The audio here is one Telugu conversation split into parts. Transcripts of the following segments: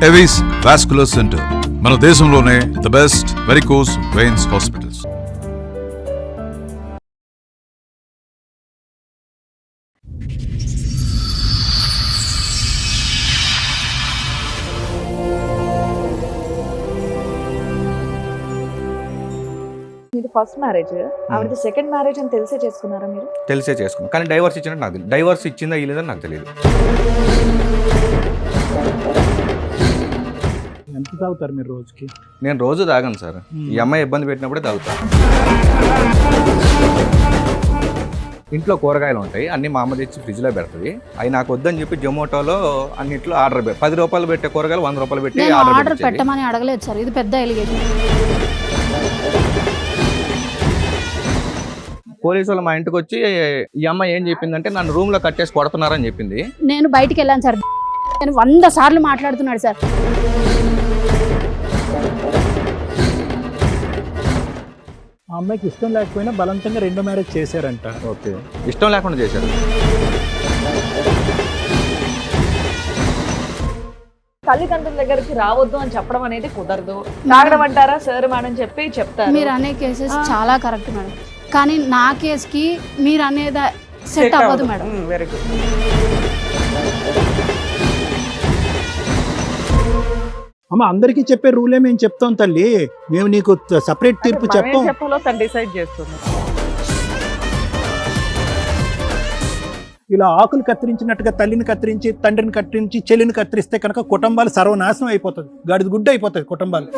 ఎవిస్ వాస్కులర్ సెంటర్ మన దేశంలోనే the best varicose veins hospitals. మీది ఫస్ట్ మ్యారేజ్, ఆవిడది సెకండ్ మ్యారేజ్ అని తెలిసే చేసుకున్నారా మీరు? తెలిసే చేసుకున్నాను, కానీ డైవర్స్ ఇచ్చినట్టు నాకు తెలియదు. డైవర్స్ ఇచ్చిందా ఇలేదని నాకు తెలియదు. ఎంత తాగుతారు మీరు రోజుకి? నేను రోజు తాగను సార్, ఈ అమ్మాయి ఇబ్బంది పెట్టినప్పుడే తాగుతాను. ఇంట్లో కూరగాయలు ఉంటాయి, అన్ని మా అమ్మ తెచ్చి ఫ్రిడ్జ్లో పెడుతుంది. అవి నాకు వద్దని చెప్పి జొమాటోలో అన్నింటిలో ఆర్డర్ 10 రూపాయలు పెట్టే కూరగాయలు 100 రూపాయలు పెట్టి ఆర్డర్ పెట్టమని అడగలేదు సార్, ఇది పెద్ద ఎలిగేషన్. పోలీసు వాళ్ళు మా ఇంటికి వచ్చి ఈ అమ్మాయి ఏం చెప్పిందంటే నన్ను రూమ్ లో కట్టేసి కొడుతున్నారని చెప్పింది. నేను బయటికి వెళ్ళాను సార్, నేను 100 సార్లు మాట్లాడుతున్నాడు సార్. ఆ అమ్మాయికి ఇష్టం లేకపోయినా బలవంతంగా రెండో మ్యారేజ్ చేశారంట. ఓకే, ఇష్టం లేకుండా చేశారు. తల్లిదండ్రుల దగ్గరికి రావద్దు అని చెప్పడం అనేది కుదరదు. తాగడం అంటారా సార్ మేడం చెప్పి చెప్తారు. మీరు అనే కేసెస్ చాలా కరెక్ట్ మేడం, కానీ నా కేసుకి మీరు అనేది సెట్ అవ్వదు మేడం. Very good. అమ్మ అందరికీ చెప్పే రూలే మేము చెప్తాం తల్లి, మేము నీకు సపరేట్ తీర్పు చెప్పాం. చెప్పలో తను డిసైడ్ చేస్తుంది. ఇలా ఆకులు కత్తిరించినట్టుగా తల్లిని కత్తిరించి, తండ్రిని కత్తిరించి, చెల్లిని కత్తిరిస్తే కనుక కుటుంబాలు సర్వనాశనం అయిపోతుంది, గాడిద గుడ్డ అయిపోతుంది కుటుంబాలు.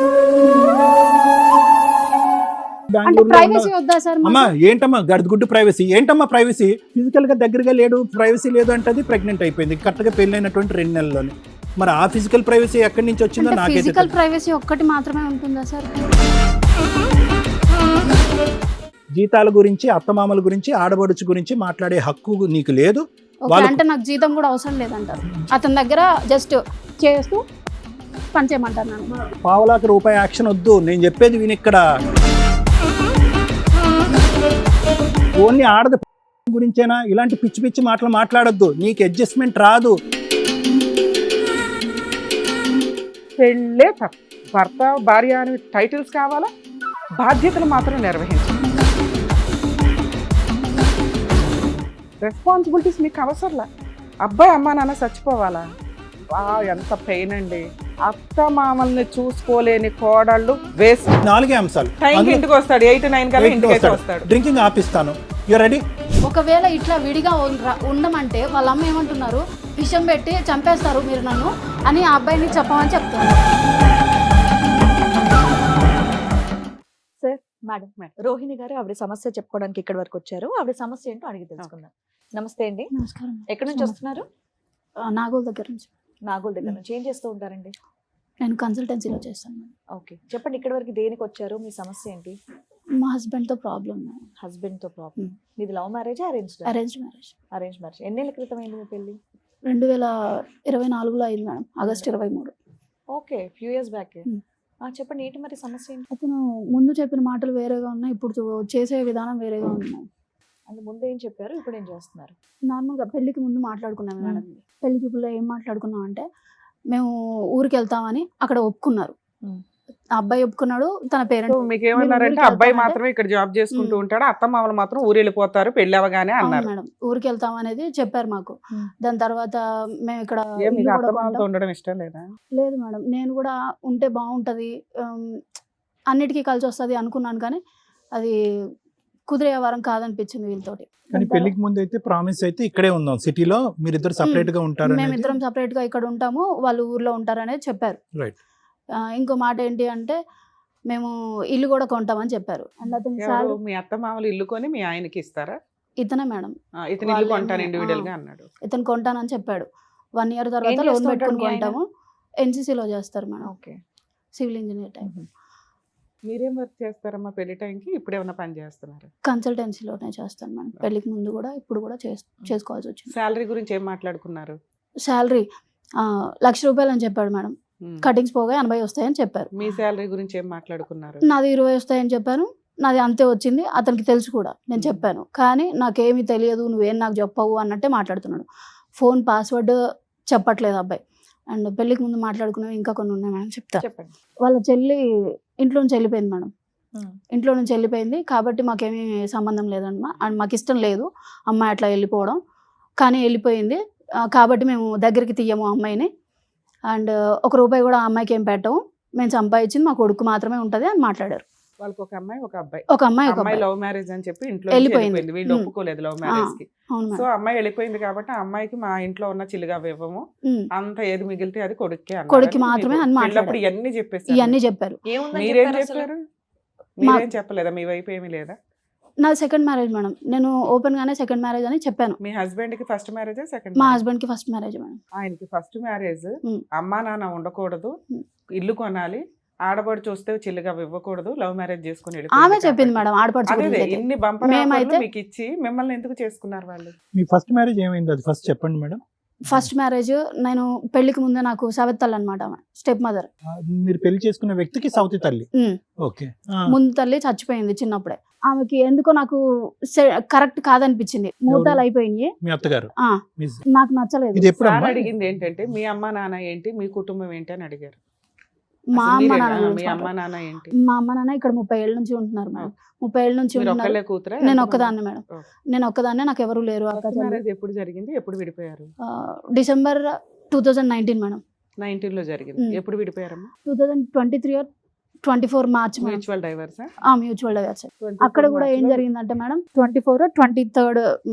ప్రైవసీ వద్దా సార్? అమ్మా ఏంటమ్మా గాడిద గుడ్డు ప్రైవసీ? ఏంటమ్మా ప్రైవసీ? ఫిజికల్ గా దగ్గరగా లేడు, ప్రైవసీ లేదు అంటది, ప్రెగ్నెంట్ అయిపోయింది కరెక్ట్ గా పెళ్ళైనటువంటి 2 నెలల్లోనే. మరి ఆ ఫిజికల్ ప్రైవసీ ఎక్కడి నుంచి వచ్చిందో నాకైతే. ఫిజికల్ ప్రైవసీ ఒక్కటి మాత్రమే ఉంటుందా సార్? జీతాల గురించి, అత్తమామల గురించి, ఆడబడుచు గురించి మాట్లాడే హక్కు నీకు లేదు. అంటే నాకు జీతం కూడా అవసరం లేదంటారు, అతని దగ్గర జస్ట్ చేస్తూ పని చేయమంటారు నన్ను. ₹1,000,000 యాక్షన్ వద్దు, నేను చెప్పేది విని ఇక్కడ. ఓన్లీ ఆడది గురించేనా? ఇలాంటి పిచ్చి పిచ్చి మాటలు మాట్లాడొద్దు, నీకు అడ్జస్ట్మెంట్ రాదు. పెళ్ళే భర్త భార్య అని టైటిల్స్ కావాలా, బాధ్యతలు మాత్రం నెరవేర్చాలి. రెస్పాన్సిబిలిటీస్ మీకు అవసరంలా. అబ్బాయి అమ్మా నాన్న చచ్చిపోవాలా? ఎంత పెయిన్ అండి. అత్త మామల్ని చూసుకోలేని కోడళ్ళు వేస్ట్. 4 అంశాలు. టైంకి ఇంటికి వస్తాడు, 8-9 కల్లా ఇంటికి వస్తాడు. డ్రింకింగ్ ఆపిస్తాను, యు రెడీ? ఒకవేళ ఇట్లా విడిగా ఉండమంటే వాళ్ళ అమ్మ ఏమంటున్నారు, విషం పెట్టి చంపేస్తారు మీరు నన్ను అని ఆ అబ్బాయిని చెప్పమని చెప్తున్నారు. సార్ మేడం, రోహిణి గారు ఆవిడ సమస్య చెప్పుకోవడానికి ఇక్కడ వరకు వచ్చారు. ఆవిడ సమస్య ఏంటో అడిగి తెలుసుకుందాం. నమస్తే అండి. నమస్కారం. ఎక్కడి నుంచి వస్తున్నారు? నాగోల్ దగ్గర నుంచి. నాగోల్ దగ్గర నుంచి. ఏం చేస్తూ ఉంటారండి? నేను కన్సల్టెన్సీలో చేస్తాను. ఓకే, చెప్పండి ఇక్కడ వరకు దేనికి వచ్చారు, మీ సమస్య ఏంటి? మా హస్బెండ్తో ప్రాబ్లం. హస్బెండ్తో ప్రాబ్లం. మీది love marriage arrange arrange marriage. Arrange marriage. ఎన్నేళ్ళ క్రితం అయింది మీ పెళ్ళి? 2024లో అయింది madam, August 23. Okay, few years back. చెప్పండి ఏంటి మరి సమస్య ఏంటి? అతను ముందు చెప్పిన మాటలు వేరేగా ఉన్నాయి, ఇప్పుడు చేసే విధానం వేరేగా ఉంది. అంటే ముందు ఏం చెప్పారు, ఇప్పుడు ఏం చేస్తున్నారు? నార్మల్గా పెళ్లికి ముందు మాట్లాడుకున్నాము మేడం. పెళ్లి చూపుల్లో ఏం మాట్లాడుకున్నాం అంటే, మేము ఊరికి వెళ్తామని అక్కడ ఒప్పుకున్నారు. అబ్బాయి ఒప్పుకున్నాడు, తన పేరెంట్స్. మీకు ఏమన్నారంటే అబ్బాయి మాత్రమే ఇక్కడ జాబ్ చేసుకుంటూ ఉంటాడు, అత్త మామలు మాత్రం ఊరు వెళ్ళిపోతారు పెళ్లి అవగానే అన్నారు మేడం. ఊరికి వెళ్తాం అనేది చెప్పారు మాకు. దాని తర్వాత మేము ఇక్కడ ఉండడం ఇష్టం లేదా? లేదు మేడం, నేను కూడా ఉంటే బాగుంటది, అన్నిటికీ కలిసి వస్తుంది అనుకున్నాను, కానీ అది కుదిరే వారం కాదనిపించింది వీళ్ళతోటి. కానీ పెళ్లికి ముందు అయితే ప్రామిస్ అయితే ఇక్కడే ఉందాం సిటీలో, మీరిద్దరు సపరేట్ గా ఉంటారు, మేమిద్దరం సపరేట్ గా ఇక్కడ ఉంటాము, వాళ్ళు ఊర్లో ఉంటారు అనేది చెప్పారు. రైట్. ఇంకో మాట ఏంటి అంటే, మేము ఇల్లు కూడా కొంటామని చెప్పారు. మీ అత్త మామలు ఇల్లు కొని మీ ఆయనకి ఇస్తారా? ఇతనే మేడం, ఇతను ఇల్లు కొంటాను ఇండివిడువల్ గా అన్నాడు. ఇతను కొంటానని చెప్పాడు. 1 year తర్వాత లోన్ పెట్టుకుని కొంటాము. ఎన్సీసీలో చేస్తారు madam. Okay, civil engineer time. మీరేం వర్క్ చేస్తారమ్మా పెళ్లి టైంకి? ఇప్పుడు ఏమైనా పని చేస్తున్నారు? కన్సల్టెన్సీలోనే చేస్తాను మేడం. పెళ్లికి ముందు కూడా ఇప్పుడు కూడా చేసుకోవాల్సి వచ్చింది. శాలరీ గురించి ఏం మాట్లాడుకున్నారు? శాలరీ ₹1,00,000 అని చెప్పాడు మేడం. కటింగ్స్ పోగా 80 వస్తాయని చెప్పారు. మీ శాలరీ గురించి ఏం మాట్లాడుకున్నారు? నాది 20 వస్తాయని చెప్పాను, నాది అంతే వచ్చింది. అతనికి తెలుసు కూడా, నేను చెప్పాను, కానీ నాకేమీ తెలియదు, నువ్వేం నాకు చెప్పవు అన్నట్టే మాట్లాడుతున్నాడు. ఫోన్ పాస్వర్డ్ చెప్పట్లేదు అబ్బాయి. అండ్ పెళ్ళికి ముందు మాట్లాడుకునేవి ఇంకా కొన్ని ఉన్నాయి మేడం, చెప్తా. చెప్పండి. వాళ్ళ చెల్లి ఇంట్లో నుంచి వెళ్ళిపోయింది మేడం. ఉమ్. ఇంట్లో నుంచి వెళ్ళిపోయింది కాబట్టి మాకేమీ సంబంధం లేదన్నమా. అండ్ మాకు ఇష్టం లేదు అమ్మాయి అట్లా వెళ్ళిపోవడం, కానీ వెళ్ళిపోయింది కాబట్టి మేము దగ్గరికి తీయము అమ్మాయిని. అండ్ ₹1 కూడా ఆ అమ్మాయికి ఏం పెట్టము, మేము సంపాదించింది మా కొడుకు మాత్రమే ఉంటుంది అని మాట్లాడారు. వాళ్ళకి ఒక అమ్మాయి ఒక అబ్బాయి. ఒక అమ్మాయి ఒక అమ్మాయి అబ్బాయి. లవ్ మ్యారేజ్ అని చెప్పి ఇంట్లో వెళ్ళిపోయింది. వెళ్ళిపోయింది. వీళ్ళు ఒప్పుకోలేదు లవ్ మ్యారేజ్ కి. అవును సో మేడం. అమ్మాయి వెళ్ళిపోయింది కాబట్టి ఆ అమ్మాయికి మా ఇంట్లో ఉన్న చిల్లుగా ఇవ్వము, ఉమ్. అంత ఏది మిగిలితే అది కొడుక్కి అన్నారు. కొడుక్కి మాత్రమే అని మాట్లాడారు. పెళ్ళప్పుడు ఇవన్నీ చెప్పేసి ఇవన్నీ చెప్పారు. ఏముందని మీరేం చెప్పారు అసలు? చెప్పారు? మీరేం చెప్పలేదా? మీ వైపు ఏమీ లేదా? నాది సెకండ్ మ్యారేజ్ మేడం, నేను ఓపెన్ గానే సెకండ్ మ్యారేజ్ అని చెప్పాను. మీ హస్బెండ్ కి ఫస్ట్ మ్యారేజ్ సెకండ్? మా హస్బెండ్ కి ఫస్ట్ మ్యారేజ్ మేడం. ఆయనకి ఫస్ట్ మ్యారేజ్. ఉమ్. అమ్మా నాన్న ఉండకూడదు, ఉమ్. ఇల్లు కొనాలి, ఆడబడి చూస్తే చిల్లుగా ఇవ్వకూడదు, లవ్ మ్యారేజ్ చేసుకుని ఆమె వెళ్ళిపోయింది చెప్పింది కాబట్టి. మేడం ఆడపడుచు అదే గురించి అయితే. ఇన్ని బంపర్ మేమైతే- ఆఫర్లు మీకు ఇచ్చి మిమ్మల్ని ఎందుకు చేసుకున్నారు వాళ్ళు? మీ ఫస్ట్ మ్యారేజ్ ఏమైంది అది ఫస్ట్ చెప్పండి మేడం. ఫస్ట్ మ్యారేజ్ నేను పెళ్లికి ముందే నాకు సవెత్తల్ అనమాట, స్టెప్ మదర్. మీరు పెళ్లి చేసుకున్న వ్యక్తికి సౌతి తల్లి. ఓకే. ముందు తల్లి చచ్చిపోయింది చిన్నప్పుడే. ఆమెకి ఎందుకో నాకు కరెక్ట్ కాదనిపించింది. ముహూర్తాలు అయిపోయినాయి. మీ అత్తగారు ఆ, మీ- నాకు నచ్చలేదు. ఇది ఎప్పుడు సార్ అమ్మా? అడిగింది ఏంటంటే మీ అమ్మ నాన్న ఏంటి, మీ కుటుంబం ఏంటి అని అడిగారు. మా అసలు అమ్మ మీరేనా? నాన్న మీ గురించి అమ్మ మాట్లాడు. నాన్న ఏంటి? మా అమ్మ నాన్న ఇక్కడ 30 ఏళ్ళ నుంచి ఉంటున్నారు మేడం. 30 ఏళ్ళ నుంచి మీరు ఉంటున్నారు. ఒక్కళ్ళే కూతురా? నేను ఒక్కదాన్ని మేడం, నేను ఒక్కదాన్నే, నాకు ఎవరు లేరు. అక్క ఫస్ట్ చెల్లి. మ్యారేజ్ ఎప్పుడు జరిగింది, ఎప్పుడు విడిపోయారు? December 2019 madam. 19 లో జరిగింది. ఎప్పుడు విడిపోయారమ్మా? 2023 or 24 March madam. Mutual divorce? Mutual divorce. అక్కడ కూడా ఏం జరిగిందంటే మేడం 24 or 23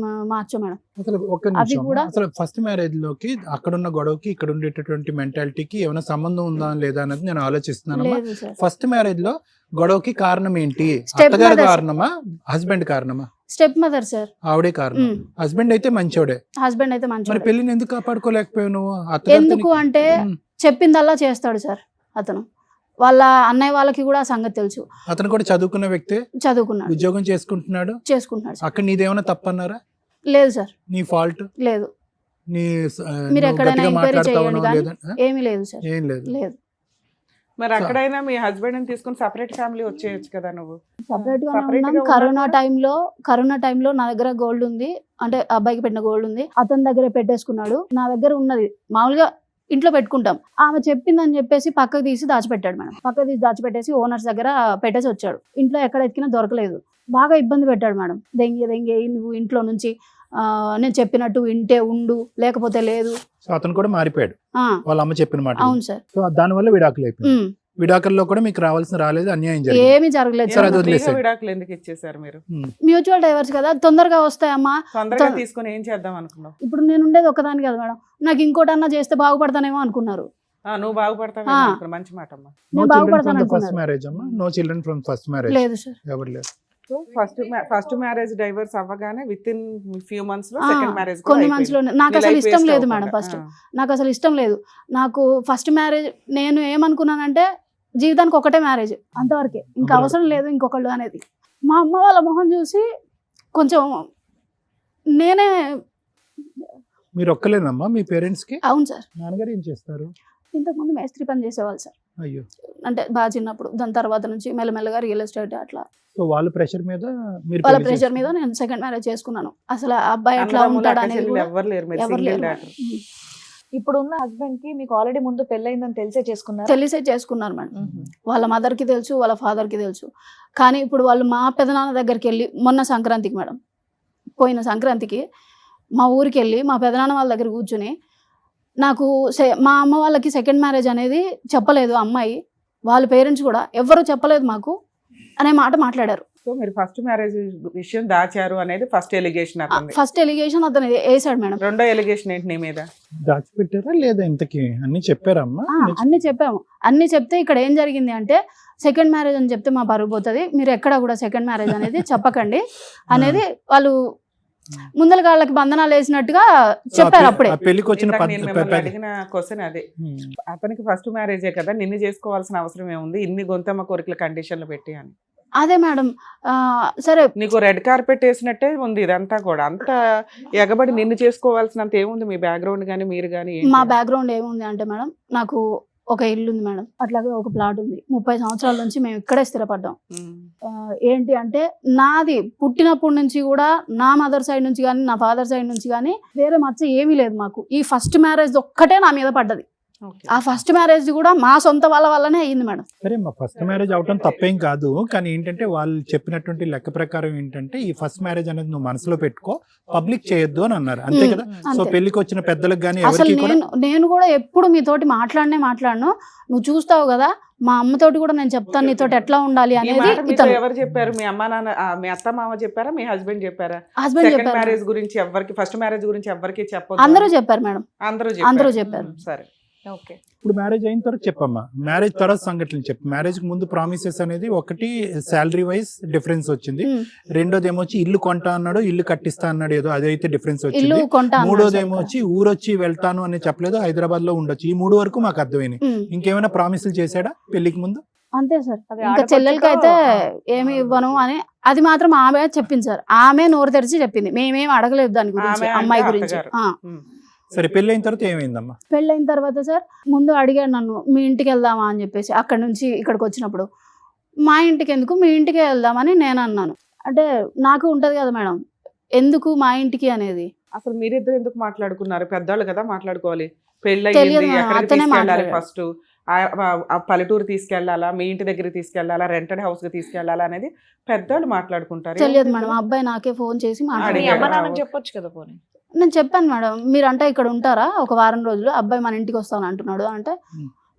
మార్చ్ మేడం. అసలు ఒక్క అది నిమిషం కూడా- అమ్మా. అసలు ఫస్ట్ మ్యారేజ్ లోకి అక్కడున్న గొడవకి ఇక్కడ ఉండేటటువంటి మెంటాలిటీకి ఏమైనా సంబంధం ఉందా లేదా అనేది నేను ఆలోచిస్తున్నాను. లేదు సార్. ఫస్ట్ మ్యారేజ్ లో గొడవకి కారణం ఏంటి? Step అత్తగారు mothers. కారణమా, హస్బెండ్ కారణమా? Step mother sir. ఆవిడే కారణం. హస్బెండ్ అయితే మంచోడే, హస్బెండ్ అయితే మరి మంచి. పెళ్లిని ఎందుకు కాపాడుకోలేకపోయావు నువ్వు? అత్తగారితో ఎందుకు అంటే చెప్పిందల్లా చేస్తాడు సార్ అతను. వాళ్ళ అన్నయ్య వాళ్ళకి కూడా ఆ సంగతి తెలుసు. అతను కూడా చదువుకున్న వ్యక్తే, చదువుకున్నాడు, ఉద్యోగం చేసుకుంటున్నాడు. చేసుకుంటున్నాడు సార్. అక్కడ నీదేమైనా తప్పన్నారా? లేదు సార్, నీ ఫాల్ట్? లేదు. నీ మీరు నువ్వు ఎక్కడైనా గట్టిగా ఎంక్వైరీ మాట్లాడతావనో చేయండి కానీ లేదా? ఏమీ లేదు సార్, ఏం లేదు. లేదు. మరి అక్కడైనా మీ హస్బెండ్ ని తీసుకుని సపరేట్ ఫ్యామిలీ వచ్చేయచ్చు కదా నువ్వు? సపరేట్ గానే Separate ఉన్నాం. గా కరోనా టైంలో నా దగ్గర గోల్డ్ ఉంది, అంటే అబ్బాయికి పెట్టిన గోల్డ్ ఉంది, అతని దగ్గర పెట్టేసుకున్నాడు. నా దగ్గర ఉన్నది మామూలుగా ఇంట్లో పెట్టుకుంటాం. ఆమె చెప్పిందని చెప్పేసి పక్కకు తీసి దాచిపెట్టాడు మేడం. పక్కకు తీసి దాచిపెట్టేసి ఓనర్స్ దగ్గర పెట్టేసి వచ్చాడు. ఇంట్లో ఎక్కడ ఎతికినా దొరకలేదు. బాగా ఇబ్బంది పెట్టాడు మేడం. దెంగే నువ్వు ఇంట్లో నుంచి నేను చెప్పినట్టు వింటే ఉండు, లేకపోతే లేదు. సో అతను కూడా మారిపోయాడు ఆ, వాళ్ళ అమ్మ చెప్పిన మాట. అవును సార్. సో దానివల్ల విడాకులు అయిపోయింది. ఉమ్. విడాకుల్లో కూడా మీకు రావాల్సిన రాలేదు, అన్యాయం జరిగింది. ఏమీ జరగలేదు సరే, సార్. అది వదిలేసేయ్. ఫ్రీగా విడాకులు ఎందుకు ఇచ్చేసారు మీరు? మ్యూచువల్ డైవర్స్ కదా, తొందరగా వస్తాయమ్మా. తొందరగా తీసుకుని ఏం చేద్దాం అనుకున్నావు? ఇప్పుడు నేను ఉండేది ఒకదాని కదా మేడం, నాకు ఇంకోటన్నా చేస్తే బాగుపడతానేమో అనుకున్నారు. నువ్వు బాగుపడతావు ఆ. అనుకున్నా. మంచి మాట అమ్మా. నేను బాగుపడతాను ఫస్ట్ అనుకున్నారు. మ్యారేజ్ అమ్మా, no children from first marriage. లేదు సార్, ఎవరు లేరు. సో ఫస్ట్ మ్యారేజ్ డైవర్స్ అవ్వగానే విత్ ఇన్ ఫ్యూ మంత్స్ లో ఆ, సెకండ్ మ్యారేజ్ కొన్ని మంత్స్ లో నాకు అసలు ఇష్టం లేదు మేడం. ఫస్ట్ నాకు అసలు ఇష్టం లేదు. నాకు ఫస్ట్ మ్యారేజ్ నేను ఏమనుకున్నానంటే జీవితానికి ఒకటే మ్యారేజ్, అంతవరకే, ఇంకా అవసరం లేదు ఇంకొకళ్ళు అనేది. మా అమ్మ వాళ్ళ మొహం చూసి కొంచెం నేనే. మీరు ఒక్కలేనమ్మా మీ పేరెంట్స్ కి? అవును సార్. నాన్నగారు ఏం చేస్తారు? ఇంతకుముందు మేస్త్రి పని చేసేవాళ్ళు సార్. అయ్యో. అంటే బాగా చిన్నప్పుడు, దాని తర్వాత నుంచి మెల్లమెల్లగా రియల్ ఎస్టేట్ అట్లా. సో వాళ్ళ ప్రెషర్ మీద మీరు వాళ్ళ పెళ్లి ప్రెషర్ మీద చేసుకున్నారు. నేను సెకండ్ మ్యారేజ్ చేసుకున్నాను. అసలు ఆ అబ్బాయి ఎట్లా ఉంటాడు అనేది కూడా ఎవరు లేరు, మీరు ఎవరు సింగిల్ లేరు డాటర్. మేడం. ఇప్పుడు ఉన్న హస్బెండ్ కి మీకు ఆల్రెడీ ముందు పెళ్ళయిందని తెలిసే చేసుకున్నారు. తెలిసే చేసుకున్నారు మేడం. వాళ్ళ మదర్కి తెలుసు, వాళ్ళ ఫాదర్కి తెలుసు. కానీ ఇప్పుడు వాళ్ళు మా పెదనాన్న దగ్గరికి వెళ్ళి మొన్న సంక్రాంతికి మేడం, పోయిన సంక్రాంతికి మా ఊరికి వెళ్ళి మా పెదనాన్న వాళ్ళ దగ్గర కూర్చుని నాకు మా అమ్మ వాళ్ళకి సెకండ్ మ్యారేజ్ అనేది చెప్పలేదు అమ్మాయి, వాళ్ళ పేరెంట్స్ కూడా ఎవ్వరూ చెప్పలేదు మాకు అనే మాట మాట్లాడారు. సో మీరు ఫస్ట్ మ్యారేజ్ విషయం దాచారు అనేది ఫస్ట్ ఎలిగేషన్ అతనిది. ఫస్ట్ ఎలిగేషన్ అతను వేసాడు మేడం. రెండో ఎలిగేషన్ ఏంటి నీ మీద? దాచిపెట్టారా లేదా ఇంతకి? అన్ని చెప్పారమ్మా? అన్ని చెప్పాము. అన్ని చెప్తే ఇక్కడ ఏం జరిగింది అంటే సెకండ్ మ్యారేజ్ అని చెప్తే మా పరుగు పోతుంది, మీరు ఎక్కడ కూడా సెకండ్ మ్యారేజ్ అనేది చెప్పకండి అనేది వాళ్ళు ముందల కాళ్ళకి బంధనాలు వేసినట్టుగా చెప్పారు. అప్పుడే పెళ్లికి వచ్చిన ఇందాక నేను మిమ్మల్ని అడిగిన క్వశ్చన్ అదే. అతనికి ఫస్ట్ మ్యారేజే కదా, నిన్ను చేసుకోవాల్సిన అవసరం ఏముంది ఇన్ని గొంతమ్మ కోరికల కండిషన్లు పెట్టి అని? అదే మేడం. సరే, నీకు రెడ్ కార్పెట్ వేసినట్టే ఉంది ఇదంతా కూడా. అంత ఎగబడి నిన్ను చేసుకోవాల్సినంత ఏముంది మీ బ్యాక్గ్రౌండ్ కానీ మీరు కానీ? మా బ్యాక్గ్రౌండ్ ఏముంది అంటే మేడం, నాకు ఒక ఇల్లు ఉంది మేడం, అట్లాగే ఒక ప్లాట్ ఉంది. 30 సంవత్సరాల నుంచి మేము ఇక్కడే స్థిరపడ్డాం. ఏంటి అంటే నాది పుట్టినప్పటి నుంచి కూడా నా మదర్ సైడ్ నుంచి కానీ నా ఫాదర్ సైడ్ నుంచి కానీ వేరే మచ్చ ఏమీ లేదు మాకు. ఈ ఫస్ట్ మ్యారేజ్ ఒక్కటే నా మీద పడ్డది. ఆ ఫస్ట్ మ్యారేజ్ కూడా మా సొంత వాళ్ళ వల్లనే అయ్యింది మేడం. సరే మా ఫస్ట్ మ్యారేజ్ అవటం తప్పేం కాదు, కానీ ఏంటంటే వాళ్ళు చెప్పినటువంటి లెక్క ప్రకారం ఏంటంటే ఈ ఫస్ట్ మ్యారేజ్ అనేది నువ్వు మనసులో పెట్టుకో, పబ్లిక్ చేయొద్దు అని అన్నారు, అంతే కదా. సో అంతే. పెళ్లికి వచ్చిన పెద్దలకు కానీ అసలు ఎవరికి కూడా నేను కూడా ఎప్పుడు మీతోటి మాట్లాడను, నువ్వు చూస్తావు కదా మా అమ్మతోటి కూడా నేను చెప్తాను నీతోటి ఎట్లా ఉండాలి ఈ అనేది మాట మీతో ఇతను ఎవరు చెప్పారు? మీ అమ్మ నాన్న, మీ అత్త మామ చెప్పారా, మీ హస్బెండ్ చెప్పారా? హస్బెండ్ సెకండ్ చెప్పారు మ్యారేజ్ గురించి ఎవరికి, ఫస్ట్ మ్యారేజ్ గురించి ఎవరికి చెప్పొద్దు అందరూ చెప్పారు మేడం, అందరూ అందరూ చెప్పారు. సరే ఓకే. ఇప్పుడు మ్యారేజ్ అయిన తర్వాత చెప్పమ్మా, మ్యారేజ్ తర్వాత సంఘటనలు చెప్పు. మ్యారేజ్ కి ముందు ప్రామిసెస్ అనేది ఒకటి శాలరీ వైజ్ డిఫరెన్స్ వచ్చింది, రెండోది ఏమో వచ్చి ఇల్లు కొంటా అన్నాడు, ఇల్లు కట్టిస్తా అన్నాడు, ఏదో అదైతే డిఫరెన్స్ ఇల్లు వచ్చింది. కొంటా మూడోది ఏమో వచ్చి ఊరొచ్చి వెళ్తాను అని చెప్పలేదు, హైదరాబాద్ లో ఉండొచ్చు. ఈ 3 వరకు మాకు అర్థమైంది. ఇంకేమైనా ప్రామిసులు చేశాడా పెళ్లికి ముందు? అంతే సార్. అది ఇంకా ఆడపడుచుతో- చెల్లెలకి అయితే ఏమి ఇవ్వను అని అది మాత్రం ఆమె చెప్పింది సార్. ఆమె నోరు తెరిచి చెప్పింది, మేమేం అడగలేదు దాని గురించి, ఆమె అంటే అమ్మాయి గురించి. అత్తగారు. సరే పెళ్లి అయిన తర్వాత ఏమైందమ్మా? పెళ్ళైన తర్వాత సార్ ముందు అడిగాడు నన్ను, మీ ఇంటికి వెళ్దామా అని చెప్పేసి. అక్కడ నుంచి ఇక్కడికి వచ్చినప్పుడు మా ఇంటికి ఎందుకు, మీ ఇంటికి వెళ్దామని నేను అన్నాను. అంటే నాకు ఉంటది కదా మేడం, ఎందుకు మా ఇంటికి అనేది. అసలు మీరిద్దరు ఎందుకు మాట్లాడుకున్నారు? పెద్దవాళ్ళు కదా మాట్లాడుకోవాలి. పెళ్ళి తెలియదు అయ్యింది, మేడం, ఎక్కడికి అతనే తీసుకెళ్ళాలి మాట్లాడాడు. ఫస్ట్, ఆ పల్లెటూరు తీసుకెళ్లాలా, మీ ఇంటి దగ్గర తీసుకెళ్లాలా, రెంటెడ్ హౌస్ కి తీసుకెళ్లాలా అనేది పెద్దవాళ్ళు మాట్లాడుకుంటారు. తెలియదు మేడం, ఆ అబ్బాయి నాకే ఫోన్ చేసి మీ మాట్లాడాడు. అమ్మ నాన్నకి చెప్పొచ్చు కదా పోనీ. నేను చెప్పాను మేడం, మీరంటే ఇక్కడ ఉంటారా ఒక వారం రోజులు, అబ్బాయి మన ఇంటికి వస్తాను అంటున్నాడు అంటే,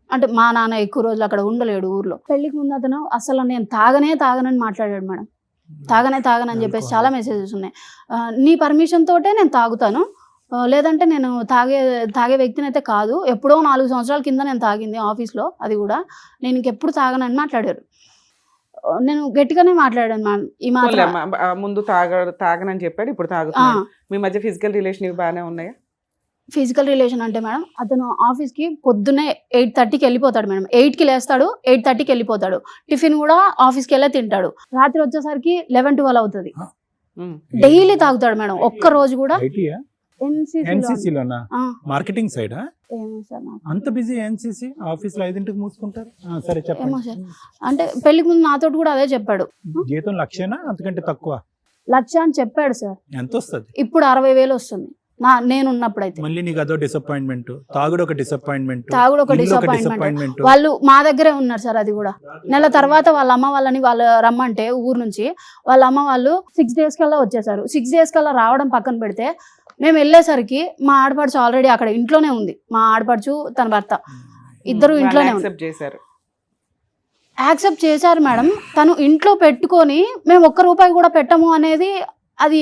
అంటే మా నాన్న ఎక్కువ రోజులు అక్కడ ఉండలేడు ఊర్లో. పెళ్లికి ముందు అతను అసలు నేను తాగనని మాట్లాడాడు మేడం. తాగనని చెప్పేసి చాలా మెసేజెస్ ఉన్నాయి. నీ పర్మిషన్ తోటే నేను తాగుతాను, లేదంటే నేను తాగే వ్యక్తిని అయితే కాదు. ఎప్పుడో 4 సంవత్సరాల కింద నేను తాగింది ఆఫీస్లో, అది కూడా నేను ఇంకెప్పుడు తాగనని మాట్లాడారు. నేను గట్టిగానే మాట్లాడాను మ్యామ్. ఈ మాత్రం ముందు తాగనని చెప్పాడు, ఇప్పుడు తాగుతున్నాడు. మీ మధ్య ఫిజికల్ రిలేషన్ ఇవి బాగానే ఉన్నాయా? ఫిజికల్ రిలేషన్ అంటే మేడం, అతను ఆఫీస్కి పొద్దున్నే 8:30కి వెళ్ళిపోతాడు మేడం. 8కి లేస్తాడు, 8:30కి వెళ్ళిపోతాడు. టిఫిన్ కూడా ఆఫీస్కి వెళ్ళే తింటాడు. రాత్రి వచ్చేసరికి 11-12 అవుతుంది. డైలీ తాగుతాడు మేడం. ఒక్క రోజు కూడా ఎన్సీసీలోనా, మార్కెటింగ్ సైడా? ఏమో సార్ నాకు అంత బిజీ ఎన్సీసీ, ఆఫీస్ లో 5ంటికి మూసుకుంటారు. సరే ఏమో చెప్పండి. సార్. అంటే పెళ్లికి ముందు నాతో కూడా అదే చెప్పాడు. జీతం 1,00,000 అంతకంటే తక్కువ? 1,00,000 అని చెప్పాడు సార్. ఎంత వస్తుంది? ఇప్పుడు 60,000 వస్తుంది నేను ఉన్నప్పుడైతే. మళ్ళీ నీకు అదో డిసప్పాయింట్మెంట్, తాగుడు ఒక డిసప్పాయింట్మెంట్, తాగుడు ఒక డిసప్పాయింట్మెంట్. వాళ్ళు మా దగ్గరే ఉన్నారు సార్. అది కూడా నెల తర్వాత వాళ్ళ అమ్మ వాళ్ళని వాళ్ళు రమ్మంటే ఊరు నుంచి వాళ్ళ అమ్మ వాళ్ళు 6 days కల్లా వచ్చేసారు. 6 days కల్లా రావడం పక్కన పెడితే, మేము వెళ్ళేసరికి మా ఆడపడుచు ఆల్రెడీ అక్కడ ఇంట్లోనే ఉంది. మా ఆడపడుచు తన భర్త ఇద్దరు ఇంట్లోనే ఉంది. యాక్సెప్ట్ చేశారు మేడం. తను ఇంట్లో పెట్టుకొని మేము ₹1 కూడా పెట్టము అనేది, అది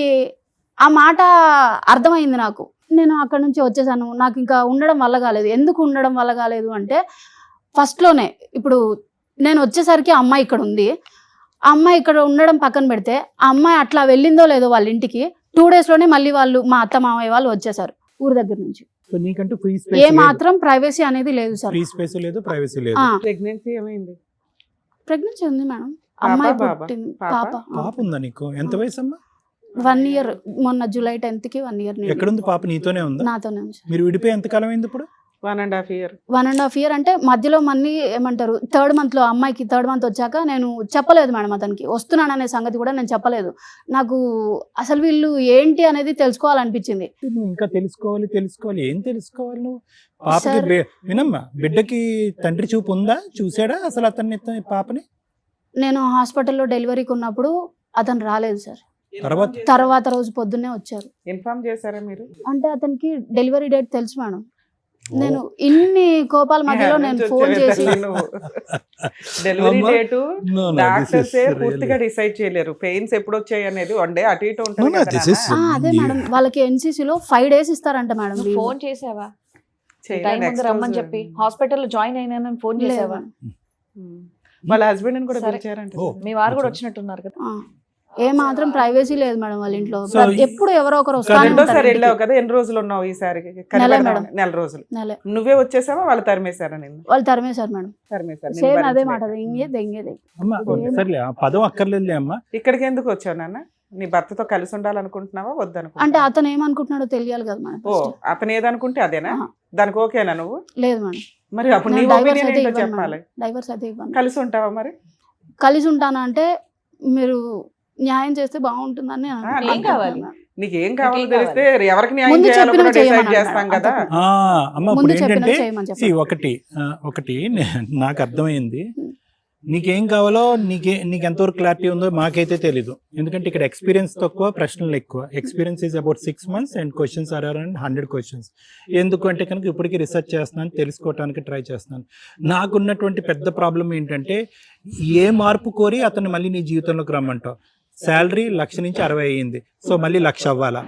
ఆ మాట అర్థమైంది నాకు. నేను అక్కడ నుంచి వచ్చేసాను. నాకు ఇంకా ఉండడం వల్ల కాలేదు. ఎందుకు ఉండడం వల్ల కాలేదు అంటే, ఫస్ట్లోనే ఇప్పుడు నేను వచ్చేసరికి ఆ అమ్మాయి ఇక్కడ ఉంది. ఆ అమ్మాయి ఇక్కడ ఉండడం పక్కన పెడితే, ఆ అమ్మాయి అట్లా వెళ్ళిందో లేదో వాళ్ళ ఇంటికి 2 days లోనే మళ్ళీ వాళ్ళు మా అత్త మామయ్య వాళ్ళు వచ్చేసారు ఊరు దగ్గర నుంచి. సో నీకంటూ ఫ్రీ ఏ స్పేస్, మాత్రం ప్రైవసీ అనేది లేదు సార్. ఫ్రీ స్పేస్ లేదు, ప్రైవసీ లేదు. ప్రెగ్నెన్సీ ఏమైంది? ప్రెగ్నెన్సీ ఉంది మేడం. అమ్మాయి బాబా? పుట్టింది. పాప? పాప ఉందా నీకు? ఎంత వయసు అమ్మా? 1 year. మొన్న July 10th 1 year. ఎక్కడుంది పాప? నీతోనే ఉందా? నాతోనే ఉంది. మీరు విడిపోయి ఎంతకాలం అయింది ఇప్పుడు? 1.5 year. 1.5 year అంటే మధ్యలో మళ్ళీ ఏమంటారు, 3rd month లో అమ్మాయికి 3rd month వచ్చాక నేను చెప్పలేదు మేడం అతనికి వస్తున్నాననే సంగతి కూడా నేను చెప్పలేదు. నాకు అసలు వీళ్ళు ఏంటి అనేది తెలుసుకోవాలనిపించింది. నువ్వు ఇంకా తెలుసుకోవాలి. ఏం తెలుసుకోవాలి నువ్వు? పాపకి వినమ్మా, బిడ్డకి తండ్రి చూపు ఉందా? చూసాడా అసలు అతన్ని, పాపని? నేను హాస్పిటల్లో డెలివరీకి ఉన్నప్పుడు అతను రాలేదు సార్. తర్వాత రోజు పొద్దున్నే వచ్చారు. ఇన్ఫార్మ్ చేశారా మీరు? అంటే అతనికి డెలివరీ డేట్ తెలుసు మేడం. నేను ఇన్ని కోపాల మధ్యలో నేను ఫోన్ చేసి డెలివరీ డేటు డాక్టర్సే పూర్తిగా డిసైడ్ చేయలేరు. పెయిన్స్ ఎప్పుడు వచ్చాయి అనేది 1 day అటు ఇటు ఉంటుంది కదా నాన్న. అదే మేడం, వాళ్ళకి ఎన్సీసీలో 5 days ఇస్తారంట మేడం. ఫోన్ చేసావా చేయలే, టైం next ముందు రమ్మని రోజు. చెప్పి హాస్పిటల్లో జాయిన్ అయినానని ఫోన్ చేసావా? వాళ్ళ హస్బెండ్ కూడా సరే. పిలిచారంట. మీ వారు కూడా వచ్చినట్టున్నారు కదా. ఏ మాత్రం ప్రైవసీ లేదు మేడం వాళ్ళ ఇంట్లో. ఎప్పుడు ఎవరో ఒకరు రెండోసారి వస్తారు. వెళ్ళావు కదా, ఎన్ని రోజులు ఉన్నావు ఈసారి? నెల రోజులు. నువ్వే వచ్చేసావా, వాళ్ళు తరిమేశారా నిన్ను? వాళ్ళు తరిమేశారు మేడం. తరిమేశారు. సేమ్ అదే మాట, దెంగేదే. అమ్మా సర్లే, ఆ పదం అక్కర్లేదులే అమ్మా. ఇక్కడికి ఎందుకు వచ్చావు నాన్న? నీ భర్తతో కలిసి ఉండాలనుకుంటున్నావా అంటే వద్దనుకుంటున్నావా? అతను ఏమనుకుంటున్నాడో తెలియాలి కదా మేడం. ఓ, అతను ఏదనుకుంటే అదేనా? దానికి ఓకేనా నువ్వు? లేదు మేడం. మరి అప్పుడు నీ ఒపీనియన్ ఏంటో చెప్పాలి. డైవర్స్ అయితే ఇవ్వను. కలిసి ఉంటావా మరి? కలిసి ఉంటాను అంటే మీరు న్యాయం చేస్తే బాగుంటుందని ఏం కావాలి? నీకేం కావాలో నీకేం తెలిస్తే ఎవరికి న్యాయం ముందు చేయాలో కూడా చెప్పినవి డిసైడ్ చేయమని చేస్తాం అన్నాడు. కదా. అమ్మ ఇప్పుడు ముందు చెప్పినవి ఏంటంటే చేయమని see, చెప్పాను. ఒకటి నాకు అర్థమైంది. నీకేం కావాలో నీకు ఎంతవరకు క్లారిటీ ఉందో మాకైతే తెలీదు. ఎందుకంటే ఇక్కడ ఎక్స్పీరియన్స్ తక్కువ, ప్రశ్నలు ఎక్కువ. Experience is about 6 months and questions are around 100 questions. ఎందుకు అంటే కనుక ఇప్పటికీ రీసెర్చ్ చేస్తున్నాను, తెలుసుకోవడానికి ట్రై చేస్తున్నాను. నాకున్నటువంటి పెద్ద ప్రాబ్లం ఏంటంటే ఏ మార్పు కోరి అతను మళ్ళీ నీ జీవితంలోకి రమ్మంటావు. శాలరీ 1,00,000 నుంచి 60 అయ్యింది, సో మళ్ళీ 1,00,000 అవ్వాలా?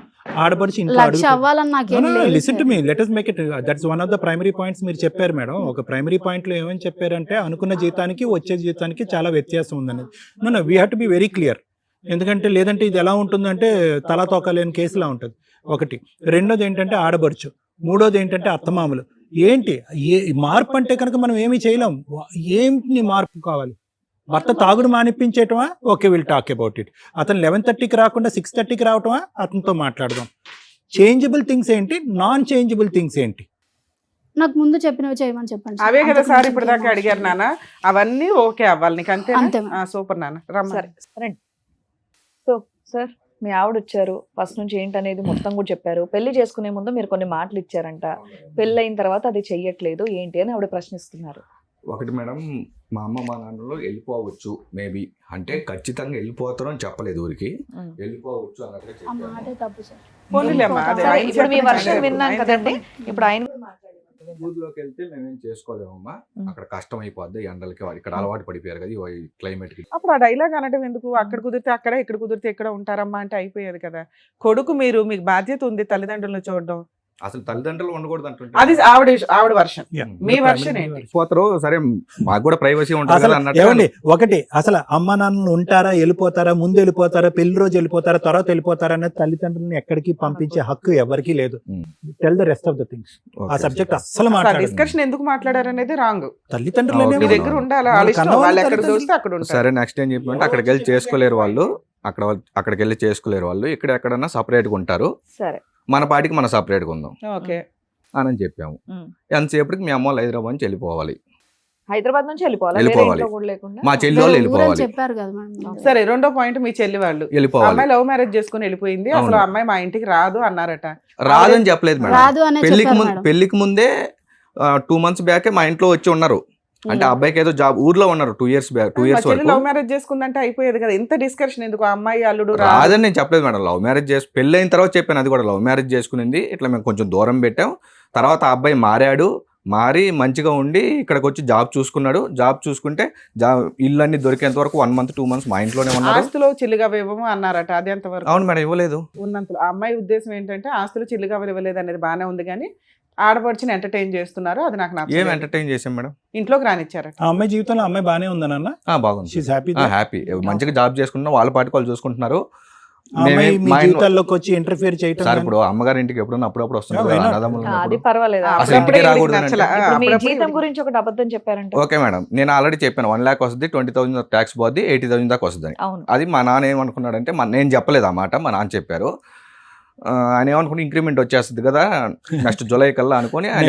ఆడపడిచి ఇంట్లో 1,00,000 అవ్వాలని నాకేం లేదు listen to sir. Me, let us make it. That's one of the primary points మీరు చెప్పారు మేడం. ఒక ప్రైమరీ పాయింట్ లో ఏమని చెప్పారంటే అనుకున్న జీతానికి వచ్చే జీతానికి చాలా వ్యత్యాసం ఉందనేది. No we have to be very clear. ఎందుకంటే లేదంటే ఇది ఎలా ఉంటుందంటే తలా తోకలేని కేసులా ఉంటుంది. ఒకటి. రెండోది ఏంటంటే ఆడబడుచు. మూడోది ఏంటంటే అత్తమామలు. ఏంటి మార్పు అంటే కనుక మనం ఏమీ చేయలేం. ఏంటి మార్పు కావాలి? భర్త తాగుడు మానిపించేయటమా? Okay, will talk about it. అతను 11:30కి రాకుండా 6:30కి రావటమా? అతనితో మాట్లాడదాం. చేంజబుల్ థింగ్స్ ఏంటి, నాన్ చేంజబుల్ థింగ్స్ ఏంటి? నాకు ముందు చెప్పినవి చేయమని చెప్పండి. అవే కదా అంతకు సార్ మించి ఇప్పుడు దాకా ఇంకేం అడిగారు అవసరం నాన్న. అవన్నీ ఓకే అవ్వాలి నీకు, అంతే అంతే మేడం. సూపర్ నాన్న. రమ్మ. సరే రండి. సో సార్, మీ ఆవిడ వచ్చారు, ఫస్ట్ నుంచి ఏంటనేది మొత్తం కూడా చెప్పారు. పెళ్లి చేసుకునే ముందు మీరు కొన్ని మాటలు ఇచ్చారంట, పెళ్లి అయిన తర్వాత అది చెయ్యట్లేదు ఏంటి అని ఆవిడ ప్రశ్నిస్తున్నారు. ఒకటి మేడం, మా అమ్మ మా నాన్నలో వెళ్ళిపోవచ్చు మేబీ, అంటే ఖచ్చితంగా వెళ్ళిపోతారు అని చెప్పలేదు ఊరికి, ఉమ్. వెళ్ళిపోవచ్చు అన్నట్టుగా ఆ చెప్పాను. మాటే తప్పు సార్. పోనీలేమ్మా, అదే సరే, ఆయన ఇప్పుడు మీ చెప్పిన వర్షం చెప్పండి. విన్నాం ఆయన కదండి, చెప్పండి. ఇప్పుడు ఆయన ఊర్లోకి వెళ్తే మేమేం చేసుకోలేమమ్మా, ఉమ్. అక్కడ కష్టం అయిపోద్ది ఎండలకి, ఇక్కడ అలవాటు పడిపోయారు కదా ఈ క్లైమేట్ కి. అప్పుడు ఆ డైలాగ్ అనడం ఎందుకు? అక్కడ కుదిరితే అక్కడ, ఇక్కడ కుదిరితే ఇక్కడ ఉంటారమ్మా అంటే అయిపోయేది కదా. కొడుకు మీరు, మీకు బాధ్యత ఉంది తల్లిదండ్రులను చూడడం. అసలు తల్లిదండ్రులు ఉండకూడదు అంటుంటే అది ఆవిడ వర్షన్. Yeah. మీ వర్షన్ ఏంటి? పోతారు సరే, మాకు కూడా ప్రైవసీ ఉంటుంది అసలు కదా అన్నట్టు. ఏమండి, ఒకటి, అసలు అమ్మ నాన్నలు ఉంటారా, వెళ్ళిపోతారా, ముందు వెళ్ళిపోతారా, పెళ్లి రోజు వెళ్ళిపోతారా, తర్వాత వెళ్ళిపోతారా అనేది తల్లిదండ్రులను ఎక్కడికి పంపించే హక్కు ఎవరికీ లేదు. Tell the rest of the things. ఆ సబ్జెక్ట్ అస్సలు మాట్లాడారు. డిస్కషన్ ఎందుకు మాట్లాడారు అనేది రాంగ్. తల్లిదండ్రులు Okay. మీ దగ్గర ఉండాలి, వాళ్ళ ఇష్టం, వాళ్ళు ఎక్కడ చూస్తే అక్కడ ఉంటారు. సరే, నెక్స్ట్ ఏం చెప్పమంటే అక్కడికి వెళ్ళి చేసుకోలేరు వాళ్ళు, అక్కడికి వెళ్ళి చేసుకోలేరు వాళ్ళు, ఇక్కడ ఎక్కడన్నా సపరేట్గా ఉంటారు, సరే మన పాటికి మనం సపరేట్గా ఉందాం ఓకే అని చెప్పాము. ఉమ్. ఎంతసేపటికి మీ అమ్మ వాళ్ళు హైదరాబాద్ నుంచి వెళ్ళిపోవాలి, హైదరాబాద్ నుంచి వెళ్ళిపోవాలి, వేరే వెళ్ళిపోవాలి. ఇంట్లో కూడా లేకుండా. మా చెల్లి వాళ్ళు ఊరని వెళ్ళిపోవాలి, చెప్పారు కదా మేడం. సరే. రెండో పాయింట్, మీ చెల్లి వాళ్ళు వెళ్ళిపోవాలి. అమ్మాయి లవ్ మ్యారేజ్ చేసుకుని వెళ్ళిపోయింది, అసలు అవును. ఆ అమ్మాయి మా ఇంటికి రాదు అన్నారట. రాదని చెప్పలేదు మేడం. రాదు అనే చెప్పారు మేడం. పెళ్లికి ముందే 2 months బ్యాకే మా ఇంట్లో వచ్చి ఉన్నారు. అంటే ఆ అబ్బాయికి ఏదో జాబ్ ఊర్లో ఉన్నారు 2 years బ్యాక్, 2 మా years చెల్లి వరకు. లవ్ మ్యారేజ్ చేసుకుందంటే అయిపోయేది కదా, ఇంత డిస్కషన్ ఎందుకు? ఆ అమ్మాయి అల్లుడు రాదని నేను చెప్పలేదు మేడం. లవ్ మ్యారేజ్ చేసి పెళ్లి అయిన తర్వాత చెప్పాను, అది కూడా లవ్ మ్యారేజ్ చేసుకునింది. ఇట్లా మేము కొంచెం దూరం పెట్టాం. తర్వాత ఆ అబ్బాయి మారి మంచిగా ఉండి ఇక్కడికి వచ్చి జాబ్ చూసుకున్నాడు. జాబ్ చూసుకుంటే ఇల్లు అన్ని దొరికేంత వరకు 1 month 2 months మా ఇంట్లోనే ఉన్నారు. ఆస్తులు చిల్లుగా ఇవ్వము అన్నారట, అది ఎంతవరకు? అవును మేడం, ఇవ్వలేదు. ఉన్నంతలో ఆ అమ్మాయి ఉద్దేశం ఏంటంటే ఆస్తులు చిల్లుగా ఇవ్వలేదు అనేది బాగానే ఉంది, కానీ ఆడపడిచిని ఎంటర్టైన్ చేస్తున్నారు, అది నాకు ఏం నచ్చలేదు. ఎంటర్టైన్ చేసాం మేడం? ఇంట్లోకి రానిచ్చారట. ఆ అమ్మాయి జీవితంలో అమ్మాయి బానే ఉందన్న, బాగుంది, షీఈ్ హ్యాపీ. హ్యాపీ, మంచిగా జాబ్ చేసుకుంటున్నా, వాళ్ళ పాటికి వాళ్ళు చూసుకుంటున్నారు. అమ్మాయి మీ మా ఇంట్లో- జీవితాల్లోకి వచ్చి ఇంటర్ఫియర్ చేయటం సార్ ఇప్పుడు అమ్మగారి ఇంటికి ఎప్పుడన్నా అప్పుడప్పుడు వస్తుంది కదా, Yeah, why not? అన్నదమ్ములు అది ఉన్నప్పుడు. పర్వాలేదు. అసలు అప్పుడప్పుడే ఇంటికి వీళ్ళకి రాకూడదు నచ్చల. అంటే. ఇప్పుడు మీ అప్పుడప్పుడు జీతం గురించి ఒకటి అబద్ధం చెప్పారంట. ఓకే మేడం, నేను ఆల్రెడీ చెప్పాను 1 lakh వస్తుంది, 20,000 ట్యాక్స్ పోద్ది, 80,000 దాకా వస్తుంది. అవును. అది మా నాన్న ఏమనుకున్నాడంటే, నేను చెప్పలేదు ఆ మాట, మా నాన్న చెప్పారు. ఆయన ఏమనుకుంటే ఇంక్రిమెంట్ వచ్చేస్తుంది కదా నెక్స్ట్ జూలై కల్లా అనుకుని ఆయన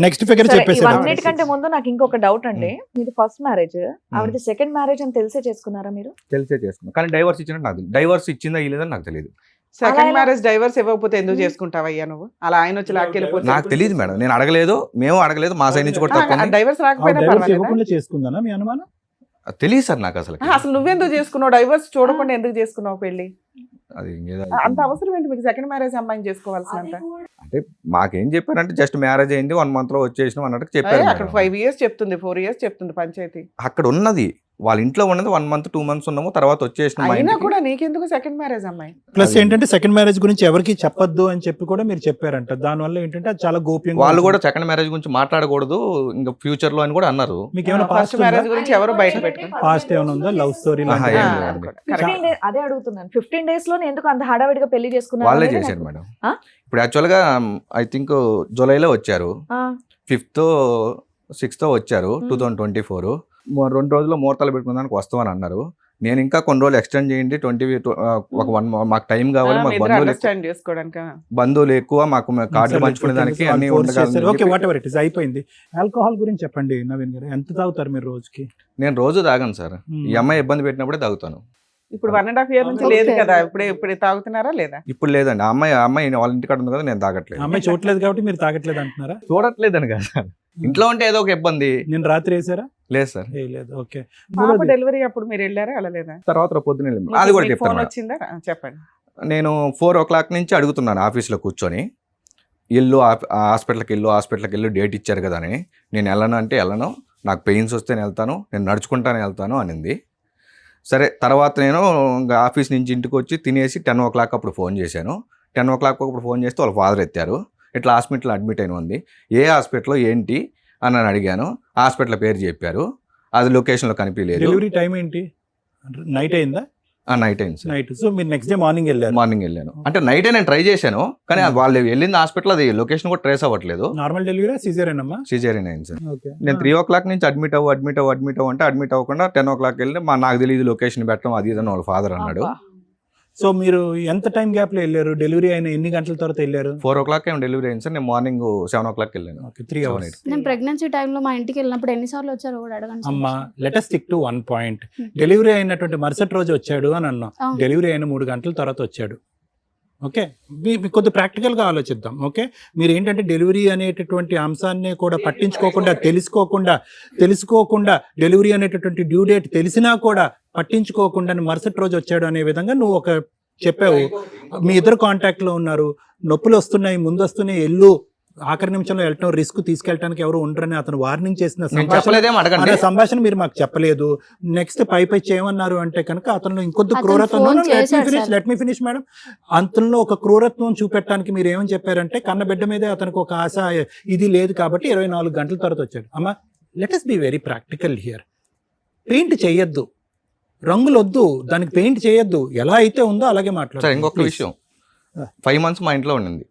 నెక్స్ట్ ఫిగర్ సరే, చెప్పేసారు. ఇవన్నిటికంటే ముందు నాకు ఇంకొక డౌట్ అండి. మీది ఫస్ట్ మ్యారేజ్, ఆవిడది సెకండ్ మ్యారేజ్ అని తెలిసే చేసుకున్నారా మీరు? తెలిసే చేసుకున్నాను, కానీ డైవర్స్ ఇచ్చినట్టు నాకు డైవర్స్ ఇచ్చిందా ఇలేదని నాకు తెలియదు. సెకండ్ మ్యారేజ్ డైవర్స్ ఇవ్వకపోతే ఎందుకు చేసుకుంటావా నువ్వు? అలా ఆయన వచ్చి లాక్కెళ్ళిపోతే నాకు తెలియదు మేడం, నేను అడగలేదు, మేము అడగలేదు, మా సైడ్ నుంచి కూడా తక్కువ ఉంది. డైవర్స్ రాకపోయినా పర్వాలేదా? ఇవ్వకుండా చేసుకుందానా మీ అనుమానం? తెలియదు సార్ నాకు అసలు. అసలు నువ్వెందుకు చేసుకున్నావు? డైవర్స్ చూడకుండా ఎందుకు చేసుకున్నావు పెళ్లి? అది ఇంకేదో అంత అవసరం ఏంటి మీకు సెకండ్ మ్యారేజ్ అమ్మాయిని చేసుకోవాల్సినంత? అంటే మాకేం చెప్పారంటే జస్ట్ మ్యారేజ్ అయింది 1 month లో వచ్చేసినాం అన్నట్టు చెప్పారు అక్కడ మేడం. 5 years చెప్తుంది, 4 years చెప్తుంది పంచాయతీ. అక్కడ ఉన్నది వాళ్ళ ఇంట్లో ఉన్నది 1 month 2 months ఉన్నాము, తర్వాత వచ్చేసినాం మా అయినా ఇంటికి. కూడా నీకెందుకు సెకండ్ మ్యారేజ్ అమ్మాయి? ప్లస్ ఏంటంటే సెకండ్ మ్యారేజ్ గురించి ఎవరికి చెప్పొద్దు అని చెప్పి కూడా మీరు చెప్పారంట. దానివల్ల ఏంటంటే అది చాలా గోప్యంగా వాళ్ళు కూడా సెకండ్ మ్యారేజ్ గురించి మాట్లాడకూడదు ఇంకా ఫ్యూచర్ లో అని కూడా అన్నారు. మీకు ఏమైనా ఫస్ట్ మ్యారేజ్ గురించి ఎవరు బయట పెట్టుకుని పాస్ట్ ఏమైనా ఉందా? లవ్ స్టోరీ ఆహా, ఏం లేదండి. 15 days అదే అడుగుతున్నాను. 15 days లోనే ఎందుకు అంత హడావిడిగా పెళ్లి చేసుకున్నారు వాళ్ళే అనేది చేశారు నాకు- మేడం. ఆ? ఇప్పుడు యాక్చువల్ గా ఐ థింక్ జూలైలో వచ్చారు, ఆ, 5th 6th వచ్చారు 2024. 2 రోజుల్లో ముహూర్తాలు పెట్టుకున్నానికి వస్తామని అన్నారు. నేను ఇంకా కొన్ని రోజులు ఎక్స్టెండ్ చేయండి 1 మాకు టైం కావాలి, మాకు అండర్స్టాండ్ చేసుకోవడానికి. బంధువులు ఎక్కువ, మాకు కార్డులు పంచుకునే దానికి అన్ని ఓకే వాట్ ఉండగా ఎవర్ ఇట్ ఇస్ అయిపోయింది. ఆల్కహాల్ గురించి చెప్పండి నవీన్ గారు, ఎంత తాగుతారు మీరు రోజుకి? నేను రోజు తాగాను సార్. ఈ అమ్మాయి ఇబ్బంది పెట్టినప్పుడే తాగుతాను. ఇప్పుడు 1.5 year నుంచి లేదు Okay. కదా, ఇప్పుడే తాగుతున్నారా లేదా? ఇప్పుడు లేదండి. ఆ అమ్మాయి వాళ్ళ ఇంటికాడ ఉంది కదా, నేను తాగట్లేదు. అమ్మాయి చూడలేదు కాబట్టి మీరు తాగట్లేదు అంటున్నారా? చూడట్లేదని కదా సార్, ఇంట్లో ఉంటే ఏదో ఒక ఇబ్బంది. నేను రాత్రి వేసారా? లేదు సార్, లేదు. ఓకే. పాప డెలివరీ అప్పుడు మీరు వెళ్ళారా వెళ్ళలేదా? తర్వాత పొద్దున వెళ్ళాం. అది కూడా ఫోన్ చెప్తాను మేడం. వచ్చిందా? చెప్పండి. నేను 4 o'clock నుంచి అడుగుతున్నాను ఆఫీస్లో కూర్చొని, హాస్పిటల్కి వెళ్ళు డేట్ ఇచ్చారు కదా అని. నేను వెళ్ళను అంటే వెళ్ళను, నాకు పెయిన్స్ వస్తే నేను వెళ్తాను, నేను నడుచుకుంటానే వెళ్తాను అనింది. సరే, తర్వాత నేను ఇంకా ఆఫీస్ నుంచి ఇంటికి వచ్చి తినేసి 10 o'clock అప్పుడు ఫోన్ చేశాను. 10 o'clock అప్పుడు ఫోన్ చేస్తే వాళ్ళ ఫాదర్ ఎత్తారు. ఇట్లా హాస్పిటల్ అడ్మిట్ అయిన ఉంది. ఏ హాస్పిటల్లో ఏంటి అని అడిగాను. హాస్పిటల్ పేరు చెప్పారు, అది లొకేషన్లో కనిపించలేదు. డెలివరీ టైం ఏంటి? నైట్ అయిందా? నైట్ అయింది సార్. నైట్. సో మీరు నెక్స్ట్ డే మార్నింగ్ వెళ్ళారు? మార్నింగ్ వెళ్ళాను. అంటే నైటే నేను ట్రై చేశాను, కానీ వాళ్ళు వెళ్ళింది హాస్పిటల్, అది లొకేషన్ కూడా ట్రేస్ అవ్వట్లేదు. నార్మల్ డెలివరీ సిజేరియన్ అమ్మా? సిజేరియన్ అయింది సార్. ఓకే. నేను 3 o'clock నుంచి అడ్మిట్ అవ్వు అంటే అడ్మిట్ అవ్వకుండా 10 o'clock వెళ్ళి నాకు తెలియదు లొకేషన్ పెట్టడం అది ఇదని వాళ్ళ ఫాదర్ అన్నాడు. అబ్బా. సో మీరు ఎంత టైం గ్యాప్ లో వెళ్ళారు? డెలివరీ అయిన ఎన్ని గంటల తర్వాత వెళ్ళారు? 4 o'clock ఏమో డెలివరీ అయింది సార్. నేను మార్నింగ్ 7 o'clock వెళ్ళాను. Okay, 3 hours. నేను ప్రెగ్నెన్సీ టైంలో మా ఇంటికి వెళ్ళినప్పుడు ఎన్నిసార్లు వచ్చారో కూడా అడగండి సార్. అమ్మా, let us stick to one point. Delivery అయినటువంటి మరుసటి రోజు వచ్చాడు అని అన్నాం. అవును. డెలివరీ అయిన 3 గంటల తర్వాత వచ్చాడు. ఓకే, మీకు కొద్ది ప్రాక్టికల్గా ఆలోచిద్దాం. ఓకే, మీరు ఏంటంటే డెలివరీ అనేటటువంటి అంశాన్ని కూడా పట్టించుకోకుండా తెలుసుకోకుండా డెలివరీ అనేటటువంటి డ్యూ డేట్ తెలిసినా కూడా పట్టించుకోకుండా మరుసటి రోజు వచ్చాడు అనే విధంగా నువ్వు ఒక చెప్పావు. మీ ఇద్దరు కాంటాక్ట్లో ఉన్నారు, నొప్పులు వస్తున్నాయి, ముందు వస్తున్నాయి, ఆఖరి నిమిషంలో వెళ్ళటం రిస్క్, తీసుకెళ్ళడానికి ఎవరు ఉండరని అతను వార్నింగ్ చేసిన నేను చెప్పలేదేమో అడగండి. సంభాషణ మీరు మాకు చెప్పలేదు. నెక్స్ట్ పై చేయమన్నారు అంటే కనుక అతను ఇంకొద్ది అతను క్రూరత్వం, phone చేశాడు లెట్ మీ ఫినిష్ మేడం. అంతలో ఒక క్రూరత్వం చూపెట్టడానికి మీరు ఏమని చెప్పారంటే కన్నబిడ్డ మీదే అతనికి ఒక ఆశ ఇది లేదు కాబట్టి 24 గంటల తర్వాత వచ్చాడు. అమ్మా, let us be very practical here. Paint చేయొద్దు, రంగులు వద్దు, దానికి పెయింట్ చేయొద్దు, ఎలా అయితే ఉందో అలాగే సార్ మాట్లాడు. ఇంకొక విషయం, 5 months మా ఇంట్లో ఉండింది.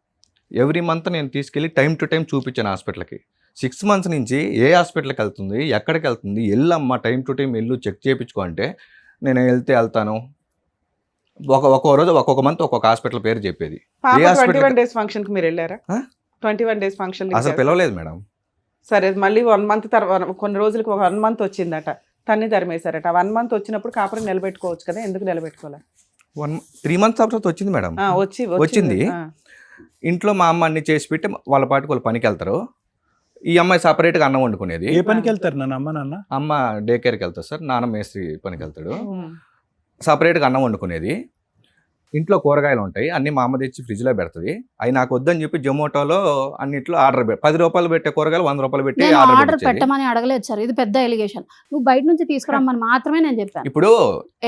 ఎవ్రీ మంత్ నేను తీసుకెళ్ళి టైం టు టైం చూపించాను హాస్పిటల్కి. 6 months నుంచి ఏ హాస్పిటల్కి వెళ్తుంది, ఎక్కడికి వెళ్తుంది, వెళ్ళమ్మా టైం టు టైం చెక్ చేయించుకో అంటే నేను వెళ్తాను. ఒక్కొక్క రోజు ఒక్కొక్క మంత్ ఒక్కొక్క హాస్పిటల్ పేరు చెప్పేది. పాప ఏ hospital 21 days ఫంక్షన్ కి మీరు వెళ్ళారా? ఆ? 21 days ఫంక్షన్ అసలు పిలవలేదు మేడం. సరే, మళ్ళీ 1 month తర్వాత కొన్ని రోజులకి 1 month వచ్చిందట, తన్ని ధర్మేశారట. 1 month వచ్చినప్పుడు కాపురం నిలబెట్టుకోవచ్చు కదా, ఎందుకు నిలబెట్టుకోలే? 3 months తర్వాత వచ్చింది మేడం. వచ్చింది. ఆ. ఇంట్లో మా అమ్మ అన్ని చేసి పెట్టి వాళ్ళ పాటికి వాళ్ళు పనికి వెళ్తారు. ఈ అమ్మాయి సపరేట్గా అన్నం వండుకునేది. ఏ పనికి వెళ్తారు నాన్న? అమ్మ డే కేర్కి వెళ్తారు సార్, నాన్న మేస్త్రి పనికి వెళ్తాడు. ఉమ్. సపరేట్గా అన్నం వండుకునేది. ఇంట్లో కూరగాయలు ఉంటాయి, అన్ని మా అమ్మ తెచ్చి ఫ్రిడ్జ్లో పెడుతుంది. అవి నాకు వద్దని చెప్పి జొమాటోలో అన్నిట్లో ఆర్డర్ 10 రూపాయలు పెట్టే కూరగాయలు 100 రూపాయలు పెట్టి నేను ఆర్డర్ ఆర్డర్ పెట్టేది. పెట్టమని అడగలేదు సార్, ఇది పెద్ద ఎలిగేషన్. నువ్వు బయట నుంచి తీసుకురమ్మని మాత్రమే నేను చెప్పాను. ఇప్పుడు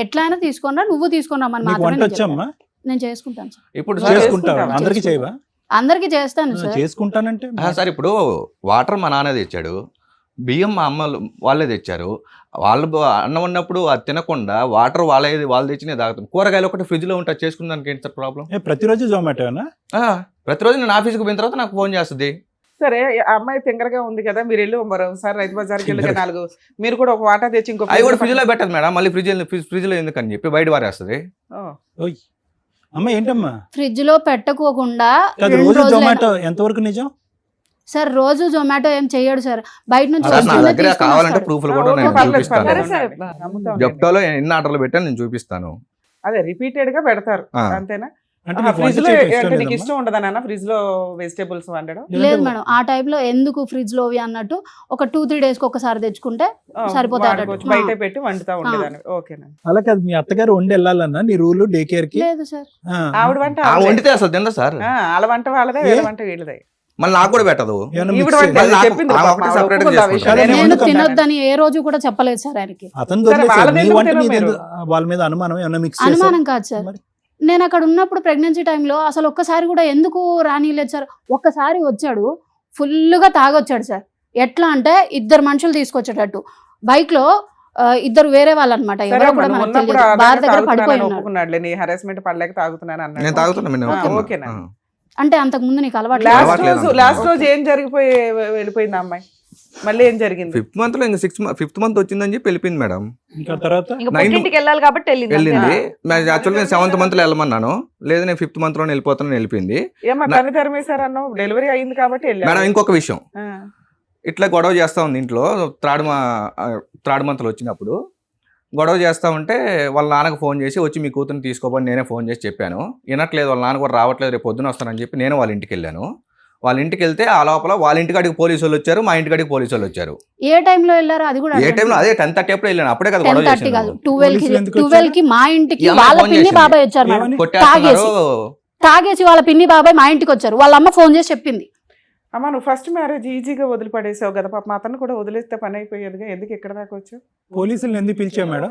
ఎట్లా అయినా తీసుకురా, నువ్వు తీసుకుని రమ్మని నీకు మాత్రమే వంట నేను చెప్పాను. వచ్చమ్మా? నేను చేసుకుంటాను సార్, ఇప్పుడు చేసుకుంటావా? చేసుకుంటాం. అందరికి చేయవా? అందరికి చేస్తాను సార్. చేసుకుంటానంటే సార్ ఇప్పుడు వాటర్ మా నాన్న తెచ్చాడు, బియ్యం మా అమ్మ వాళ్ళే తెచ్చారు. వాళ్ళు అన్నం ఉన్నప్పుడు అది తినకుండా వాటర్ వాళ్ళు తెచ్చినే తాగుతాం. కూరగాయలు ఒకటి ఫ్రిడ్జ్లో ఉంటే చేసుకున్నానికి ఏంటి సార్ ప్రాబ్లం? ప్రతిరోజు జొమాటోనా? ప్రతిరోజు నేను ఆఫీస్కి పోయిన తర్వాత నాకు ఫోన్ చేస్తుంది. సరే, ఆ అమ్మాయి తింగరగా ఉంది కదా, మీరు వెళ్ళి మరోసారి రైతు బజార్కి వెళ్ళి 4 మీరు కూడా ఒక వాటా తెచ్చి ఇంకో అవి కూడా ఫ్రిడ్జ్లో పెట్టదు మేడం, మళ్ళీ ఫ్రిడ్జ్లో ఎందుకని చెప్పి బయట వారేస్తుంది. ఓ. అమ్మ ఏంటమ్మా? ఫ్రిడ్జ్ లో పెట్టుకోకుండా కాదు, 2 రోజు రోజులైనా- జొమాటో ఎంతవరకు నిజం? సార్ రోజు జొమాటో ఏం చెయ్యడు సార్, బయట నుంచి అలా నా వస్తుందే దగ్గర తీసుకొని కావాలంటే వస్తాడు. ప్రూఫ్లు కూడా ఓకే, నేను పర్లేదు, చూపిస్తాను. పర్లేదు. సరే, నమ్ముతా ఉండండి. జెప్టోలో ఎన్ని ఆర్డర్లు పెట్టాను నేను చూపిస్తాను. అదే రిపీటెడ్ గా పెడతారు, ఆ. అంతేనా? అంటే నీకు వంట ఫ్రిడ్జ్ లో చేయడం ఇష్టం అంటే నీకు లేదమ్మా? ఇష్టం ఉండదా నాన్న ఫ్రిడ్జ్ లో వెజిటేబుల్స్ వండడం? లేదు మేడం, ఆ టైంలో ఎందుకు ఫ్రిడ్జ్ లోవి అన్నట్టు ఒక 2-3 days కి ఒకసారి తెచ్చుకుంటే సరిపోతాయి వాడుకోవచ్చు, అన్నట్టు. బయట పెట్టి వండుతా ఉండేదాన్ని. ఓకేనా? అలా కాదు, మీ అత్తగారు వండి వెళ్ళాలన్నా నీ రూల్ డే కేర్ కి? లేదు సార్, ఆవిడ వంట ఆ ఆవిడే. వండితే అసలు తిందా సార్, వాళ్ళ వంట వాళ్ళదే, వీళ్ళ వంట వీళ్ళదే. మళ్ళీ నాకు కూడా పెట్టదు. ఏమన్నా ఈవిడ mix వంట చేయాలి? నాకు- చెప్పింది ఆమె పాపం, ఒకటి ఆవిడ separate గా ఒప్పుకుంది ఆ విషయం. చేసుకుంటారు. నేను నేను వండుకుంటాను. తినొద్దని ఏ రోజు కూడా చెప్పలేదు సార్ ఆయనకి. అతను సరే, వదిలేసాడు. వాళ్ళది నీ ఎందుకు వంట తినరు మీద మీరు? వాళ్ళ మీద అనుమానం ఏమన్నా మిక్స్ అనుమానం కాదు సార్, మరి? నేను అక్కడ ఉన్నప్పుడు ప్రెగ్నెన్సీ టైంలో అసలు ఒక్కసారి కూడా ఎందుకు రానిలేదు సార్. ఒక్కసారి వచ్చాడు, ఫుల్గా తాగొచ్చాడు సార్. ఎట్లా అంటే 2 మనుషులు తీసుకొచ్చేటట్టు బైక్ లో, 2 వేరే వాళ్ళు అనమాట, సరే ఎవరో అమ్మా, కూడా నువ్వు మనకు ఉన్నప్పుడు తెలియదు. అలాగే బార్ దగ్గర తాగుతున్నానని పడిపోయి ఉన్నాడు. ఒప్పుకున్నాడులే, నీ హరాస్మెంట్ పడలేక తాగుతున్నాను అన్నాడు. నేను తాగుతున్నా నేను ఓకే, ఒప్పుకున్నా. ఓకేనా? అంటే అంతకు ముందు నీకు అలవాటు లాస్ట్ అలవాట్లేదు రోజు అంటున్నా. లాస్ట్ రోజు ఏం జరిగిపోయి వెళ్ళిపోయింది ఆ అమ్మాయి? మళ్ళీ ఏం జరిగింది? 5th month లో ఇంకా 5th month వచ్చిందని చెప్పి వెళ్ళిపోయింది మేడం. ఇంకా తర్వాత ఇంకా 9 పుట్టింటికి వెళ్ళాలి కాబట్టి వెళ్ళింది వెళ్ళింది. అంతేనా? యాక్చువల్గా నేను 7th month లో వెళ్ళమన్నాను, లేదు నేను 5th month లోనే వెళ్ళిపోతానని వెళ్ళిపోయింది. ఏమా తను ధర్మేశారన్నావు, డెలివరీ అయింది కాబట్టి మేడం వెళ్ళాను. ఇంకొక విషయం, ఇట్లా గొడవ చేస్తా ఉంది ఇంట్లో. థర్డ్ మంత్లో వచ్చినప్పుడు గొడవ చేస్తా ఉంటే వాళ్ళ నాన్నకు ఫోన్ చేసి వచ్చి మీ కూతురుని తీసుకోపోని నేనే ఫోన్ చేసి చెప్పాను. వినట్లేదు, వాళ్ళ నాన్న కూడా రావట్లేదు, రేపు పొద్దున వస్తానని చెప్పి నేను వాళ్ళ ఇంటికి వెళ్ళాను. వాళ్ళ ఇంటికి వెళ్తే ఆ లోపల వాళ్ళ ఇంటికాడికి పోలీసు వాళ్ళు వచ్చారు, మా ఇంటికాడికి పోలీసు వాళ్ళు వచ్చారు. ఏ టైంలో వెళ్ళారు అది కూడా ఏ టైంలో? అదే 10:30 అప్పుడు వెళ్ళాను. అప్పుడే కదా గొడవ 10:30 కాదు, చేసింది. 12 కి మా ఇంటికి ఈ అమ్మాయి వాళ్ళ ఫోన్ పిన్ని చేసింది. బాబాయ్ వచ్చారు మేడం. ఏమని? కొట్టేస్తున్నారు. తాగేసి వాళ్ళ పిన్ని బాబాయ్ మా ఇంటికి వచ్చారు. వాళ్ళ అమ్మ ఫోన్ చేసి చెప్పింది. అమ్మ నువ్వు ఫస్ట్ మ్యారేజ్ ఈజీగా వదిలిపడేసావు కదా పాప, అతను కూడా వదిలేస్తే పని అయిపోయేదిగా, ఎందుకు ఇక్కడ దాకా వచ్చావు? పోలీసులు ఎందుకు పిలిచావు మేడం?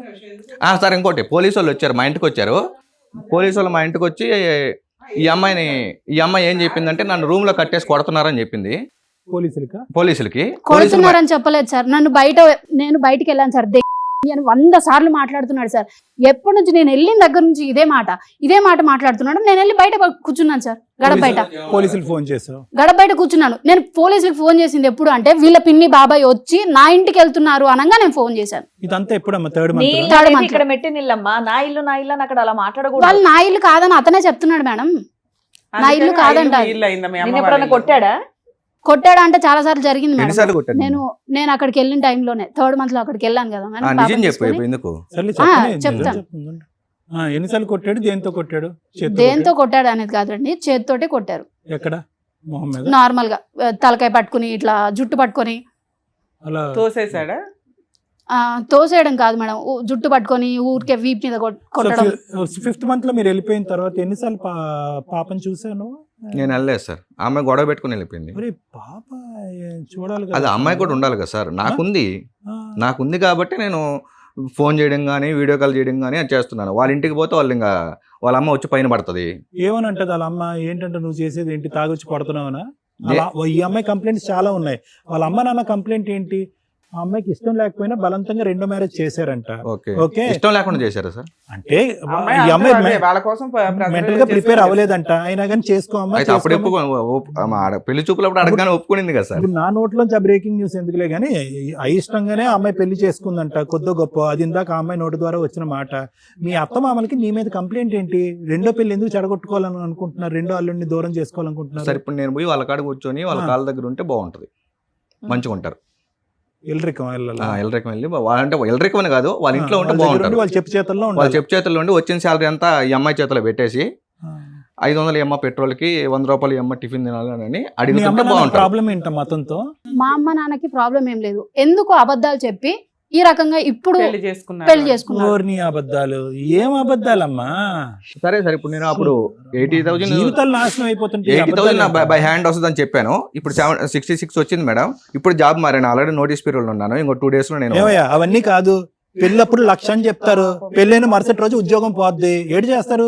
సార్ ఇంకోటి, పోలీసు వాళ్ళు వచ్చారు, మా ఇంటికి వచ్చారు. పోలీసు వాళ్ళు మా ఇంటికి వచ్చి ఈ అమ్మాయి ఏం చెప్పిందంటే నన్ను రూమ్ లో కట్టేసి కొడుతున్నారని చెప్పింది పోలీసులకి. కొడుతున్నారని చెప్పలేదు సార్. నేను బయటికి వెళ్ళాను సార్, అని 100 సార్లు మాట్లాడుతున్నాడు సార్. ఎప్పటి నుంచి నేను వెళ్ళిన దగ్గర నుంచి ఇదే మాట మాట్లాడుతున్నాడు. నేను వెళ్ళి బయట కూర్చున్నాను సార్, గడప బయట. పోలీసులు ఫోన్ చేశావు? గడప బయట కూర్చున్నాను. నేను పోలీసులకు ఫోన్ చేసింది ఎప్పుడు అంటే వీళ్ళ పిన్ని బాబాయ్ వచ్చి నా ఇంటికి వెళ్తున్నారు అనగా నేను ఫోన్ చేశాను. ఇదంతా ఎప్పుడమ్మా? థర్డ్ నీ మంత్. ఇల్లు అనేది ఇక్కడ మెట్టి నిల్లమ్మా, నా ఇల్లు అని అక్కడ అలా మాట్లాడకూడదు. వాళ్ళు నా ఇల్లు కాదని అతనే చెప్తున్నాడు మేడం. నా ఇల్లు కాదంట. ఇల్లు అయిందా మీ అమ్మ నేను వాళ్ళ ఎప్పుడన్నా ఇల్లు? కొట్టాడా అంటే చాలా సార్లు జరిగింది మేడం. ఎన్నిసార్లు కొట్టాను? నేను అక్కడికి వెళ్ళిన టైంలోనే 3rd month లో అక్కడికి వెళ్ళాను కదా మేడం. నిజం పాపని చెప్పు తీసుకొని. ఎందుకు? సర్లే చెప్తాను. ఎన్నిసార్లు కొట్టాడు? దేంతో కొట్టాడు? దేంతో కొట్టాడు అనేది కాదండి, చేతితోటే కొట్టారు. ఎక్కడ? మొహం మీద? నార్మల్ గా తలకాయ పట్టుకుని ఇట్లా జుట్టు పట్టుకొని అలా తోసేసాడా? తోసేయడం కాదు మేడం, జుట్టు పట్టుకొని ఊరికే వీప్ మీద కొట్టడం. 5th month లో మీరు వెళ్ళిపోయిన తర్వాత ఎన్నిసార్లు పాపని చూసాను? నేను వెళ్ళలేదు సార్, ఆమె గొడవ పెట్టుకుని వెళ్ళిపోయింది. పాప చూడాలి అది కదా. అమ్మాయి కూడా ఉండాలి కదా సార్. నాకుంది ఆ. కాబట్టి నేను ఫోన్ చేయడం కానీ వీడియో కాల్ చేయడం కానీ అది చేస్తున్నాను. వాళ్ళ ఇంటికి పోతే వాళ్ళు ఇంకా వాళ్ళ అమ్మ వచ్చి పైన పడుతుంది. ఏమని అంటది వాళ్ళ అమ్మ? ఏంటంటే నువ్వు చేసేది ఏంటి, తాగొచ్చి కొడుతున్నావనా? ఈ అమ్మాయి కంప్లైంట్స్ చాలా ఉన్నాయి. వాళ్ళ అమ్మ నాన్న కంప్లైంట్ ఏంటి? ఆ అమ్మాయికి ఇష్టం లేకపోయినా బలవంతంగా 2వ మ్యారేజ్ చేశారంట. ఓకే, ఇష్టం లేకుండా చేశారా సార్? అంటే అమ్మాయి ఈ అందరూ అమ్మాయి అదే, వాళ్ళ కోసం మెంటల్ గా ప్రిపేర్ అవ్వలేదంట. అయినా కానీ చేసుకో అమ్మా, అయితే అప్పుడు చేసుకో. పెళ్లి చూపులప్పుడు అడగగానే ఒప్పుకునింది కదా సార్. ఇప్పుడు నా నోట్లోంచి ఆ బ్రేకింగ్ న్యూస్ ఎందుకులే కానీ అయిష్టంగానే ఆ అమ్మాయి పెళ్లి చేసుకుందంట కొద్ది గొప్ప. అది ఇందాక ఆ అమ్మాయి నోటి ద్వారా వచ్చిన మాట. మీ అత్తమామలకి నీ మీద కంప్లైంట్ ఏంటి? 2వ పెళ్లి ఎందుకు చెడగొట్టుకోవాలని అనుకుంటున్నారు? 2వ అల్లుడిని దూరం చేసుకోవాలనుకుంటున్నారు? సార్ ఇప్పుడు నేను పోయి వాళ్ళ కాడ కూర్చొని వాళ్ళ కాళ్ళ దగ్గర ఉంటే బాగుంటది, మంచిగా ఉంటారు. ఎల్రికం వెళ్ళాలి. ఎల్రికం వెళ్ళి అంటే ఎల్రికం అని కాదు, వాళ్ళ ఇంట్లో ఉంటే బాగుంటారు. వాళ్ళ చెప్పు చేతుల్లో వాళ్ళ ఉండాలి. చెప్పు చేతుల్లో ఉండి వచ్చిన శాలరీ అంతా ఈ అమ్మాయి చేతిలో పెట్టేసి 500 ఎమ్మ పెట్రోల్కి 100 రూపాయలు ఎమ్మ టిఫిన్ తినాలని అడిగితే బాగుంటుంది. ప్రాబ్లం ఏంటమ్మా అతనితో? మా అమ్మ నాన్నకి ప్రాబ్లం ఏం లేదు. ఎందుకు అబద్ధాలు చెప్పి ఈ రకంగా ఇప్పుడు పెళ్లి పెళ్లి చేసుకున్నారు. ఓర్ని అబద్ధాలు, ఏం అబద్ధాలమ్మా? సరే సార్, ఇప్పుడు నేను అప్పుడు 80,000 జీవితాలు నాశనం అయిపోతుంటే 80,000 బై హ్యాండ్ వస్తుందని చెప్పాను. ఇప్పుడు 66 వచ్చింది మేడం. ఇప్పుడు జాబ్ మారాను, ఆల్రెడీ నోటీస్ పీరియడ్ ఉన్నాను. ఇంకో 2 days లో నేను ఏమయ్యా అవన్నీ కాదు. పెళ్ళప్పుడు 1,00,000 అని చెప్తారు, పెళ్ళైన మరుసటి రోజు ఉద్యోగం పోద్ది. ఏడు చేస్తారు?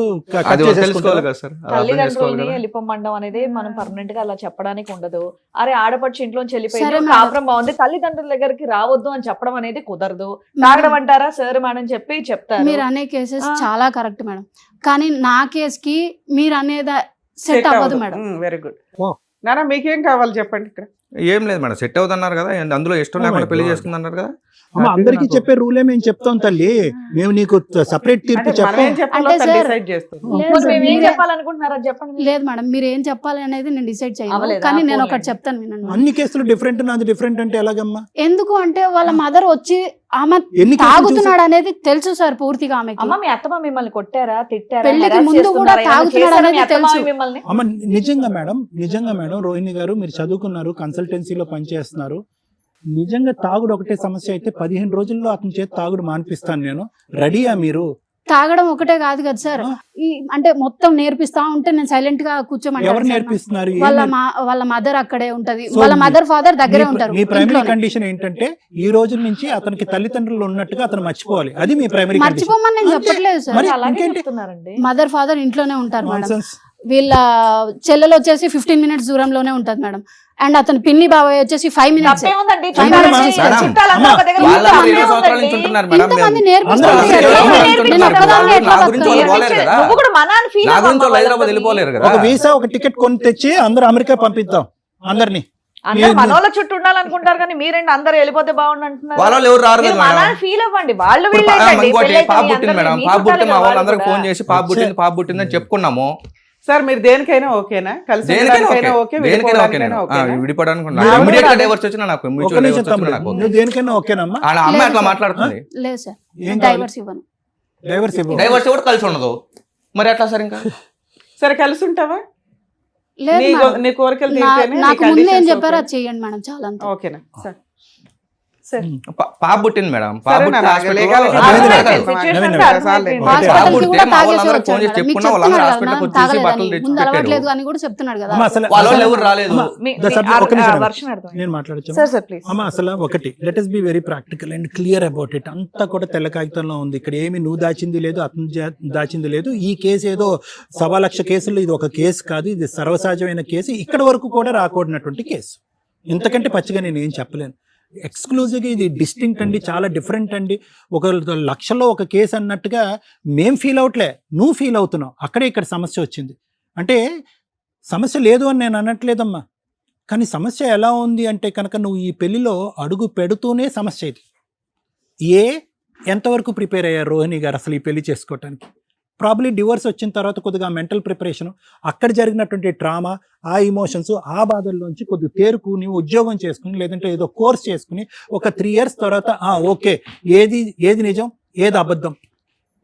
అది తెలుసుకోవాలి కదా సార్, అర్థం చేసుకోవాలి తల్లిదండ్రులని కదా. వెళ్ళిపోమండం అనేది మనం పర్మనెంట్ గా అలా చెప్పడానికి ఉండదు. అరే ఆడపడుచు ఇంట్లోంచి సరే వెళ్ళిపోయింది, మేడం. కాపురం బాగుంది, తల్లిదండ్రుల దగ్గరికి రావద్దు అని చెప్పడం అనేది కుదరదు. తాగడం అంటారా సార్ మేడం చెప్పి చెప్తారు. మీరు అనే కేసెస్ ఆ. చాలా కరెక్ట్ మేడం, కానీ నా కేస్ కి మీరు అనేది సెట్ అవ్వదు మేడం. Very good. ఓ. నాన్న మీకేం కావాలి చెప్పండి ఇక్కడ. ఏం లేదు మేడం, సెట్ అవుతున్నారు కదా, అందులో ఇష్టం Oh my లేకుండా పెళ్లి God. చేసుకుందన్నారు కదా. అమ్మ, అందరికీ చెప్పే రూలే మేము చెప్తాం తల్లి. మేము నీకు సపరేట్ తీర్పు అంటే మనం చెప్పాం. ఏం చెప్పాలో అంటే సార్, డిసైడ్ చేస్తాం. లేదు మరి సార్, మేము ఏం మీరే- చెప్పాలనుకుంటున్నారో చెప్పండి. లేదు మేడం, మీరు ఏం చెప్పాలి అనేది నేను డిసైడ్ చేయను, అవ్వలేదా? కానీ నేను పోనీ. ఒకటి చెప్తాను వినండి. అన్ని కేసులు డిఫరెంట్, నాది డిఫరెంట్ అంటే ఎలాగమ్మా? ఎందుకు అంటే వాళ్ళ మదర్ వచ్చి ఆమె ఎన్ని కేసులు తాగుతున్నాడు అనేది తెలుసు సార్ పూర్తిగా ఆమెకి. అమ్మ మీ అత్తమ్మ మిమ్మల్ని కొట్టారా, తిట్టారా, పెళ్లికి harass ముందు కూడా చేస్తున్నారా, ఏమైనా తాగుతున్నాడు చేశారా మీ అనేది అత్తమామ తెలుసు. మిమ్మల్ని? అమ్మ నిజంగా మేడం రోహిణి గారు, మీరు చదువుకున్నారు, కన్సల్టెన్సీలో పనిచేస్తున్నారు. నిజంగా తాగుడు ఒకటే సమస్య అయితే 15 రోజుల్లో అతని చేతి తాగుడు మానిపిస్తాను నేను. రెడీయా మీరు? తాగడం ఒకటే కాదు కదా సార్, ఈ అంటే మొత్తం నేర్పిస్తా ఉంటే నేను సైలెంట్ గా ఎవరు కూర్చోమంటారు. నేర్పిస్తున్నారు? వాళ్ళ మదర్ అక్కడే ఉంటది, So, వాళ్ళ మదర్ ఫాదర్ దగ్గరే ఉంటారు. మీ ప్రైమరీ ఇంట్లోనే. కండిషన్ ఏంటంటే ఈ రోజు నుంచి అతనికి తల్లిదండ్రులు ఉన్నట్టుగా అతను మర్చిపోవాలి. అది మీ ప్రైమరీ కండిషన్. మర్చిపోమని నేను చెప్పట్లేదు సార్. మరి అలాగే ఇంకేంటి? చెప్తున్నారండి. మదర్ ఫాదర్ ఇంట్లోనే ఉంటారు మేడం. Nonsense. వీళ్ళ చెల్లెలు వచ్చేసి 15 minutes దూరంలోనే ఉంటది మేడం. అండ్ అతని పిన్ని బాబాయ్ వచ్చేసి 5 minutes. తప్పే ఉందండి, మేడం, చుట్టాలంతా ఒక దగ్గర వాళ్ళ ఉంటే అందరూ తప్పే 20 సంవత్సరాల ఉందండి. నుంచి ఉంటున్నారు మేడం. ఇంతమంది నేను- నేర్పిస్తారు అందరూ సార్. నేర్పించారు. నేను ఒక్కదాన్నే ఎట్లా నా గురించి వాళ్ళు బతకాలి? పోలేరు కదా. నువ్వు కూడా మనాన్ని feel నా అవ్వమ్మా గురించి వాళ్ళు హైదరాబాద్ వాళ్ళతోని. వెళ్ళిపోలేరు కదా. ఒక వీసా, ఒక టికెట్ కొని తెచ్చి అందరూ అమెరికా పంపిద్దాం అందరినీ. అందరు మనోళ్ళ చుట్టూ ఉండాలనుకుంటారు కానీ మీరేంటి అందరు వెళ్ళిపోతే బాగుండు అంటున్నారు. వాళ్ళు ఎవరు రారు మీరు కదా మేడం. మనాన్ని ఫీల్ అవ్వండి. వాళ్ళు ఇప్పుడు వీళ్ళేంటండి, ఇంకోటి పెళ్ళైతే పాప మీ పుట్టింది అందరినీ మేడం, మీ పాప పుట్టింది, చుట్టాలే మా కదా వాళ్ళందరికి వాళ్ళు ఫోన్ చేసి పాప పుట్టింది అని చెప్పుకున్నాము. సార్ మీరు దేనికైనా ఓకేనా? కలిసి దేనికైనా ఉండడానికైనా ఓకే. ఓకే, దేనికైనా ఓకే విడిపోవడానికైనా నేను. ఓకేనా? విడిపోవడానికి నా ఇమ్మీడియట్ గా కూడా డైవర్స్ వచ్చినా నాకు ఒక mutual నిమిషం divorce వచ్చినా తమ్ముడు, నాకు ఓకే. నువ్వు దేనికైనా ఓకేనమ్మా? ఆ అమ్మాయి లేదు అట్లా సార్. మాట్లాడుతుంది. లేదు సార్, ఏం డైవర్స్ ఇవ్వను. డైవర్స్ ఇవ్వు. డైవర్స్ కూడా కలిసి ఉండదు మరి ఎట్లా సార్ ఇంకా? సరే కలిసి ఉంటావా? లేదు మేడం. నీ కోరికలు నా- తీరితేనే నీ నాకు ముందు ఏం conditions చెప్పారో ఓకేనా? అది చేయండి మేడం, చాలా అంతే. ఓకేనా సార్? సార్ పాప పుట్టింది మేడం. పాప సరే పుట్టిన నాన్న, hospital లో- legal గా అర్థమైంది అర్థమైంది. కదా? Situation నవీన్ అంటే నవీన్. అర్థమైంది. ఒకటి హాస్పిటల్ పాప కి పుట్టితే కూడా మా తాగేసి వాళ్ళందరూ వచ్చాడు ఫోన్ చేసి మేడం. మీకు చెప్పుకున్నా వాళ్ళందరూ చెప్తున్నాడు హాస్పిటల్ కదా, వచ్చేసి బట్టలు తాగలేదని. తెచ్చి ముందు పెట్టాడు. అలవాట్లేదు అని కూడా చెప్తున్నాడు కదా. అమ్మ అసలు వాళ్ళ అసలు- ఎవరు రాలేదు. అమ్మ, మీ- the మీ subject- ఆ- ఒక్క నిమిషం ఆ అమ్మ. వర్షన్ అర్థమైంది. నేను మాట్లాడచ్చు సార్ సార్ ప్లీజ్. అమ్మ అసలు ఒకటి, let us be very practical and clear about it. అంతా కూడా తెల్ల కాగితంలో ఉంది. ఇక్కడ ఏమి నువ్వు దాచింది లేదు, అతను దాచింది లేదు. ఈ కేసు ఏదో 1,00,000 కేసుల్లో ఇది ఒక కేసు కాదు, ఇది సర్వసహజమైన కేసు. ఇక్కడ వరకు కూడా రాకూడనటువంటి కేసు. ఇంతకంటే పచ్చిగా నేను ఏం చెప్పలేను. ఎక్స్క్లూజివ్గా ఇది డిస్టింక్ట్ అండి, చాలా డిఫరెంట్ అండి. ఒక 1,00,000లో ఒక కేసు అన్నట్టుగా మేం ఫీల్ అవట్లే, నువ్వు ఫీల్ అవుతున్నావు. అక్కడే ఇక్కడ సమస్య వచ్చింది. అంటే సమస్య లేదు అని నేను అనట్లేదమ్మా, కానీ సమస్య ఎలా ఉంది అంటే కనుక నువ్వు ఈ పెళ్లిలో అడుగు పెడుతూనే సమస్య ఇది. ఎంతవరకు ప్రిపేర్ అయ్యారు రోహిణి గారు అసలు ఈ పెళ్లి చేసుకోవటానికి? ప్రాబ్లీ డివోర్స్ వచ్చిన తర్వాత కొద్దిగా మెంటల్ ప్రిపరేషన్, అక్కడ జరిగినటువంటి ట్రామా, ఆ ఇమోషన్స్, ఆ బాధల్లోంచి కొద్దిగా తేరుకుని ఉద్యోగం చేసుకుని లేదంటే ఏదో కోర్స్ చేసుకుని ఒక 3 years తర్వాత ఓకే, ఏది నిజం ఏది అబద్ధం,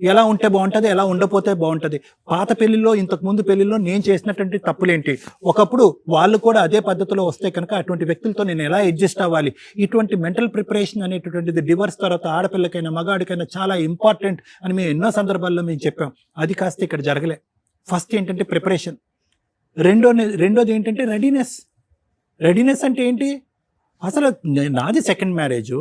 ఎలా ఉంటే బాగుంటుంది, ఎలా ఉండపోతే బాగుంటుంది. పాత పెళ్లిలో ఇంతకుముందు పెళ్లిలో నేను చేసినటువంటి తప్పులేంటి, ఒకప్పుడు వాళ్ళు కూడా అదే పద్ధతిలో వస్తే కనుక అటువంటి వ్యక్తులతో నేను ఎలా అడ్జస్ట్ అవ్వాలి, ఇటువంటి మెంటల్ ప్రిపరేషన్ అనేటటువంటిది డివోర్స్ తర్వాత ఆడపిల్లకైనా మగాడికైనా చాలా ఇంపార్టెంట్ అని మేము ఎన్నో సందర్భాల్లో మేము చెప్పాం. అది కాస్త ఇక్కడ జరగలే. ఫస్ట్ ఏంటంటే ప్రిపరేషన్, రెండోది ఏంటంటే రెడీనెస్ అంటే ఏంటి? అసలు నాది సెకండ్ మ్యారేజ్,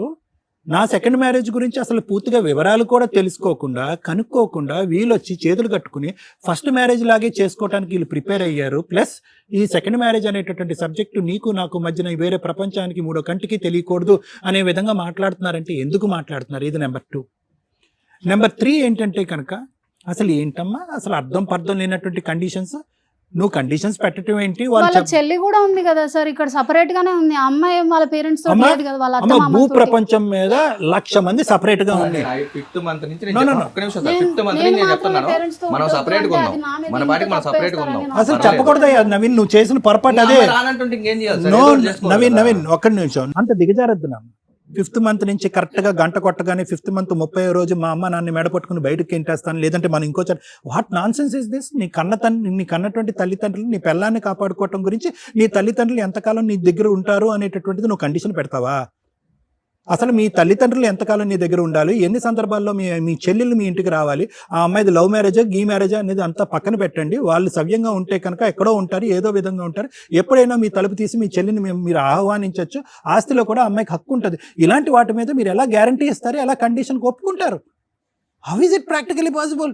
నా సెకండ్ మ్యారేజ్ గురించి అసలు పూర్తిగా వివరాలు కూడా తెలుసుకోకుండా కనుక్కోకుండా వీళ్ళు వచ్చి చేతులు కట్టుకుని ఫస్ట్ మ్యారేజ్ లాగే చేసుకోవడానికి వీళ్ళు ప్రిపేర్ అయ్యారు. ప్లస్ ఈ సెకండ్ మ్యారేజ్ అనేటటువంటి సబ్జెక్టు నీకు నాకు మధ్యన వేరే ప్రపంచానికి మూడో కంటికి తెలియకూడదు అనే విధంగా మాట్లాడుతున్నారంటే ఎందుకు మాట్లాడుతున్నారు? ఇది నెంబర్ 2. నెంబర్ 3 ఏంటంటే కనుక అసలు ఏంటమ్మా అసలు అర్థం పర్థం లేనటువంటి కండిషన్స్. నువ్వు కండిషన్స్ పెట్టడం ఏంటి? వాళ్ళ చెల్లి కూడా ఉంది కదా సార్, ఇక్కడ సపరేట్ గానే ఉంది. ఆ అమ్మాయి వాళ్ళ పేరెంట్స్ తో లేదు కదా, వాళ్ళ అత్త భూ మామలతోటి. ప్రపంచం మీద 1,00,000 మంది సపరేట్ గా ఉంది. 5th month నుంచి No, no, no. ఒక్క నిమిషం సార్. నేను- 5th month నేను నుంచి నేను మాత్రమే చెప్తున్నాను, parents తో మనం ఉండొద్దు సపరేట్ గా అంటే ఉన్నాం, అది నా మీద మన ఇంకా పాటికి మనం సపరేట్ గా తప్పేస్తారని ఉన్నాం. నాకు అసలు అర్థం చెప్పకూడదయ్యా నవీన్, నువ్వు చేసిన పొరపాటు అదే. రానంటుంటే ఇంకేం చేయాలి సార్? నో ఏదో ఒకటి చేసుకోవాలి నవీన్ కదా. ఒక్క నిమిషం, అంత దిగజారద్దు నా. 5th month నుంచి కరెక్ట్ గా గంట కొట్టగానే 5th month 30వ రోజు మా అమ్మ నాన్న మెడ పట్టుకుని బయటకు ఎంటేస్తాను, లేదంటే మనం ఇంకోసారి. What non sense is this? నీ కన్నటువంటి తల్లిదండ్రులు నీ పిల్లాన్ని కాపాడుకోవటం గురించి నీ తల్లిదండ్రులు ఎంతకాలం నీ దగ్గర ఉంటారు అనేటటువంటిది నువ్వు కండిషన్ పెడతావా? అసలు మీ తల్లిదండ్రులు ఎంతకాలం నీ దగ్గర ఉండాలి, ఎన్ని సందర్భాల్లో మీ చెల్లెళ్ళు మీ ఇంటికి రావాలి, ఆ అమ్మాయిది లవ్ మ్యారేజా గీ మ్యారేజా అనేది అంతా పక్కన పెట్టండి. వాళ్ళు సవ్యంగా ఉంటే కనుక ఎక్కడో ఉంటారు, ఏదో విధంగా ఉంటారు. ఎప్పుడైనా మీ తలుపు తీసి మీ చెల్లిని మీరు ఆహ్వానించవచ్చు. ఆస్తిలో కూడా అమ్మాయికి హక్కు ఉంటుంది. ఇలాంటి వాటి మీద మీరు ఎలా గ్యారంటీ ఇస్తారు, ఎలా కండిషన్కి ఒప్పుకుంటారు? How is it practically possible?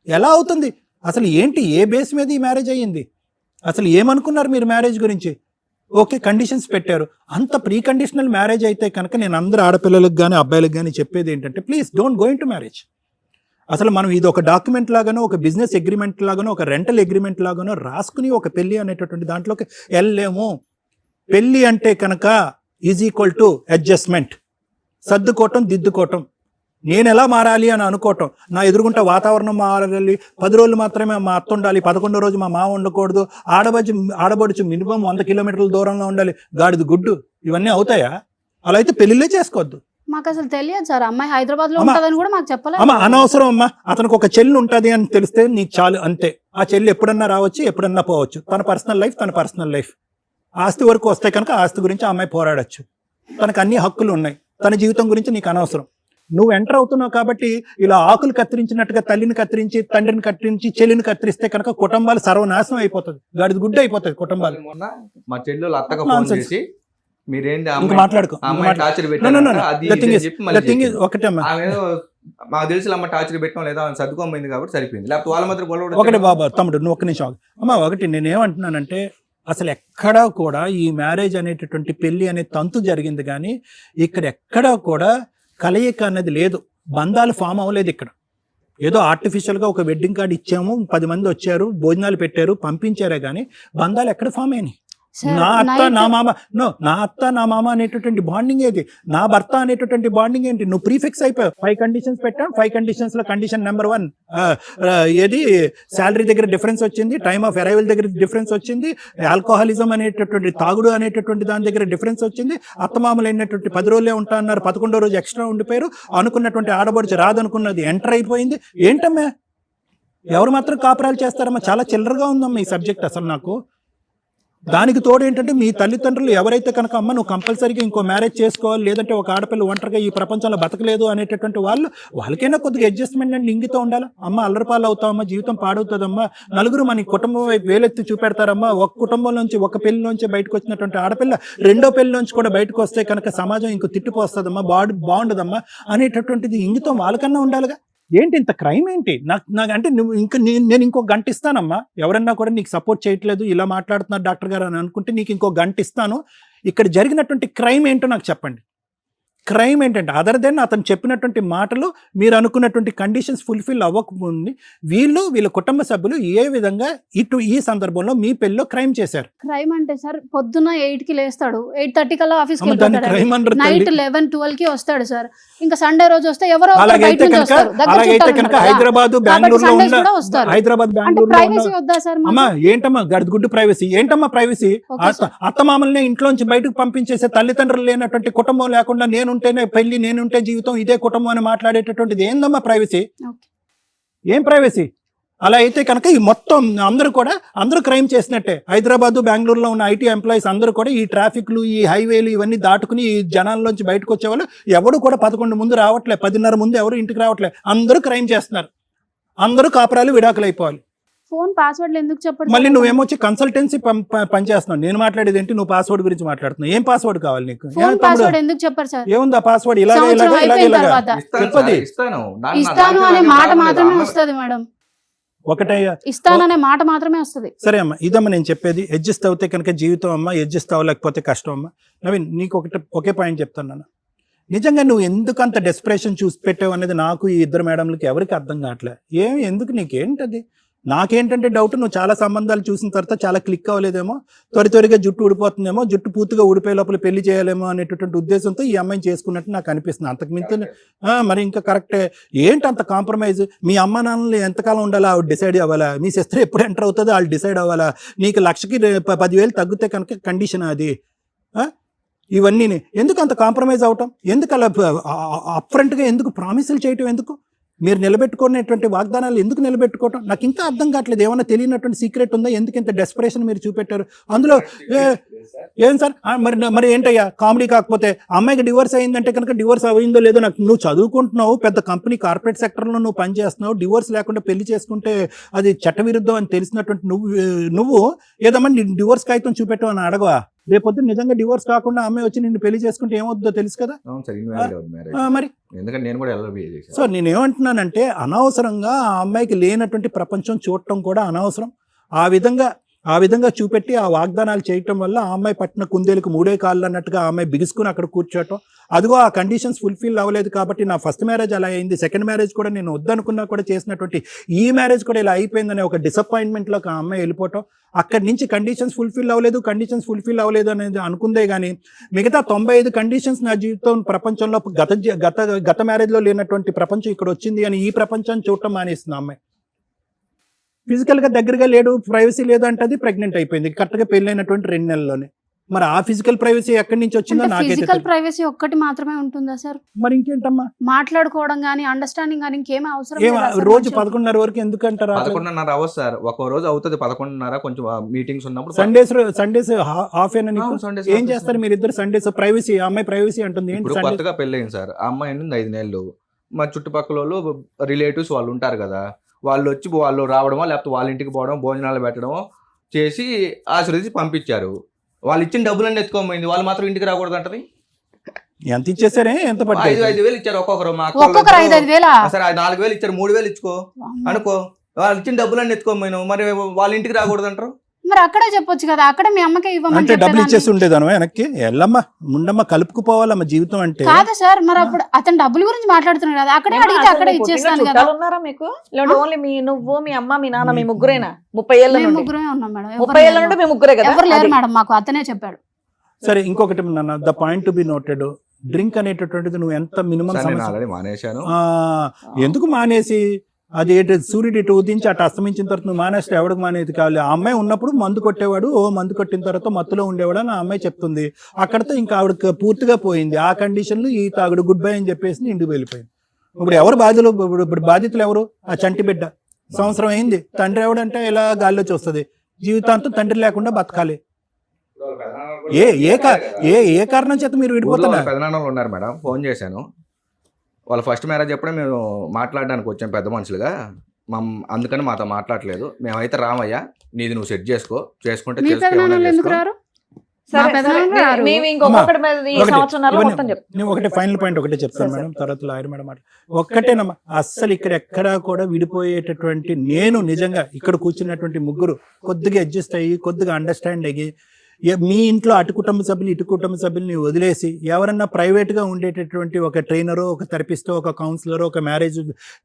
ఎలా అవుతుంది? అసలు ఏంటి, ఏ బేస్ మీద ఈ మ్యారేజ్ అయ్యింది? అసలు ఏమనుకున్నారు మీరు మ్యారేజ్ గురించి? ఓకే, కండిషన్స్ పెట్టారు. అంత ప్రీ కండిషనల్ మ్యారేజ్ అయితే కనుక నేను అందరు ఆడపిల్లలకు కానీ అబ్బాయిలకు కానీ చెప్పేది ఏంటంటే please don't go in to marriage. అసలు మనం ఇది ఒక డాక్యుమెంట్ లాగానో, ఒక బిజినెస్ అగ్రిమెంట్ లాగానో, ఒక రెంటల్ అగ్రిమెంట్ లాగానో రాసుకుని ఒక పెళ్లి అనేటటువంటి దాంట్లోకి వెళ్ళలేము. పెళ్లి అంటే కనుక ఈజ్ ఈక్వల్ టు అడ్జస్ట్మెంట్, సర్దుకోవటం దిద్దుకోవటం. నేను ఎలా మారాలి అని అనుకోవటం, నా ఎదురుగుంట వాతావరణం మారాలి, 10 రోజులు మాత్రమే మా అత్త ఉండాలి, 11వ రోజు మా మామ ఉండకూడదు, ఆడబడుచు మినిమం 100 kilometers దూరంగా ఉండాలి, గాడిది గుడ్డు, ఇవన్నీ అవుతాయా? అలా అయితే పెళ్లిళ్ళే చేసుకోవద్దు. మాకు అసలు తెలియదు సార్, అమ్మాయి హైదరాబాద్ లో అమ్మ, ఉంటదని కూడా మాకు చెప్పలేదు. అమ్మ అనవసరం అమ్మా, అతనికి ఒక చెల్లి ఉంటుంది అని తెలిస్తే నీకు చాలు, అంతే. ఆ చెల్లి ఎప్పుడన్నా రావచ్చు, ఎప్పుడన్నా పోవచ్చు. తన పర్సనల్ లైఫ్. ఆస్తి వరకు వస్తే కనుక ఆస్తి గురించి ఆ అమ్మాయి పోరాడచ్చు. తనకు అన్ని హక్కులు ఉన్నాయి. తన జీవితం గురించి నీకు అనవసరం. నువ్వు ఎంటర్ అవుతున్నావు కాబట్టి ఇలా ఆకులు కత్తిరించినట్టుగా తల్లిని కత్తిరించి, తండ్రిని కత్తిరించి, చెల్లిని కత్తిరిస్తే కనుక కుటుంబాలు సర్వనాశనం అయిపోతుంది, గాడిద గుడ్డ అయిపోతుంది కుటుంబాలు. మొన్న మా చెల్లెలు అత్తగా ఫోన్ Nonsense. చేసి మీరేంటి ఇంకా మాట్లాడుకో. టార్చర్ No, no, no, పెట్టారు no. అది The thing ఇది is- అని చెప్పి the మళ్ళీ thing is చెప్పింది. ఒకటే అమ్మా, ఆమె ఏదో మాకు తెలిసి అమ్మ టార్చర్ పెట్టడం లేదా ఆమె సర్దుకోమైంది కాబట్టి సరిపోయింది, లేకపోతే వాళ్ళ మధ్య గొడవ ఒకటి బాబా తమ్ముడు, నువ్వు ఒక్క నిమిషం ఆగు. అమ్మా ఒకటి నేనేమంటున్నానంటే అసలు ఎక్కడా కూడా ఈ మ్యారేజ్ అనేటటువంటి పెళ్లి అనే తంతు జరిగింది, కానీ ఇక్కడ ఎక్కడా కూడా కలయిక అనేది లేదు. బంధాలు ఫామ్ అవ్వలేదు ఇక్కడ. ఏదో ఆర్టిఫిషియల్గా ఒక వెడ్డింగ్ కార్డు ఇచ్చాము, 10 మంది వచ్చారు, భోజనాలు పెట్టారు, పంపించారే కానీ బంధాలు ఎక్కడ ఫామ్ అయినాయి? సార్, నా అత్త నైట్ నా మామ నా అత్త నా మామ అనేటటువంటి బాండింగ్ ఏది, నా భర్త అనేటటువంటి బాండింగ్ ఏంటి? నువ్వు ప్రీఫిక్స్ అయిపోయావు. 5 కండిషన్స్ పెట్టాం. 5 కండిషన్స్ లో కండిషన్ నెంబర్ 1 ఏది, శాలరీ దగ్గర డిఫరెన్స్ వచ్చింది, టైమ్ ఆఫ్ అరైవల్ దగ్గర డిఫరెన్స్ వచ్చింది, ఆల్కహాలిజం అనేటటువంటి తాగుడు అనేటటువంటి దాని దగ్గర డిఫరెన్స్ వచ్చింది, అత్తమామలు అయినటువంటి 10 రోజులే ఉంటా అన్నారు, 11వ రోజు ఎక్స్ట్రా ఉండిపోయారు, అనుకున్నటువంటి ఆడబడుచు రాదనుకున్నది ఎంటర్ అయిపోయింది. ఏంటమ్మా ఎవరు మాత్రం కాపురాలు చేస్తారమ్మా? చాలా చిల్లరగా ఉందమ్మా ఈ సబ్జెక్ట్ అసలు నాకు. దానికి తోడు ఏంటంటే మీ తల్లిదండ్రులు ఎవరైతే కనుక అమ్మ నువ్వు కంపల్సరీగా ఇంకో మ్యారేజ్ చేసుకోవాలి, లేదంటే ఒక ఆడపిల్ల ఒంటరిగా ఈ ప్రపంచంలో బతకలేదు అనేటటువంటి వాళ్ళకైనా కొద్దిగా అడ్జస్ట్మెంట్ అండ్ ఇంగితో ఉండాలి. అమ్మ అల్లరిపాలు అవుతావమ్మా, జీవితం పాడవుతుందమ్మా, నలుగురు మన కుటుంబం వైపు వేలెత్తి చూపెడతారమ్మా. ఒక కుటుంబం నుంచి, ఒక పెళ్లి నుంచి బయటకు వచ్చినటువంటి ఆడపిల్ల రెండో పెళ్లి నుంచి కూడా బయటకు వస్తే కనుక సమాజం ఇంకో తిట్టిపోస్తుందమ్మా, బాగుండదమ్మా అనేటటువంటిది ఇంగితం వాళ్ళకన్నా ఉండాలిగా. ఏంటి ఇంత క్రైమ్ ఏంటి? నాకు అంటే నువ్వు నేను ఇంకో గంట ఇస్తానమ్మా, ఎవరన్నా కూడా నీకు సపోర్ట్ చేయట్లేదు, ఇలా మాట్లాడుతున్నారు డాక్టర్ గారు అని అనుకుంటే నీకు ఇంకో గంట ఇస్తాను. ఇక్కడ జరిగినటువంటి క్రైమ్ ఏంటో నాకు చెప్పండి. క్రైమ్ ఏంటంటే అదర్ దెన్ అతను చెప్పినటువంటి మాటలు, మీరు అనుకున్నటువంటి కండిషన్స్ ఫుల్ఫిల్ అవ్వకముందు వీళ్ళ కుటుంబ సభ్యులు ఏ విధంగా ఈ సందర్భంలో మీ పెళ్ళిలో క్రైమ్ చేశారు. క్రైమ్ అంటే సార్ పొద్దున్న 8కి లేస్తాడు, 8:30 కల్లా ఆఫీస్కి దాన్ని క్రైమ్ వెళ్తాడు, అంటారు. నైట్ 11-12కి వస్తాడు సార్. ఇంకా సండే రోజు వస్తే ఎవరో ఒకరు అలాగైతే బయట నుంచి కనుక వస్తారు, దగ్గర అలాగైతే చుట్టాలు కనుక ఉంటారు కదా. హైదరాబాద్ కాబట్టి బెంగళూరులో Sundays ఉన్న కూడా వస్తారు. హైదరాబాద్ అంటే బెంగళూరులో ప్రైవసీ ఉన్న వద్దా సార్? అమ్మా ఏంటమ్మా గడిగుడ్డు ప్రైవసీ ఏంటమ్మా ప్రైవసీ? Okay, sir. అత్తమామల్ని ఇంట్లోంచి బయటకు పంపించేసే తల్లిదండ్రులు లేనటువంటి కుటుంబం లేకుండా నేనుంటేనే పెళ్లి, నేనుంటే జీవితం, ఇదే కుటుంబం అని మాట్లాడేటటువంటిది ఏందమ్మా ప్రైవసీ? Okay. ఏం ప్రైవసీ? అలా అయితే కనుక ఈ మొత్తం అందరూ క్రైమ్ చేసినట్టే. హైదరాబాద్ బెంగళూరులో ఉన్న ఐటీ ఎంప్లాయీస్ అందరూ కూడా ఈ ట్రాఫిక్లు, ఈ హైవేలు ఇవన్నీ దాటుకుని ఈ జనాల్లోంచి బయటకు వచ్చేవాళ్ళు ఎవరు కూడా 11 ముందు రావట్లే, 10:30 ముందు ఎవరు ఇంటికి రావట్లే. అందరూ క్రైమ్ చేస్తున్నారు, అందరూ కాపురాలు విడాకులు అయిపోవాలి. ఫోన్ పాస్వర్డ్లు ఎందుకు చెప్పండి? మళ్ళీ నువ్వేమో వచ్చి కన్సల్టెన్సీ పనిచేస్తున్నావు. నేను మాట్లాడేది ఏంటి? నువ్వు పాస్వర్డ్ గురించి మాట్లాడుతున్నావు. ఏం పాస్వర్డ్ కావాలి నీకు? ఫోన్ పాస్వర్డ్ ఎందుకు చెప్పారు సార్? ఏముంది ఆ పాస్వర్డ్? ఇలాగే సంవత్సరం ఇలాగే అయిపోయిన ఇలాగే తర్వాత చెప్పది. ఇస్తాను అనే మాట మాత్రమే వస్తుంది మేడం. ఒకటయ్యా ఇస్తాననే మాట మాత్రమే వస్తుంది. సరే అమ్మా, ఇదమ్మా నేను చెప్పేది. అడ్జస్ట్ అవుతే కనుక జీవితం అమ్మా, అడ్జస్ట్ అవ్వలేకపోతే కష్టం అమ్మా. నవీన్ నీకు ఒకే పాయింట్ చెప్తాను నాన్న. నిజంగా నువ్వు ఎందుకు అంత డెస్పరేషన్ చూసి పెట్టావు అనేది నాకు ఈ ఇద్దరు మేడంలకి ఎవరికి అర్థం కావట్లే. ఎందుకు నీకేంటది? నాకేంటంటే డౌట్, నువ్వు చాలా సంబంధాలు చూసిన తర్వాత చాలా క్లిక్ అవ్వలేదేమో, త్వరగా జుట్టు ఊడిపోతుందేమో, జుట్టు పూర్తిగా ఊడిపోయే లోపల పెళ్లి చేయాలేమో అనేటటువంటి ఉద్దేశంతో ఈ అమ్మాయిని చేసుకున్నట్టు నాకు అనిపిస్తుంది. అంతకుమించి మరి ఇంకా కరెక్టే. ఏంటి అంత కాంప్రమైజ్? మీ అమ్మ నాన్నలు ఎంతకాలం ఉండాలా ఆవిడ డిసైడ్ అవ్వాలా? మీ సిస్టర్ ఎప్పుడు ఎంటర్ అవుతుందో వాళ్ళు డిసైడ్ అవ్వాలా? నీకు 1,10,000 తగ్గితే కనుక కండిషన్ అది. ఇవన్నీ ఎందుకు అంత కాంప్రమైజ్ అవటం? ఎందుకు అలా అప్ఫ్రంట్గా ఎందుకు ప్రామిసులు చేయటం? ఎందుకు మీరు నిలబెట్టుకునేటువంటి వాగ్దానాలు ఎందుకు నిలబెట్టుకోవటం? నాకు ఇంకా అర్థం కావట్లేదు. ఏమన్నా తెలియనటువంటి సీక్రెట్ ఉందా? ఎందుకు ఇంత డెస్పరేషన్ మీరు చూపెట్టారు అందులో? ఏం సార్ మరి ఏంటయ్యా కామెడీ? కాకపోతే అమ్మాయికి డివోర్స్ అయిందంటే కనుక డివోర్స్ అయిందో లేదో నాకు, నువ్వు చదువుకుంటున్నావు, పెద్ద కంపెనీ కార్పొరేట్ సెక్టర్లో నువ్వు పనిచేస్తున్నావు, డివోర్స్ లేకుండా పెళ్లి చేసుకుంటే అది చట్టవిరుద్ధం అని తెలిసినటువంటి నువ్వు ఏదమ్మా నీ డివోర్స్ కాగితం చూపెట్టావు అని అడగవా? రేపొద్దు నిజంగా డివోర్స్ కాకుండా అమ్మాయి వచ్చి నిన్ను పెళ్లి చేసుకుంటే ఏమవుతుందో తెలుసు కదా మరి. ఎందుకంటే నేను కూడా సో నేనేమంటున్నానంటే అనవసరంగా ఆ అమ్మాయికి లేనటువంటి ప్రపంచం చూడటం కూడా అనవసరం. ఆ విధంగా చూపెట్టి ఆ వాగ్దానాలు చేయటం వల్ల ఆ అమ్మాయి పట్టిన కుందేలకు 3 కాళ్ళు అన్నట్టుగా ఆ అమ్మాయి బిగుసుకుని అక్కడ కూర్చోవటం. అదిగో ఆ కండిషన్స్ ఫుల్ఫిల్ అవ్వలేదు కాబట్టి నా ఫస్ట్ మ్యారేజ్ అలా అయింది, సెకండ్ మ్యారేజ్ కూడా నేను వద్దనుకున్నా కూడా చేసినటువంటి ఈ మ్యారేజ్ కూడా ఇలా అయిపోయిందనే ఒక డిసప్పాయింట్మెంట్లోకి ఆ అమ్మాయి వెళ్ళిపోవటం. అక్కడి నుంచి కండిషన్స్ ఫుల్ఫిల్ అవ్వలేదు అనేది అనుకుందే కానీ మిగతా 95 కండిషన్స్ నా జీవితం ప్రపంచంలో గత మ్యారేజ్లో లేనటువంటి ప్రపంచం ఇక్కడ వచ్చింది అని ఈ ప్రపంచాన్ని చూడటం మానేస్తుంది అమ్మాయి. ఫిజికల్గా దగ్గరగా లేడు, ప్రైవసీ లేదు అంటే ప్రెగ్నెంట్ అయిపోయింది కరెక్ట్గా పెళ్ళైనటువంటి 2 నెలల్లోనే. మరి ఆ ఫిజికల్ ప్రైవసీ ఎక్కడి నుంచి వచ్చిందో నాకైతే ఫిజికల్ ప్రైవసీ ఒక్కటి మాత్రమే ఉంటుందా సార్? మరి ఇంకేంటమ్మా మాట్లాడుకోవడం కానీ అండర్స్టాండింగ్ కానీ ఇంకేమీ అవసరం ఏం రోజు 11:30 వరకు ఎందుకంటారు? 11:30 అవర్స్ సార్, ఒక రోజు అవుతుంది 11:30, కొంచెం మీటింగ్స్ ఉన్నప్పుడు. సండేస్ హాఫ్ ఏనా నీకు? ఏం చేస్తారు మీరు ఇద్దరు సండేస్? ప్రైవసీ, అమ్మాయి ప్రైవసీ అంటుంది. ఇప్పుడు కొత్తగా పెళ్ళయింది సార్, ఆ అమ్మాయి 5 నెలలు. మా చుట్టుపక్కల వాళ్ళు రిలేటివ్స్ వాళ్ళు ఉంటారు కదా, వాళ్ళు రావడమో లేకపోతే వాళ్ళ ఇంటికి పోవడం, భోజనాలు పెట్టడమో చేసి ఆశీర్వదించి పంపించారు. వాళ్ళు ఇచ్చిన డబ్బులన్నీ ఎత్తుకోమైంది, వాళ్ళు మాత్రం ఇంటికి రాకూడదు అంటది. ఎంత ఇచ్చేసారే? ఎంత 5,000 ఇచ్చారు ఒక్కొక్కరు. ఒక్కొక్కరు 5,000 సరే 4,000 ఇచ్చారు, 3,000 ఇచ్చుకో అనుకో. వాళ్ళు ఇచ్చిన డబ్బులన్నీ ఎత్తుకోమైనావు, మరి వాళ్ళ ఇంటికి రాకూడదు అంటారు. మరి అక్కడే చెప్పొచ్చు కదా, అక్కడే మీ అమ్మకే ఇవ్వమని అంటే డబ్బులు చెప్పేదాన్ని. ఇచ్చేసి ఉండేదాను వెనక్కి. ఎల్లమ్మ ముండమ్మ కలుపుకుపోవాలమ్మ జీవితం అంటే. కాదు సార్, మరి అప్పుడు అతను డబ్బుల గురించి మాట్లాడుతున్నాడు కదా, అక్కడే అడిగితే అక్కడే ఇచ్చేస్తాను కదా. చుట్టాలు ఉన్నారా మీకు? లేదంటే ఓన్లీ నువ్వు మీ అమ్మ మీ నాన్న మీ ముగ్గురేనా? 30 ఏళ్ళ మేము నుండి ముగ్గురమే ఉన్నాం మేడం. 30 ఏళ్ళ నుండి మీ ముగ్గురే కదా? ఎవరు లేరు అది. మేడం, మాకు అతనే చెప్పాడు. సరే ఇంకొకటి నాన్న, the point to be noted, drink అనేటటువంటిది నువ్వు ఎంత మినిమం సార్, నేను సమస్య ఆల్రెడీ మానేశాను. ఎందుకు మానేసి అది సూర్యుడు ఇటు ఉదించి అటు అస్తమించిన తర్వాత నువ్వు మానేస్తే ఎవరికి మానేది కావాలి. ఆ అమ్మాయి ఉన్నప్పుడు మందు కొట్టేవాడు, మందు కొట్టిన తర్వాత మత్తులో ఉండేవాడు అని ఆ అమ్మాయి చెప్తుంది. అక్కడతో ఇంకా ఆవిడ పూర్తిగా పోయింది. ఆ కండిషన్లో ఈ తాగుడు గుడ్ బై అని చెప్పేసి ఇంటికి వెళ్ళిపోయింది. ఇప్పుడు ఎవరు బాధ్యులు? ఇప్పుడు బాధితులు ఎవరు? ఆ చంటి బిడ్డ. సంవత్సరం అయింది, తండ్రి ఎవడంటే ఇలా గాల్లో చూస్తుంది. జీవితాంతం తండ్రి లేకుండా బతకాలి. ఏ కారణం చేత మీరు విడిపోతున్నారు? పెదనాన్నలు ఉన్నారు మేడం, ఫోన్ చేశాను. వాళ్ళ ఫస్ట్ మ్యారేజ్ అప్పుడే మేము మాట్లాడడానికి వచ్చాం పెద్ద మనుషులుగా. అందుకని మాతో మాట్లాడలేదు. మేమైతే రామయ్య, నీది నువ్వు సెట్ చేసుకుంటే మీ చేసుకో, పెదనాన్నలు ఏమైనా ఎందుకు చేసుకో. రారు? సరే, మా పెదనాన్న సరే, రారు. మేము ఇంకొకటి మీద ఈ ఒకటి, సంవత్సరంలో మొత్తం చెప్పు. నేను ఒకటి ఫైనల్ పాయింట్ ఒకటే చెప్తాను మేడం, తర్వాత లాయర్ మేడం మాట ఒక్కటేనమ్మా. అస్సలు ఇక్కడ ఎక్కడా కూడా విడిపోయేటటువంటి, నేను నిజంగా ఇక్కడ కూర్చున్నటువంటి ముగ్గురు కొద్దిగా అడ్జస్ట్ అయ్యి కొద్దిగా అండర్స్టాండ్ అయ్యి, మీ ఇంట్లో అటు కుటుంబ సభ్యులు ఇటు కుటుంబ సభ్యుల్ని వదిలేసి ఎవరన్నా ప్రైవేట్గా ఉండేటటువంటి ఒక ట్రైనరో, ఒక థెరపిస్టో, ఒక కౌన్సిలరో, ఒక మ్యారేజ్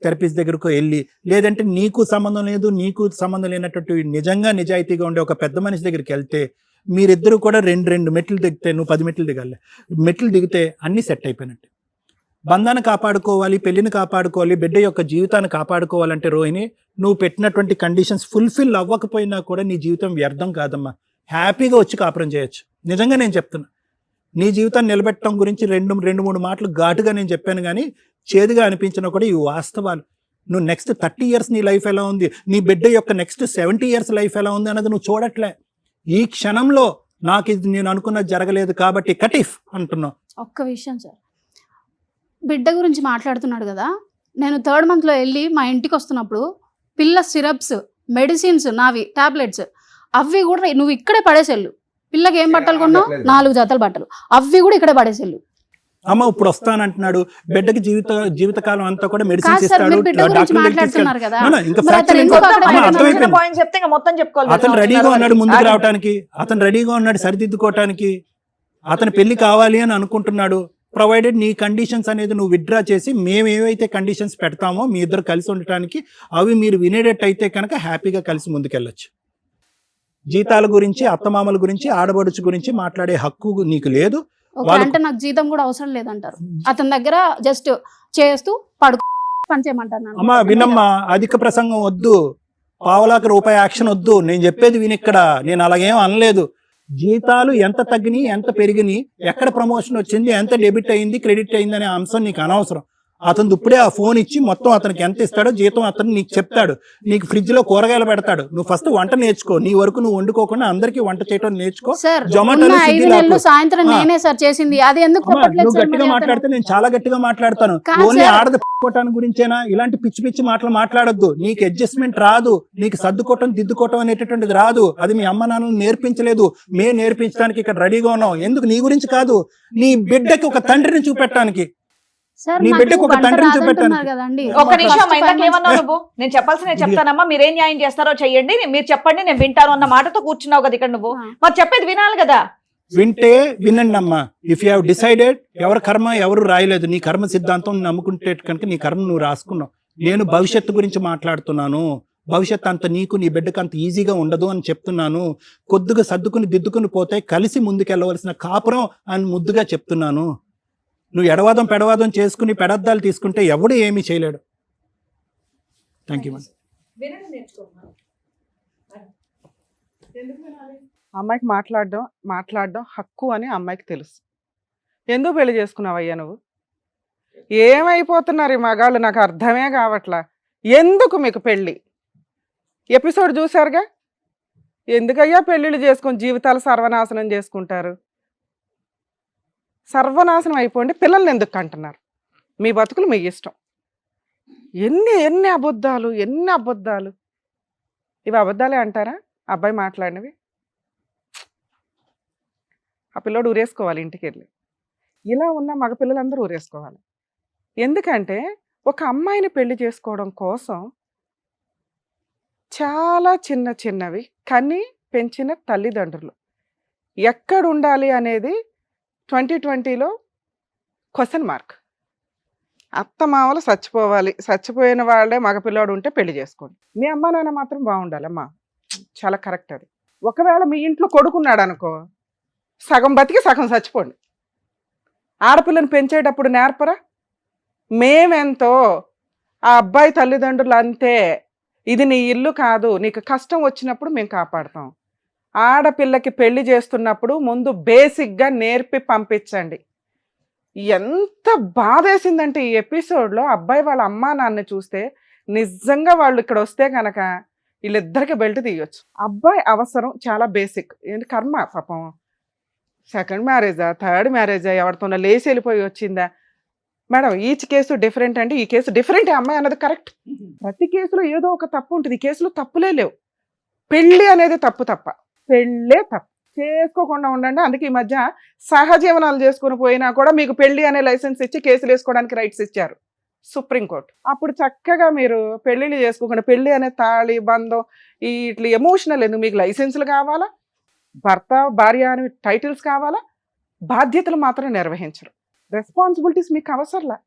థెరపిస్ట్ దగ్గరకు వెళ్ళి, లేదంటే నీకు సంబంధం లేదు నీకు సంబంధం లేనటువంటి నిజంగా నిజాయితీగా ఉండే ఒక పెద్ద మనిషి దగ్గరికి వెళ్తే మీరిద్దరూ కూడా రెండు మెట్లు దిగితే, నువ్వు 10 మెట్లు దిగాలి, మెట్లు దిగితే అన్నీ సెట్ అయిపోయినట్టు. బంధాన్ని కాపాడుకోవాలి, పెళ్లిని కాపాడుకోవాలి, బిడ్డ యొక్క జీవితాన్ని కాపాడుకోవాలంటే రోహిణి, నువ్వు పెట్టినటువంటి కండిషన్స్ ఫుల్ఫిల్ అవ్వకపోయినా కూడా నీ జీవితం వ్యర్థం కాదమ్మా. హ్యాపీగా వచ్చి కాపురం చేయొచ్చు. నిజంగా నేను చెప్తున్నా. నీ జీవితాన్ని నిలబెట్టడం గురించి రెండు మూడు మాటలు ఘాటుగా నేను చెప్పాను, కానీ చేదుగా అనిపించినా కూడా ఇవి వాస్తవాలు. నువ్వు నెక్స్ట్ 30 years నీ లైఫ్ ఎలా ఉంది, నీ బిడ్డ యొక్క నెక్స్ట్ 70 years లైఫ్ ఎలా ఉంది అన్నది నువ్వు చూడట్లే. ఈ క్షణంలో నాకు ఇది నేను అనుకున్నది జరగలేదు కాబట్టి కటిఫ్ అంటున్నావు. ఒక్క విషయం సార్, బిడ్డ గురించి మాట్లాడుతున్నాడు కదా, నేను 3rd month లో వెళ్ళి మా ఇంటికి వస్తున్నప్పుడు పిల్ల సిరప్స్, మెడిసిన్స్, నావి టాబ్లెట్స్, అవి కూడా నువ్వు ఇక్కడే పడేసేళ్ళు. పిల్లకి ఏం బట్టలు కొన్నావు? 4 జతల బట్టలు, అవి కూడా ఇక్కడే పడేసేళ్ళు. అమ్మ ఇప్పుడు వస్తానంటున్నాడు, బిడ్డకి జీవితకాలం అంతా కూడా మెడిసిన్స్ కాదు సార్, ఇస్తాడు, మీరు బిడ్డ గురించి డాక్టర్ దగ్గరికి మాట్లాడుతున్నారు కదా, తీసుకెళ్తాడు. ఇంకా మరి ఫ్రాక్చర్ అతను ఇంకో- ఇంకొకటి అమ్మ, ఆయన అర్థమైపోయింది. పాయింట్ చెప్తే ఇంకా మొత్తం చెప్పుకోవాలి. అతను రెడీగా ఉన్నాడు ముందుకు రావడానికి, అతను రెడీగా ఉన్నాడు సరిదిద్దుకోవటానికి, అతను పెళ్లి కావాలి అని అనుకుంటున్నాడు. ప్రొవైడెడ్ నీ కండిషన్స్ అనేది నువ్వు విత్డ్రా చేసి, మేము ఏవైతే కండిషన్స్ పెడతామో మీ ఇద్దరు కలిసి ఉండటానికి, అవి మీరు వినేటట్టు అయితే కనుక హ్యాపీగా కలిసి ముందుకెళ్ళొచ్చు. జీతాల గురించి, అత్తమామల గురించి, ఆడబడుచు గురించి మాట్లాడే హక్కు నీకు లేదు. అంటే నాకు జీతం కూడా అవసరం లేదంటారు. అతని దగ్గర జస్ట్ చేస్తూ పని చేయమంటారు నన్ను. అమ్మా వినమ్మా, అధిక ప్రసంగం వద్దు, పావలాకి రూపాయి యాక్షన్ వద్దు. నేను చెప్పేది వినిక్కడ, నేను అలాగేం అనలేదు. జీతాలు ఎంత తగ్గినాయి, ఎంత పెరిగినాయి, ఎక్కడ ప్రమోషన్ వచ్చింది, ఎంత డెబిట్ అయింది, క్రెడిట్ అయింది అనే అంశం నీకు అనవసరం. అతను ఇప్పుడే ఆ ఫోన్ ఇచ్చి మొత్తం అతనికి ఎంత ఇస్తాడో జీతం అతను నీకు చెప్తాడు. నీకు ఫ్రిడ్జ్ లో కూరగాయలు పెడతాడు. నువ్వు ఫస్ట్ వంట నేర్చుకో. నీ వరకు నువ్వు వండుకోకుండా అందరికీ వంట చేయడం నేర్చుకో. సార్, జొమాటోలో, ఉన్న 5 స్విగ్గీలో నెలలు సాయంత్రం నేనే సార్ చేసింది. అది ఎందుకు అమ్మా, చెప్పట్లేదు నువ్వు సార్ గట్టిగా మరి అతను? మాట్లాడితే నేను చాలా గట్టిగా మాట్లాడతాను. కాదు ఓన్లీ సార్. ఆడది పట్టుకోవటానికి గురించేనా? ఇలాంటి పిచ్చి పిచ్చి మాటలు మాట్లాడొద్దు. నీకు అడ్జస్ట్మెంట్ రాదు, నీకు సర్దుకోవటం దిద్దుకోవటం అనేటటువంటిది రాదు. అది మీ అమ్మ నాన్నలు నేర్పించలేదు, మేము నేర్పించడానికి ఇక్కడ రెడీగా ఉన్నాం. ఎందుకు? నీ గురించి కాదు, నీ బిడ్డకి ఒక తండ్రిని చూపెట్టడానికి. సార్, నీ నాకు బిడ్డకు ఒక వంట తండ్రిని రాదంటున్నారు చూపెట్టాను. కదండి. ఒక్క నిమిషం, First ఇందాక 5 months ఏమన్నావు నువ్వు? నేను చెప్పాల్సిన చెప్తానమ్మా, మీరేం న్యాయం చేస్తారో చెయ్యండి, మీరు చెప్పండి, నేను వింటాను అన్న మాటతో కూర్చున్నావు కదా ఇక్కడ నువ్వు. మరి చెప్పేది వినాలి కదా. వింటే వినండి అమ్మా. ఇఫ్ యూ హావ్ డిసైడెడ్, ఎవరి కర్మ ఎవరు రాయలేదు. నీ కర్మ సిద్ధాంతం నమ్ముకుంటే కనుక నీ కర్మ నువ్వు రాసుకున్నావు. నేను భవిష్యత్తు గురించి మాట్లాడుతున్నాను. భవిష్యత్తు అంత నీకు నీ బిడ్డకు అంత ఈజీగా ఉండదు అని చెప్తున్నాను. కొద్దిగా సర్దుకుని దిద్దుకుని పోతే కలిసి ముందుకెళ్ళవలసిన కాపురం అని ముద్దుగా చెప్తున్నాను. నువ్వు ఎడవాదం పెడవాదం చేసుకుని పెడద్దాలు తీసుకుంటే ఎవడు ఏమీ చేయలేడు. Thank you. అమ్మాయికి మాట్లాడడం హక్కు అని అమ్మాయికి తెలుసు. ఎందుకు పెళ్లి చేసుకున్నావయ్యా నువ్వు? ఏమైపోతున్నారు ఈ మగాళ్ళు, నాకు అర్థమే కావట్లా. ఎందుకు మీకు పెళ్ళి? ఎపిసోడ్ చూసారుగా, ఎందుకయ్యా పెళ్ళిళ్ళు చేసుకొని జీవితాలు సర్వనాశనం చేసుకుంటారు? సర్వనాశనం అయిపోండి, పిల్లల్ని ఎందుకు అంటున్నారు? మీ బతుకులు మీ ఇష్టం. ఎన్ని అబద్ధాలు, ఎన్ని అబద్ధాలు. ఇవి అబద్ధాలే అంటారా అబ్బాయి మాట్లాడినవి? ఆ పిల్లోడు ఊరేసుకోవాలి ఇంటికి వెళ్ళి. ఇలా ఉన్న మగపిల్లలందరూ ఊరేసుకోవాలి. ఎందుకంటే ఒక అమ్మాయిని పెళ్లి చేసుకోవడం కోసం చాలా చిన్నవి కానీ పెంచిన తల్లిదండ్రులు ఎక్కడ ఉండాలి అనేది 2020లో క్వశ్చన్ మార్క్. అత్తమామలు చచ్చిపోవాలి, చచ్చిపోయిన వాళ్ళే మగపిల్లాడు ఉంటే పెళ్లి చేసుకోండి. మీ అమ్మా నాన్న మాత్రం బాగుండాలమ్మా, చాలా కరెక్ట్ అది. ఒకవేళ మీ ఇంట్లో కొడుకున్నాడు అనుకో, సగం బతికి సగం చచ్చిపోండి. ఆడపిల్లని పెంచేటప్పుడు నేర్పరా? మేమెంతో ఆ అబ్బాయి తల్లిదండ్రులు అంతే, ఇది నీ ఇల్లు కాదు, నీకు కష్టం వచ్చినప్పుడు మేము కాపాడతాం. ఆడపిల్లకి పెళ్లి చేస్తున్నప్పుడు ముందు బేసిక్గా నేర్పి పంపించండి. ఎంత బాధేసిందంటే ఈ ఎపిసోడ్లో అబ్బాయి వాళ్ళ అమ్మా నాన్న చూస్తే నిజంగా వాళ్ళు ఇక్కడ వస్తే కనుక వీళ్ళిద్దరికి బెల్ట్ తీయొచ్చు. అబ్బాయి అవసరం చాలా బేసిక్, ఏంటి కర్మ పాపం. సెకండ్ మ్యారేజా, థర్డ్ మ్యారేజా, ఎవరితోనో లేచి వెళ్ళిపోయి వచ్చిందా? మేడం ఈచ్ కేసు డిఫరెంట్ అంటే ఈ కేసు డిఫరెంట్, అమ్మాయి అన్నది కరెక్ట్. ప్రతి కేసులో ఏదో ఒక తప్పు ఉంటుంది, ఈ కేసులో తప్పులే లేవు. పెళ్ళి అనేది తప్పు తప్ప, పెళ్ళే తప్పు. చేసుకోకుండా ఉండండి. అందుకే ఈ మధ్య సహజీవనాలు చేసుకుని పోయినా కూడా మీకు పెళ్లి అనే లైసెన్స్ ఇచ్చి కేసులు వేసుకోవడానికి రైట్స్ ఇచ్చారు సుప్రీంకోర్టు. అప్పుడు చక్కగా మీరు పెళ్ళిళ్ళు చేసుకోకుండా పెళ్లి అనే తాళి బంధం ఇట్లా ఎమోషనల్ ఎందుకు? మీకు లైసెన్సులు కావాలా, భర్త భార్య అని టైటిల్స్ కావాలా, బాధ్యతలు మాత్రం నిర్వహించరు. రెస్పాన్సిబిలిటీస్ మీకు అవసరంలా.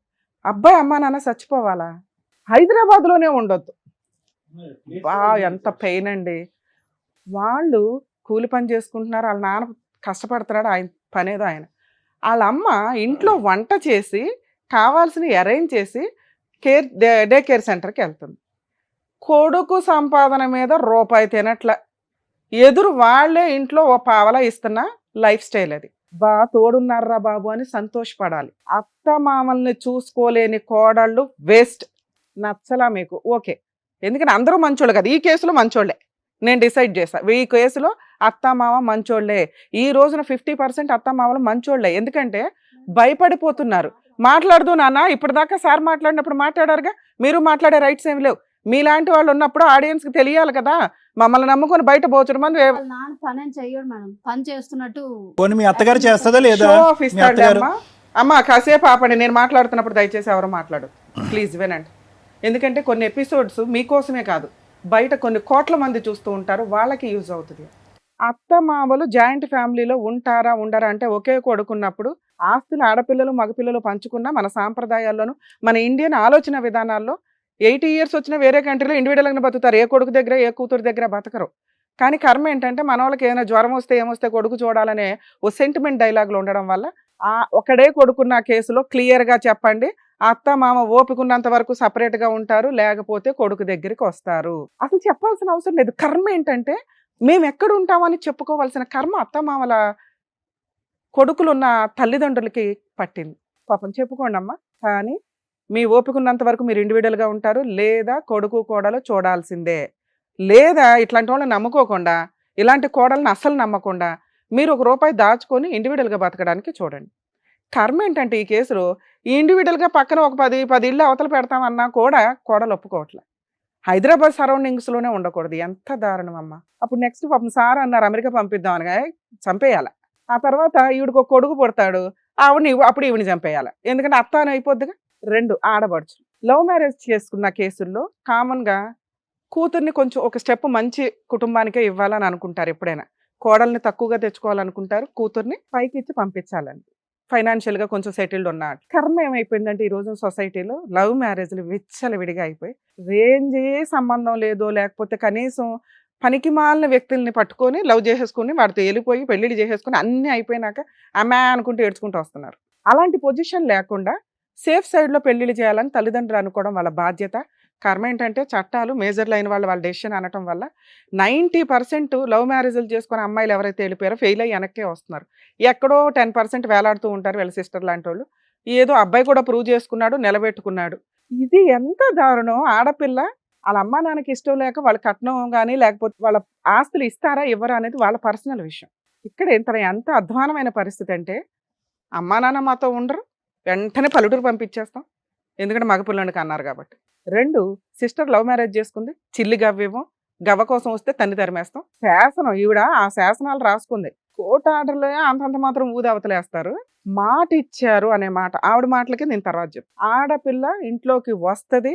అబ్బాయి అమ్మా నాన్న చచ్చిపోవాలా? హైదరాబాద్లోనే ఉండొద్దు. ఎంత పెయిన్ అండి. వాళ్ళు కూలి పని చేసుకుంటున్నారు, వాళ్ళ నాన్న కష్టపడుతున్నాడు, ఆయన పనేదో ఆయన. వాళ్ళ అమ్మ ఇంట్లో వంట చేసి కావాల్సినవి అరేంజ్ చేసి డే కేర్ సెంటర్కి వెళ్తుంది. కొడుకు సంపాదన మీద రూపాయి తినట్ల, ఎదురు వాళ్ళే ఇంట్లో ఓ పావలా ఇస్తున్న లైఫ్ స్టైల్ అది. తోడున్నారా బాబు అని సంతోషపడాలి. అత్త మామల్ని చూసుకోలేని కోడళ్ళు వేస్ట్. నచ్చలా మీకు? ఓకే, ఎందుకని అందరూ మంచోళ్ళు కదా, ఈ కేసులో మంచోళ్ళే నేను డిసైడ్ చేశా. ఈ కేసులో అత్తమామ మంచోళ్లే. ఈ రోజున 50% అత్తమామలు మంచోళ్లే. ఎందుకంటే భయపడిపోతున్నారు. మాట్లాడదు నాన్న, ఇప్పటిదాకా సార్ మాట్లాడినప్పుడు మాట్లాడారుగా, మీరు మాట్లాడే రైట్స్ ఏమి లేవు. మీలాంటి వాళ్ళు ఉన్నప్పుడు ఆడియన్స్కి తెలియాలి కదా, మమ్మల్ని నమ్ముకొని బయట పోచడం మంది పని చెయ్యడు మేడం, పని చేస్తున్నట్టు. మీ అత్తగారు చేస్తుందా లేదా? అమ్మ కాసేపు ఆపండి, నేను మాట్లాడుతున్నప్పుడు దయచేసి ఎవరు మాట్లాడు ప్లీజ్ వినండి. ఎందుకంటే కొన్ని ఎపిసోడ్స్ మీకోసమే కాదు, బయట కొన్ని కోట్ల మంది చూస్తూ ఉంటారు, వాళ్ళకి యూజ్ అవుతుంది. అత్తమామలు జాయింట్ ఫ్యామిలీలో ఉంటారా ఉండరా అంటే, ఒకే కొడుకున్నప్పుడు ఆస్తులు ఆడపిల్లలు మగపిల్లలు పంచుకున్న మన సాంప్రదాయాల్లోనూ మన ఇండియన్ ఆలోచన విధానాల్లో 80 years వచ్చిన వేరే కంట్రీలో ఇండివిజువల్గా బతుకుతారు. ఏ కొడుకు దగ్గర ఏ కూతురు దగ్గర బతకరు. కానీ కర్మ ఏంటంటే మన వాళ్ళకి ఏదైనా జ్వరం వస్తే ఏమొస్తే కొడుకు చూడాలనే ఓ సెంటిమెంట్ డైలాగులు ఉండడం వల్ల ఒకడే కొడుకున్న కేసులో క్లియర్గా చెప్పండి, అత్త మామ ఓపికన్నంత వరకు సపరేట్గా ఉంటారు, లేకపోతే కొడుకు దగ్గరికి వస్తారు. అసలు చెప్పాల్సిన అవసరం లేదు. కర్మ ఏంటంటే మేము ఎక్కడ ఉంటామని చెప్పుకోవాల్సిన కర్మ అత్తమామల కొడుకులున్న తల్లిదండ్రులకి పట్టింది. పాపం చెప్పుకోండి అమ్మా, కానీ మీ ఓపికన్నంత వరకు మీరు ఇండివిజువల్గా ఉంటారు, లేదా కొడుకు కోడలు చూడాల్సిందే. లేదా ఇట్లాంటి వాళ్ళని నమ్ముకోకుండా, ఇలాంటి కోడలను అస్సలు నమ్మకుండా మీరు ₹1 దాచుకొని ఇండివిజువల్గా బతకడానికి చూడండి. కర్మ ఏంటంటే ఈ కేసులో ఈ ఇండివిజువల్గా పక్కన ఒక 10 ఇళ్ళు అవతల పెడతామన్నా కూడా కోడలు ఒప్పుకోవట్లే. హైదరాబాద్ సరౌండింగ్స్లోనే ఉండకూడదు. ఎంత దారుణం అమ్మ. అప్పుడు నెక్స్ట్ పాపం సార్ అన్నారు అమెరికా పంపిద్దామని, చంపేయాల. ఆ తర్వాత ఈవిడికి ఒక కొడుకు పుడతాడు, అప్పుడు ఈవిని చంపేయాలి. ఎందుకంటే అత్త అని అయిపోద్దిగా. 2 ఆడబడుచు. లవ్ మ్యారేజ్ చేసుకున్న కేసుల్లో కామన్గా కూతుర్ని కొంచెం ఒక స్టెప్ మంచి కుటుంబానికే ఇవ్వాలని అనుకుంటారు. ఎప్పుడైనా కోడల్ని తక్కువగా తెచ్చుకోవాలనుకుంటారు, కూతుర్ని పైకి ఇచ్చి పంపించాలని, ఫైనాన్షియల్గా కొంచెం సెటిల్డ్ ఉన్నాడు. కర్మ ఏమైపోయిందంటే ఈ రోజు సొసైటీలో లవ్ మ్యారేజ్లు విచ్చలవిడిగా అయిపోయి, రేంజే సంబంధం లేదో లేకపోతే కనీసం పనికి మాలిన వ్యక్తుల్ని పట్టుకొని లవ్ చేసేసుకుని వాడితో వెళ్ళిపోయి పెళ్ళిళ్ళు చేసేసుకుని అన్నీ అయిపోయినాక అమ్మా అనుకుంటూ ఏడ్చుకుంటూ వస్తున్నారు. అలాంటి పొజిషన్ లేకుండా సేఫ్ సైడ్లో పెళ్ళిళ్ళు చేయాలని తల్లిదండ్రులు అనుకోవడం వాళ్ళ బాధ్యత. కర్మ ఏంటంటే చట్టాలు మేజర్లు అయిన వాళ్ళ డెసిషన్ అనటం వల్ల 90% లవ్ మ్యారేజ్లు చేసుకుని అమ్మాయిలు ఎవరైతే వెళ్ళిపోయారో ఫెయిల్ అయ్యి వెనక్కే వస్తున్నారు. ఎక్కడో 10% వేలాడుతూ ఉంటారు వీళ్ళ సిస్టర్ లాంటి వాళ్ళు. ఏదో అబ్బాయి కూడా ప్రూవ్ చేసుకున్నాడు, నిలబెట్టుకున్నాడు. ఇది ఎంత దారుణం. ఆడపిల్ల వాళ్ళ అమ్మా నాన్నకి ఇష్టం లేక వాళ్ళ కట్నం కానీ లేకపోతే వాళ్ళ ఆస్తులు ఇస్తారా ఇవ్వరా అనేది వాళ్ళ పర్సనల్ విషయం. ఇక్కడ ఎంత అధ్వానమైన పరిస్థితి అంటే, అమ్మా నాన్న మాతో ఉండరు, వెంటనే పల్లెటూరు పంపించేస్తాం, ఎందుకంటే మగపిల్లానికి అన్నారు కాబట్టి. 2 సిస్టర్ లవ్ మ్యారేజ్ చేసుకుంది, చిల్లి గవ్వేమో, గవ్వ కోసం వస్తే తన్ని తరిమేస్తాం. శాసనం ఈవిడ ఆ శాసనాలు రాసుకుంది. కోర్టు ఆర్డర్లో అంతంత మాత్రం ఊది అవతలేస్తారు. మాట ఇచ్చారు అనే మాట, ఆవిడ మాటలకి నేను తర్వాత చెప్పు. ఆడపిల్ల ఇంట్లోకి వస్తుంది,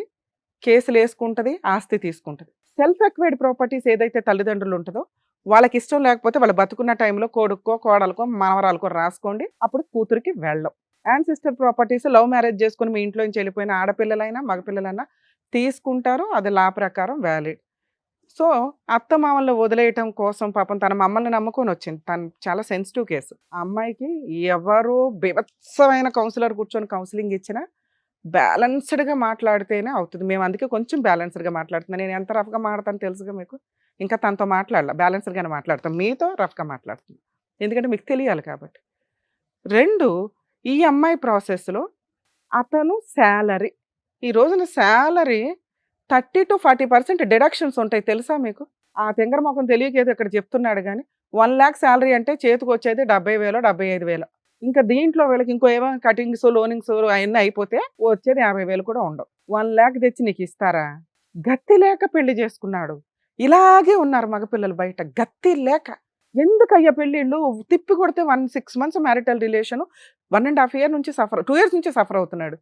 కేసులు వేసుకుంటుంది, ఆస్తి తీసుకుంటుంది. సెల్ఫ్ ఎక్వైర్డ్ ప్రాపర్టీస్ ఏదైతే తల్లిదండ్రులు ఉంటుందో వాళ్ళకి ఇష్టం లేకపోతే వాళ్ళు బతుకున్న టైంలో కొడుకో కోడలకో మనవరాలకో రాసుకోండి, అప్పుడు కూతురికి వెళ్ళం. యాన్సిస్టర్ ప్రాపర్టీస్ లవ్ మ్యారేజ్ చేసుకుని మీ ఇంట్లో నుంచి వెళ్ళిపోయిన ఆడపిల్లలైనా మగపిల్లలైనా తీసుకుంటారు, అది లా ప్రకారం వ్యాలిడ్. సో అత్తమామల్ని వదిలేయటం కోసం పాపం తన మమ్మల్ని నమ్ముకొని వచ్చింది. తను చాలా సెన్సిటివ్ కేసు. ఆ అమ్మాయికి ఎవరు బీభత్సమైన కౌన్సిలర్ కూర్చొని కౌన్సిలింగ్ ఇచ్చినా బ్యాలెన్స్డ్గా మాట్లాడితేనే అవుతుంది. మేము అందుకే కొంచెం బ్యాలెన్స్డ్గా మాట్లాడుతున్నాను. నేను ఎంత రఫ్గా మాట్లాడతాను తెలుసుగా మీకు. ఇంకా తనతో మాట్లాడాల, బ్యాలెన్స్డ్గానే మాట్లాడతాను. మీతో రఫ్గా మాట్లాడుతున్నాను ఎందుకంటే మీకు తెలియాలి కాబట్టి. 2, ఈ అమ్మాయి ప్రాసెస్లో అతను శాలరీ, ఈ రోజున శాలరీ 30 to 40% డిడక్షన్స్ ఉంటాయి తెలుసా మీకు? ఆ తింగర మొఖం తెలియక ఏదో ఇక్కడ చెప్తున్నాడు కానీ 1 lakh శాలరీ అంటే చేతికి వచ్చేది 70,000 75,000. ఇంకా దీంట్లో వీళ్ళకి ఇంకో ఏమో కటింగ్స్ లోనింగ్స్ అవన్నీ అయిపోతే వచ్చేది 50,000 కూడా ఉండవు. 1 lakh తెచ్చి నీకు ఇస్తారా? గతి లేక పెళ్లి చేసుకున్నాడు. ఇలాగే ఉన్నారు మగపిల్లలు బయట, గతి లేక. ఎందుకయ్యా పెళ్ళిళ్ళు తిప్పి కొడితే 6 months మ్యారిటల్ రిలేషన్, 1.5 year నుంచి 2 years నుంచి సఫర్ అవుతున్నాడు.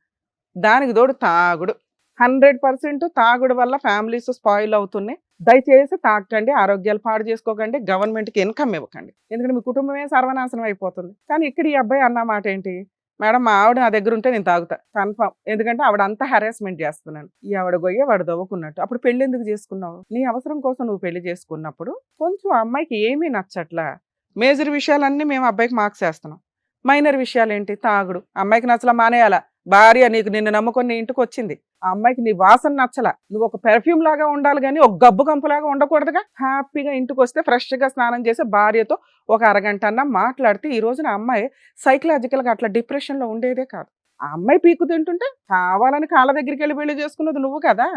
దానికి తోడు తాగుడు. 100% తాగుడు వల్ల ఫ్యామిలీస్ స్పాయిల్ అవుతున్నాయి. దయచేసి తాగకండి, ఆరోగ్యాలు పాడు చేసుకోకండి, గవర్నమెంట్కి ఇన్కమ్ ఇవ్వకండి, ఎందుకంటే మీ కుటుంబమే సర్వనాశనం అయిపోతుంది. కానీ ఇక్కడ ఈ అబ్బాయి అన్న మాట ఏంటి, మేడం మా ఆవిడ నా దగ్గర ఉంటే నేను తాగుతా కన్ఫర్మ్, ఎందుకంటే ఆవిడ అంతా హెరాస్మెంట్ చేస్తున్నాను. ఈ ఆవిడ గొయ్య వాడు దవ్వుకున్నట్టు. అప్పుడు పెళ్లి ఎందుకు చేసుకున్నావు? నీ అవసరం కోసం నువ్వు పెళ్లి చేసుకున్నప్పుడు కొంచెం అమ్మాయికి ఏమీ నచ్చట్లా. మేజర్ విషయాలన్నీ మేము అబ్బాయికి మార్క్స్ వేస్తున్నాం, మైనర్ విషయాలు ఏంటి? తాగుడు. అమ్మాయికి నచ్చలా, మానేయాలా? భార్య నిన్ను నమ్ముకొని నీ ఇంటికి వచ్చింది, ఆ అమ్మాయికి నీ వాసన నచ్చలా, నువ్వు ఒక పెర్ఫ్యూమ్ లాగా ఉండాలి కానీ ఒక గబ్బు కంపులాగా ఉండకూడదుగా. హ్యాపీగా ఇంటికి వస్తే ఫ్రెష్గా స్నానం చేసి భార్యతో ఒక అరగంట అన్నా మాట్లాడితే ఈ రోజున అమ్మాయి సైకలాజికల్గా అట్లా డిప్రెషన్లో ఉండేదే కాదు. ఆ అమ్మాయి పీకు తింటుంటే కావాలని కాళ్ళ దగ్గరికి వెళ్ళి పెళ్లి చేసుకున్నది నువ్వు కదా.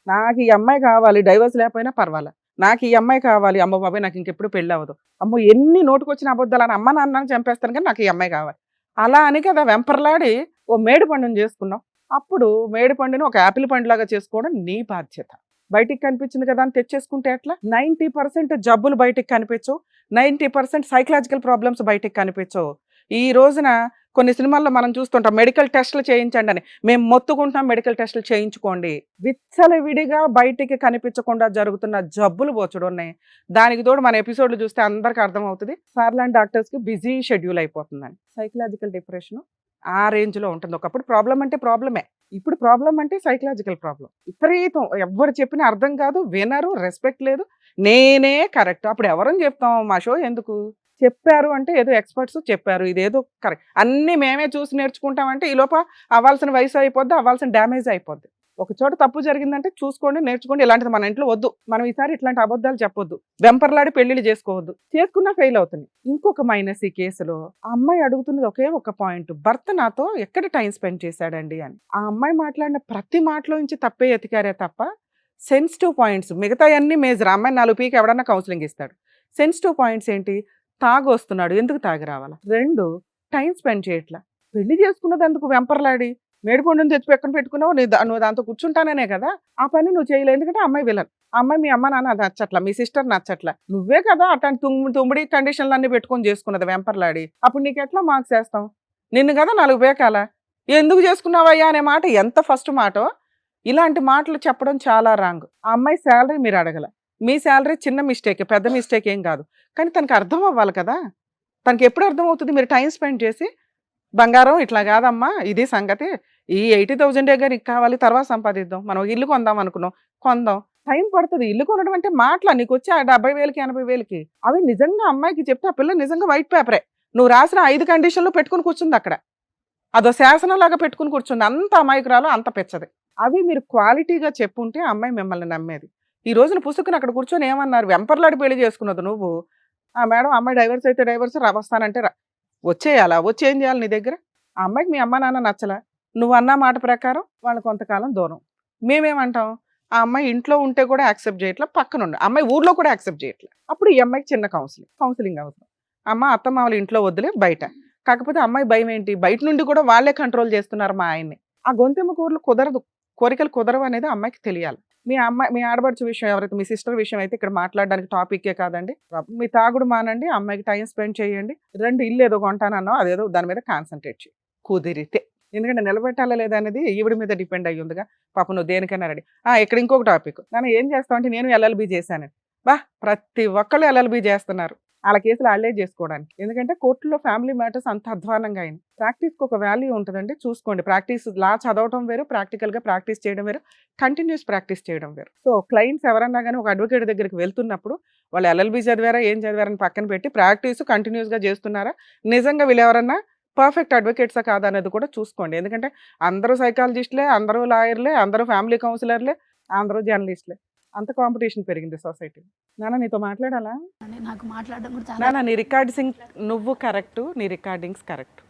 నాకు ఈ అమ్మాయి కావాలి, డైవర్స్ లేకపోయినా పర్వాలా, నాకు ఈ అమ్మాయి కావాలి, అమ్మ బాబాయ్ నాకు ఇంకెప్పుడు పెళ్ళి అవ్వదు, అమ్మో ఎన్ని నోటుకొచ్చిన అబద్ధాలు అని అమ్మ నాన్నని చంపేస్తాను కానీ నాకు ఈ అమ్మాయి కావాలి, అలా అని కదా వెంపర్లాడి ఓ మేడి పండుని చేసుకున్నావు. అప్పుడు మేడి పండుని ఒక యాపిల్ పండులాగా చేసుకోవడం నీ బాధ్యత. బయటికి కనిపించింది కదా అని తెచ్చేసుకుంటే ఎట్లా? 90% జబ్బులు బయటికి కనిపించవు, 90% సైకలాజికల్ ప్రాబ్లమ్స్ బయటికి కనిపించవు. ఈ రోజున కొన్ని సినిమాల్లో మనం చూస్తుంటాం, మెడికల్ టెస్టులు చేయించండి అని. మేము మొత్తుకుంటాం, మెడికల్ టెస్టులు చేయించుకోండి. విచ్చలవిడిగా బయటికి కనిపించకుండా జరుగుతున్న జబ్బులు బోచుడున్నాయి. దానికి తోడు మన ఎపిసోడ్లు చూస్తే అందరికీ అర్థమవుతుంది, సార్లాంటి డాక్టర్స్కి బిజీ షెడ్యూల్ అయిపోతుందని. సైకలాజికల్ డిప్రెషన్ ఆ రేంజ్లో ఉంటుంది. ఒకప్పుడు ప్రాబ్లం అంటే ప్రాబ్లమే, ఇప్పుడు ప్రాబ్లం అంటే సైకలాజికల్ ప్రాబ్లం. విపరీతం, ఎవరు చెప్పినా అర్థం కాదు, వినరు, రెస్పెక్ట్ లేదు, నేనే కరెక్ట్. అప్పుడు ఎవరని చెప్తాం? మా షో ఎందుకు? చెప్పారు అంటే ఏదో ఎక్స్పర్ట్స్ చెప్పారు, ఇదేదో కరెక్ట్, అన్నీ మేమే చూసి నేర్చుకుంటామంటే ఈ లోప అవ్వాల్సిన వయసు అయిపోద్ది, అవ్వాల్సిన డ్యామేజ్ అయిపోద్ది. ఒక చోట తప్పు జరిగిందంటే చూసుకోండి, నేర్చుకోండి. ఇలాంటిది మన ఇంట్లో వద్దు, మనం ఈసారి ఇట్లాంటి అబద్ధాలు చెప్పొద్దు, వెంపర్లాడి పెళ్లిళ్ళు చేసుకోవద్దు, చేసుకున్నా ఫెయిల్ అవుతుంది. ఇంకొక మైనస్ ఈ కేసులో, ఆ అమ్మాయి అడుగుతున్నది ఒకే ఒక పాయింట్, భర్త నాతో ఎక్కడ టైం స్పెండ్ చేశాడండి అని. ఆ అమ్మాయి మాట్లాడిన ప్రతి మాటలో నుంచి తప్పే ఎతికారే తప్ప సెన్సిటివ్ పాయింట్స్ మిగతా అన్ని మేజర్. అమ్మాయి 4 పీకి ఎవడన్నా కౌన్సిలింగ్ ఇస్తాడు. సెన్సిటివ్ పాయింట్స్ ఏంటి? తాగు వస్తున్నాడు, ఎందుకు తాగి రావాలా? 2, టైం స్పెండ్ చేయట్లా. పెళ్లి చేసుకున్నది ఎందుకు వెంపర్లాడి? మేడిపండుని తెచ్చి ఎక్కడ పెట్టుకున్నావు, నువ్వు దాంతో కూర్చుంటాననే కదా. ఆ పని నువ్వు చేయలేదు, ఎందుకంటే అమ్మాయి విలన్. అమ్మాయి మీ అమ్మ నాన్న నచ్చట్లా, మీ సిస్టర్ నచ్చట్లా, నువ్వే కదా అట్లాంటి తుమ్మిడి కండిషన్లు అన్ని పెట్టుకొని చేసుకున్నది వెంపర్లాడి. అప్పుడు నీకు ఎట్లా మార్క్స్ వేస్తాం? నిన్ను కదా 4 పేకాల, ఎందుకు చేసుకున్నావయ్యా అనే మాట ఎంత ఫస్ట్ మాటో. ఇలాంటి మాటలు చెప్పడం చాలా రాంగ్. ఆ అమ్మాయి శాలరీ మీరు అడగల, మీ శాలరీ చిన్న మిస్టేక్, పెద్ద మిస్టేక్ ఏం కాదు, కానీ తనకు అర్థం అవ్వాలి కదా. తనకి ఎప్పుడు అర్థం అవుతుంది? మీరు టైం స్పెండ్ చేసి, బంగారం ఇట్లా కాదమ్మా, ఇది సంగతి, ఈ 80,000 నీకు కావాలి, తర్వాత సంపాదిద్దాం, మనం ఇల్లు కొందాం అనుకున్నాం, కొందాం, టైం పడుతుంది. ఇల్లు కొనడం అంటే మాటల, నీకు వచ్చి 70,000కి 80,000కి అవి నిజంగా అమ్మాయికి చెప్తే ఆ పిల్ల నిజంగా వైట్ పేపరే. నువ్వు రాసిన 5 కండిషన్లు పెట్టుకుని కూర్చుంది అక్కడ, అదో శాసనంలాగా పెట్టుకుని కూర్చుంది. అంత అమాయకురాలు, అంత పెచ్చది. అవి మీరు క్వాలిటీగా చెప్పుంటే అమ్మాయి మిమ్మల్ని నమ్మేది. ఈ రోజున పుసుకుని అక్కడ కూర్చొని ఏమన్నారు? వెంపర్లాడి పెళ్లి చేసుకున్నది నువ్వు. ఆ మేడం అమ్మాయి డైవర్స్ అయితే డైవర్స్, వస్తానంటే వచ్చేయాలా? వచ్చి ఏం చేయాలి నీ దగ్గర? ఆ అమ్మాయికి మీ అమ్మ నాన్న నచ్చలా, నువ్వు అన్న మాట ప్రకారం వాళ్ళు కొంతకాలం దూరం. మేమేమంటాం? ఆ అమ్మాయి ఇంట్లో ఉంటే కూడా యాక్సెప్ట్ చేయట్లా, పక్కనుండి అమ్మాయి ఊర్లో కూడా యాక్సెప్ట్ చేయట్లా. అప్పుడు ఈ అమ్మాయికి చిన్న కౌన్సిలింగ్ అవసరం. అమ్మ అత్తమ్మ వాళ్ళ ఇంట్లో వద్దులే, బయట. కాకపోతే అమ్మాయి భయం ఏంటి? బయట నుండి కూడా వాళ్ళే కంట్రోల్ చేస్తున్నారు మా ఆయన్ని. ఆ గొంతెమ్మ కూరలు కుదరదు, కోరికలు కుదరవు అనేది అమ్మాయికి తెలియాలి. మీ ఆడబడుచు విషయం ఎవరైతే, మీ సిస్టర్ విషయం అయితే ఇక్కడ మాట్లాడడానికి టాపిక్కే కాదండి. మీ తాగుడు మానండి, అమ్మాయికి టైం స్పెండ్ చేయండి. 2 ఇల్లు ఏదో కొంటానన్నావు, అదేదో దాని మీద కాన్సన్ట్రేట్ చేయి కుదిరితే. ఎందుకంటే నిలబెట్టాలా లేదా అనేది ఈవిడ మీద డిపెండ్ అయ్యి ఉందిగా. పాప నువ్వు దేనికైనా రెడీ. ఇక్కడ ఇంకొక టాపిక్, నన్ను ఏం చేస్తావు అంటే నేను LLB చేశాను. బా ప్రతి ఒక్కళ్ళు ఎల్ఎల్బి చేస్తున్నారు, వాళ్ళ కేసులు వాళ్ళే చేసుకోవడానికి. ఎందుకంటే కోర్టులో ఫ్యామిలీ మ్యాటర్స్ అంత అధ్వానంగా అయింది. ప్రాక్టీస్కి ఒక వాల్యూ ఉంటుందండి, చూసుకోండి. ప్రాక్టీస్ లా చదవటం వేరు, ప్రాక్టికల్గా ప్రాక్టీస్ చేయడం వేరు, కంటిన్యూస్ ప్రాక్టీస్ చేయడం వేరు. సో క్లయింట్స్ ఎవరన్నా కానీ ఒక అడ్వకేట్ దగ్గరికి వెళ్తున్నప్పుడు వాళ్ళు ఎల్ఎల్బి చదివారా ఏం చదివారని పక్కన పెట్టి ప్రాక్టీస్ కంటిన్యూస్గా చేస్తున్నారా, నిజంగా వీళ్ళు ఎవరన్నా పర్ఫెక్ట్ అడ్వకేట్సా కాదా అనేది కూడా చూసుకోండి. ఎందుకంటే అందరూ సైకాలజిస్టులే, అందరూ లాయర్లే, అందరూ ఫ్యామిలీ కౌన్సిలర్లే, అందరూ జర్నలిస్టులే. అంత కాంపిటీషన్ పెరిగింది సొసైటీ. నాన్న నీతో మాట్లాడాలా? అంటే నాకు మాట్లాడడం కూడా చాలా నాన్న నీ రికార్డింగ్ నువ్వు కరెక్టు, నీ రికార్డింగ్స్ కరెక్ట్,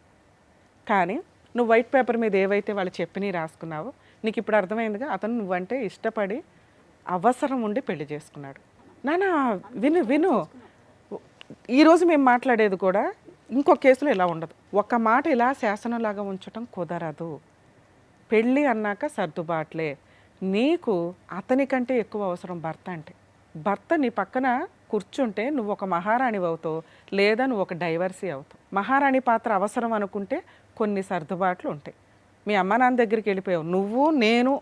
కానీ నువ్వు వైట్ పేపర్ మీద ఏవైతే వాళ్ళు చెప్పినవి రాసుకున్నావో నీకు ఇప్పుడు అర్థమైందిగా, అతను నువ్వంటే ఇష్టపడి అవసరం ఉండి పెళ్లి చేసుకున్నాడు. నాన్న విను విను, ఈరోజు మేము మాట్లాడేది కూడా ఇంకో కేసులో ఇలా ఉండదు. ఒక మాట ఇలా శాసనంలాగా ఉంచటం కుదరదు. పెళ్ళి అన్నాక సర్దుబాట్లే. నీకు అతని కంటే ఎక్కువ అవసరం భర్త అంటే. భర్త నీ పక్కన కూర్చుంటే నువ్వు ఒక మహారాణి అవుతావు, లేదా నువ్వు ఒక డైవర్సీ అవుతావు. మహారాణి పాత్ర అవసరం అనుకుంటే కొన్ని సర్దుబాట్లు ఉంటాయి. మీ అమ్మ నాన్న దగ్గరికి వెళ్ళిపోయావు, నువ్వు నేను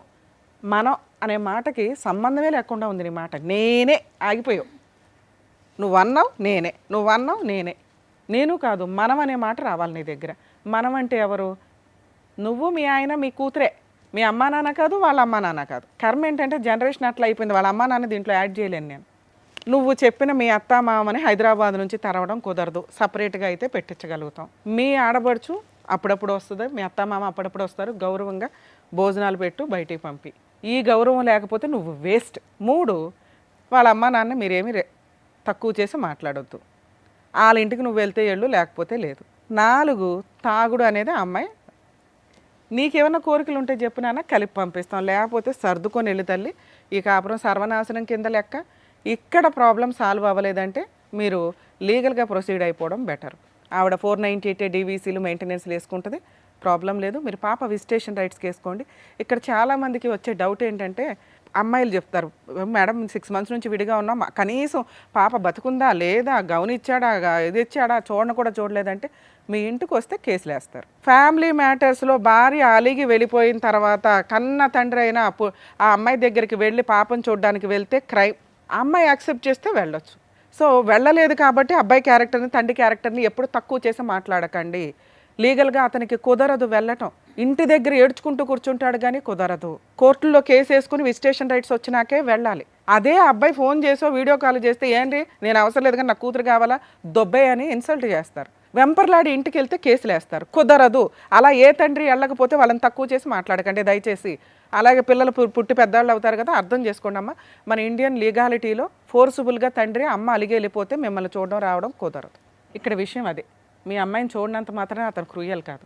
మనం అనే మాటకి సంబంధమే లేకుండా ఉంది నీ మాట. నేనే ఆగిపోయావు. నువ్వన్నావు నేనే, నువ్వన్నావు నేనే. నేను కాదు మనం అనే మాట రావాలి నీ దగ్గర. మనం అంటే ఎవరు? నువ్వు, మీ ఆయన, మీ కూతురే. మీ అమ్మా నాన్న కాదు, వాళ్ళ అమ్మా నాన్న కాదు. కర్మ ఏంటంటే జనరేషన్ అట్లా అయిపోయింది, వాళ్ళ అమ్మా నాన్న దీంట్లో యాడ్ చేయలేను నేను. నువ్వు చెప్పిన మీ అత్త మామని హైదరాబాద్ నుంచి తరవడం కుదరదు, సపరేట్గా అయితే పెట్టించగలుగుతాం. మీ ఆడబడుచు అప్పుడప్పుడు వస్తుంది, మీ అత్త మామ అప్పుడప్పుడు వస్తారు, గౌరవంగా భోజనాలు పెట్టు, బయటికి పంపి. ఈ గౌరవం లేకపోతే నువ్వు వేస్ట్. 3, వాళ్ళ అమ్మా నాన్న మీరేమి తక్కువ చేసి మాట్లాడొద్దు, వాళ్ళ ఇంటికి నువ్వు వెళ్తే వెళ్ళు, లేకపోతే లేదు. 4, తాగుడు అనేది అమ్మాయి. నీకేమైనా కోరికలు ఉంటే చెప్పు నాన్న, కలిపి పంపిస్తాం, లేకపోతే సర్దుకొని వెళ్ళి తల్లి. ఈ కాపురం సర్వనాశనం కింద లెక్క. ఇక్కడ ప్రాబ్లం సాల్వ్ అవ్వలేదంటే మీరు లీగల్గా ప్రొసీడ్ అయిపోవడం బెటర్. ఆవిడ 498 డీవీసీలు మెయింటెనెన్స్లు వేసుకుంటుంది, ప్రాబ్లం లేదు. మీరు పాప విజిటేషన్ రైట్స్కి వేసుకోండి. ఇక్కడ చాలామందికి వచ్చే డౌట్ ఏంటంటే అమ్మాయిలు చెప్తారు, మేడం 6 months నుంచి విడిగా ఉన్నాం, కనీసం పాప బతుకుందా లేదా, గౌన్ ఇచ్చాడా, ఇది ఇచ్చాడా, చూడను కూడా చూడలేదంటే మీ ఇంటికి వస్తే కేసులు వేస్తారు. ఫ్యామిలీ మ్యాటర్స్లో భార్య అలిగి వెళ్ళిపోయిన తర్వాత కన్న తండ్రి అయినా ఆ అమ్మాయి దగ్గరికి వెళ్ళి పాపను చూడడానికి వెళ్తే క్రైమ్. ఆ అమ్మాయి యాక్సెప్ట్ చేస్తే వెళ్ళొచ్చు. సో వెళ్ళలేదు కాబట్టి అబ్బాయి క్యారెక్టర్ని, తండ్రి క్యారెక్టర్ని ఎప్పుడు తక్కువ చేసి మాట్లాడకండి. లీగల్గా అతనికి కుదరదు వెళ్ళటం. ఇంటి దగ్గర ఏడ్చుకుంటూ కూర్చుంటాడు కానీ కుదరదు. కోర్టుల్లో కేసు వేసుకుని విజిటేషన్ రైట్స్ వచ్చినాకే వెళ్ళాలి. అదే అబ్బాయి ఫోన్ చేసో వీడియో కాల్ చేస్తే ఏంటి నేను అవసరం లేదు కానీ నా కూతురు కావాలా, దొబ్బే అని ఇన్సల్ట్ చేస్తారు. వెంపర్లాడి ఇంటికి వెళ్తే కేసులు వేస్తారు. కుదరదు. అలా ఏ తండ్రి వెళ్ళకపోతే వాళ్ళని తక్కువ చేసి మాట్లాడకండి దయచేసి. అలాగే పిల్లలు పుట్టి పెద్దవాళ్ళు అవుతారు కదా, అర్థం చేసుకోండి అమ్మ. మన ఇండియన్ లీగాలిటీలో ఫోర్సుబుల్గా తండ్రి అమ్మ అలిగి వెళ్ళిపోతే మిమ్మల్ని చూడడం రావడం కుదరదు. ఇక్కడ విషయం అదే. మీ అమ్మాయిని చూడనంత మాత్రమే అతను క్రూయల్ కాదు,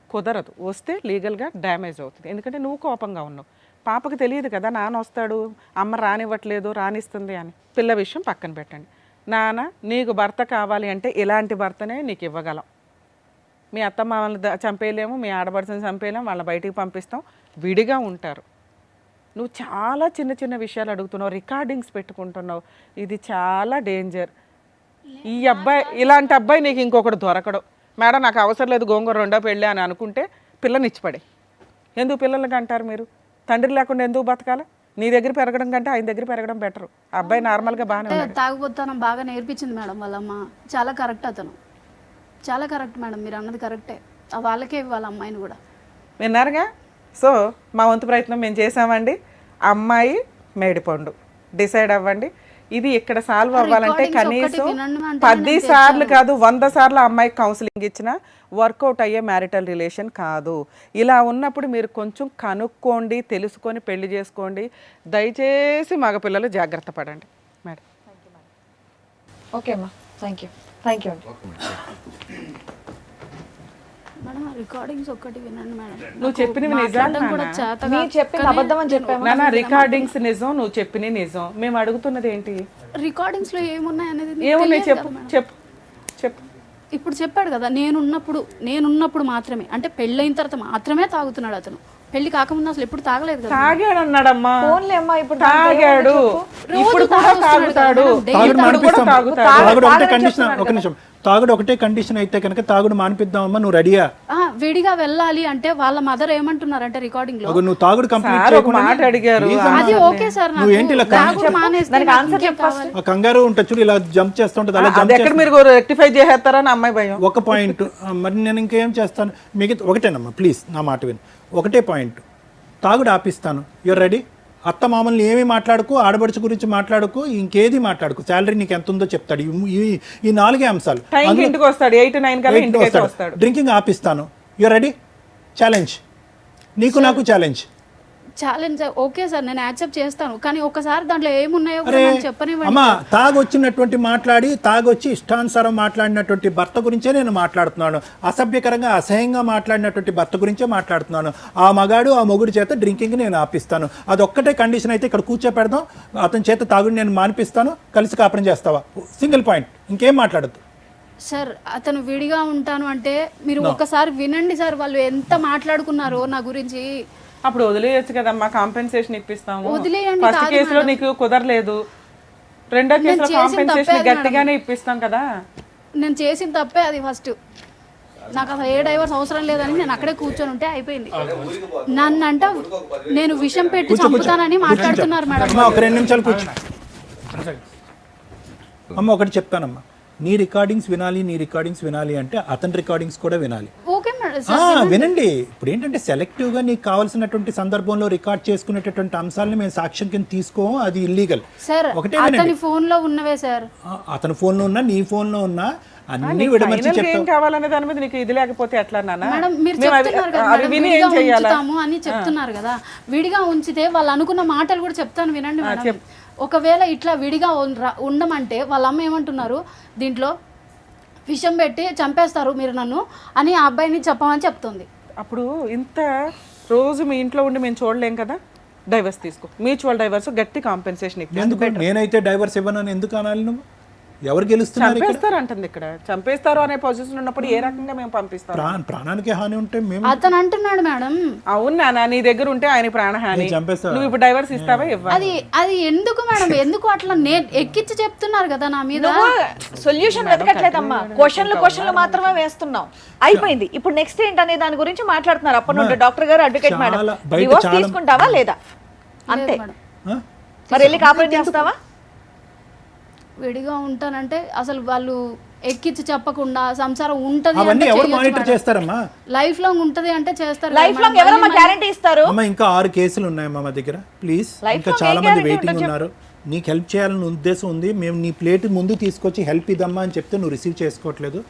కుదరదు. వస్తే లీగల్గా డ్యామేజ్ అవుతుంది. ఎందుకంటే నువ్వు కోపంగా ఉన్నావు. పాపకు తెలియదు కదా నాన్న వస్తాడు, అమ్మ రానివ్వట్లేదు, రానిస్తుంది అని. పిల్ల విషయం పక్కన పెట్టండి. నాన్న నీకు భర్త కావాలి అంటే ఇలాంటి భర్తనే నీకు ఇవ్వగలం. మీ అత్తమ్మ వాళ్ళని చంపేయలేము, మీ ఆడపడుచుని చంపేయలేము, వాళ్ళని బయటికి పంపిస్తాం, విడిగా ఉంటారు. నువ్వు చాలా చిన్న చిన్న విషయాలు అడుగుతున్నావు, రికార్డింగ్స్ పెట్టుకుంటున్నావు. ఇది చాలా డేంజర్. ఈ అబ్బాయి, ఇలాంటి అబ్బాయి నీకు ఇంకొకటి దొరకడు. మేడం నాకు అవసరం లేదు, గోంగూర 2 పెళ్ళి అని అనుకుంటే పిల్లనిచ్చిపడే. ఎందుకు పిల్లలకి అంటారు మీరు? తండ్రి లేకుండా ఎందుకు బతకాలి? నీ దగ్గర పెరగడం కంటే ఆయన దగ్గర పెరగడం బెటర్. అబ్బాయి నార్మల్గా బాగానే ఉన్నాడు. తాగుబోతానం బాగా నేర్పించింది మేడం వాళ్ళమ్మ. చాలా కరెక్ట్ అతను, చాలా కరెక్ట్ మేడం, మీరు అన్నది కరెక్టే. వాళ్ళకే ఇవ్వాలి అమ్మాయిని కూడా. విన్నారుగా? సో మా వంతు ప్రయత్నం మేము చేసామండి. అమ్మాయి మేడిపండు డిసైడ్ అవ్వండి. ఇది ఇక్కడ సాల్వ్ అవ్వాలంటే కనీసం 10 సార్లు కాదు 100 సార్లు అమ్మాయికి కౌన్సిలింగ్ ఇచ్చినా వర్కౌట్ అయ్యే మ్యారిటల్ రిలేషన్ కాదు. ఇలా ఉన్నప్పుడు మీరు కొంచెం కనుక్కోండి, తెలుసుకొని పెళ్లి చేసుకోండి. దయచేసి మగపిల్లలు జాగ్రత్త పడండి మేడం. ఓకే అమ్మా, థ్యాంక్ యూ అండి. మేడం రికార్డింగ్స్ ఒక్కటి వినండి మేడం. నువ్వు చెప్పినవి నిజం, మీరు చెప్పింది అబద్ధం అని చెప్పాము. నాన్న రికార్డింగ్స్ నిజం, నువ్వు చెప్పినవి నిజం. మేము అడుగుతున్నది ఏంటి? రికార్డింగ్స్ లో ఏమున్నాయి అనేది ఏమున్నాయి చెప్పు చెప్పు చెప్పు. ఇప్పుడు చెప్పాడు కదా, నేనున్నప్పుడు మాత్రమే, అంటే పెళ్ళైన తర్వాత మాత్రమే తాగుతున్నాడు అతను. పెళ్లి కాకముందు అసలు ఎప్పుడు తాగలేదు కదా. తాగాడు అన్నాడమ్మా, ఫోన్లే అమ్మా, ఇప్పుడు తాగాడు, ఇప్పుడు కూడా తాగుతాడు, తాగుడు అంటే కండిషన్. ఒక నిమిషం, తాగుడు ఒకటే కండిషన్ అయితే కనుక తాగుడు మానిపిద్దామమ్మా, నువ్వు రెడీయా? విడిగా వెళ్ళాలి అంటే వాళ్ళ మదర్ ఏమంటున్నారంటే రికార్డింగ్ లో నువ్వు తాగుడు కంప్లీట్ సార్ ఒక మాట అడిగారు. అది ఓకే సార్, నువ్వు ఏంటి ఇలా తాగుడు మానేస్తే దానికి నాకు ఆన్సర్ ఇంకేం చెప్పు first. కావాలి? ఆ కంగారు ఉంటుంది చూడు, ఇలా జంప్ చేస్తుంటది, అలా అది జంప్ ఎక్కడ మీరు రెక్టిఫై చేసేస్తారని అమ్మాయి భయం. ఒక పాయింట్. మరి నేను ఇంకేం చేస్తాను? మిగతా ఒకటేనమ్మా, ప్లీజ్ నా మాట విను. ఒకటే పాయింట్, తాగుడు ఆపిస్తాను. You're ready? అత్త మామల్ని ఏమీ మాట్లాడుకో, ఆడబడుచు గురించి మాట్లాడుకో, ఇంకేది మాట్లాడుకో, శాలరీ నీకు ఎంత ఉందో చెప్తాడు. ఈ 4 అంశాలు. టైంకి ఇంటికి వస్తాడు, 8 9 కల్లా ఇంటికి అయితే వస్తాడు. డ్రింకింగ్ ఆపిస్తాను. You're ready? ఛాలెంజ్, నీకు నాకు ఛాలెంజ్. ఛాలెంజ్ ఓకే సార్, నేను యాక్సెప్ట్ చేస్తాను, కానీ ఒకసారి దాంట్లో ఏమున్నాయో కూడా అరే నాకు చెప్పనివ్వండి. అమ్మా, తాగొచ్చినటువంటి తాగొచ్చి ఇష్టానుసారం మాట్లాడినటువంటి భర్త గురించే నేను మాట్లాడుతున్నాను. అసభ్యకరంగా అసహ్యంగా మాట్లాడినటువంటి భర్త గురించే మాట్లాడుతున్నాను. ఆ మగాడు ఆ మొగుడు చేత డ్రింకింగ్ నేను ఆపిస్తాను. అదొక్కటే కండిషన్ అయితే ఇక్కడ కూర్చోపెడదాం, అతని చేత తాగుడు నేను మానిపిస్తాను, కలిసి కాపురం చేస్తావా? సింగిల్ పాయింట్, ఇంకేం మాట్లాడద్దు. సార్ అతను విడిగా ఉంటాను అంటే మీరు ఒకసారి వినండి సార్, వాళ్ళు ఎంత మాట్లాడుకున్నారో నా గురించి. అప్పుడు వదిలేయచ్చు కదమ్మా, కాంపెన్సేషన్ ఇప్పిస్తాము. వదిలేయండి ఫస్ట్ కాదు కేసులో మేడం. నీకు కుదరలేదు, రెండో కేసులో చేసిన కాంపెన్సేషన్ తప్పే గట్టిగానే ఇప్పిస్తాం కదా. నేను చేసిన తప్పే అది ఫస్ట్. నాకు అసలు ఏ డైవర్స్ అవసరం లేదని నేను అక్కడే కూర్చొని ఉంటే అయిపోయింది. నన్నంట నేను విషం పెట్టి చంపుతానని మాట్లాడుతున్నారు మేడం. అమ్మా ఒక 2 నిమిషాలు కూర్చో. అమ్మ ఒకటి చెప్తానమ్మా, నీ రికార్డింగ్స్ వినాలి అంటే అతని రికార్డింగ్స్ కూడా వినాలి. ఓకే మేడం, వినండి. ఇప్పుడు ఏంటంటే సెలెక్టివ్గా నీకు కావాల్సినటువంటి సందర్భంలో రికార్డ్ చేసుకునేటటువంటి అంశాలను మేము సాక్ష్యం కింద తీసుకోం, అది ఇల్లీగల్. సార్ అతని ఫోన్ లో ఉన్నవే సార్, అతని ఫోన్లో ఉన్నా నీ ఫోన్లో ఉన్నా అన్ని విడమర్చి ఫైనల్ ఏం చెప్తాం. కావాలనే దాని మీద నీకు ఇది లేకపోతే ఎట్లా నాన్న? మేడం మీరు మేము చెప్తున్నారు కదా అవి మేడం, విని విడిగా ఏం చెయ్యాలా? ఉంచుతాము అని చెప్తున్నారు కదా. విడిగా ఉంచితే వాళ్ళు అనుకున్న మాటలు కూడా చెప్తాను వినండి మేడం. ఒకవేళ ఇట్లా విడిగా ఉండమంటే వాళ్ళ అమ్మ ఏమంటున్నారు, దీంట్లో విషం పెట్టి చంపేస్తారు మీరు నన్ను అని ఆ అబ్బాయిని చెప్పమని చెప్తుంది. అప్పుడు ఇంత రోజు మీ ఇంట్లో ఉండి మేము చూడలేం కదా, డైవర్స్ తీసుకో, మ్యూచువల్ డైవర్స్, గట్టి కాంపెన్సేషన్ ఎందుకు నేనైతే డైవర్స్ ఇవ్వనని ఎందుకు అనాలి? నువ్వు ఎవరు గెలుస్తున్నారు? చంపేస్తారు అంటుంది ఇక్కడ, చంపేస్తారు అనే పొజిషన్ ఉన్నప్పుడు ఏ రకంగా మేము పంపిస్తాం? ప్రాణానికి హాని ఉంటే మేము అతను అంటున్నాడు మేడం. అవును నాన్న, నీ దగ్గర ఉంటే ఆయన ప్రాణహాని, చంపేస్తా. నువ్వు ఇప్పుడు డైవర్స్ ఇస్తావా? ఇవ్వాలి. అది ఎందుకు మేడం, ఎందుకు అట్లా ఎక్కించి చెప్తున్నారు కదా నా మీద. సొల్యూషన్ వెతకట్లేదమ్మా, క్వశ్చన్లు మాత్రమే వేస్తున్నాం. అయిపోయింది. ఇప్పుడు నెక్స్ట్ ఏంటనే దాని గురించి మాట్లాడుతున్నారు. అప్పటి నుండి డాక్టర్ గారు, అడ్వకేట్ మేడం, డివోర్స్ తీసుకుంటావా లేదా? అంతే. మరి వెళ్ళి కాపురం చేస్తావా? విడిగా ఉంటానంటే అసలు వాళ్ళు ఎక్కించి చెప్పకుండా సంసారం ఉంటది అవన్నీ అంటే ఎవరు చేయొచ్చు మానిటర్ మేడం. చేస్తారమ్మా? లైఫ్ లాంగ్ ఉంటది అంటే చేస్తారు. లైఫ్ లాంగ్ ఎవరమ్మా గ్యారంటీ ఇస్తారు? అమ్మ ఇంకా 6 కేసులు ఉన్నాయమ్మా మా దగ్గర. ప్లీజ్, Life ఇంకా long చాలా ఏం మంది guarantee వెయిటింగ్ ఉంటుంది ఉన్నారు. నీకు హెల్ప్ చేయాలని ఉద్దేశం ఉంది. మేము నీ ప్లేట్ ముందు తీసుకొచ్చి హెల్ప్ ఇద్దామా అని చెప్తే నువ్వు రిసీవ్ చేసుకోవట్లేదు.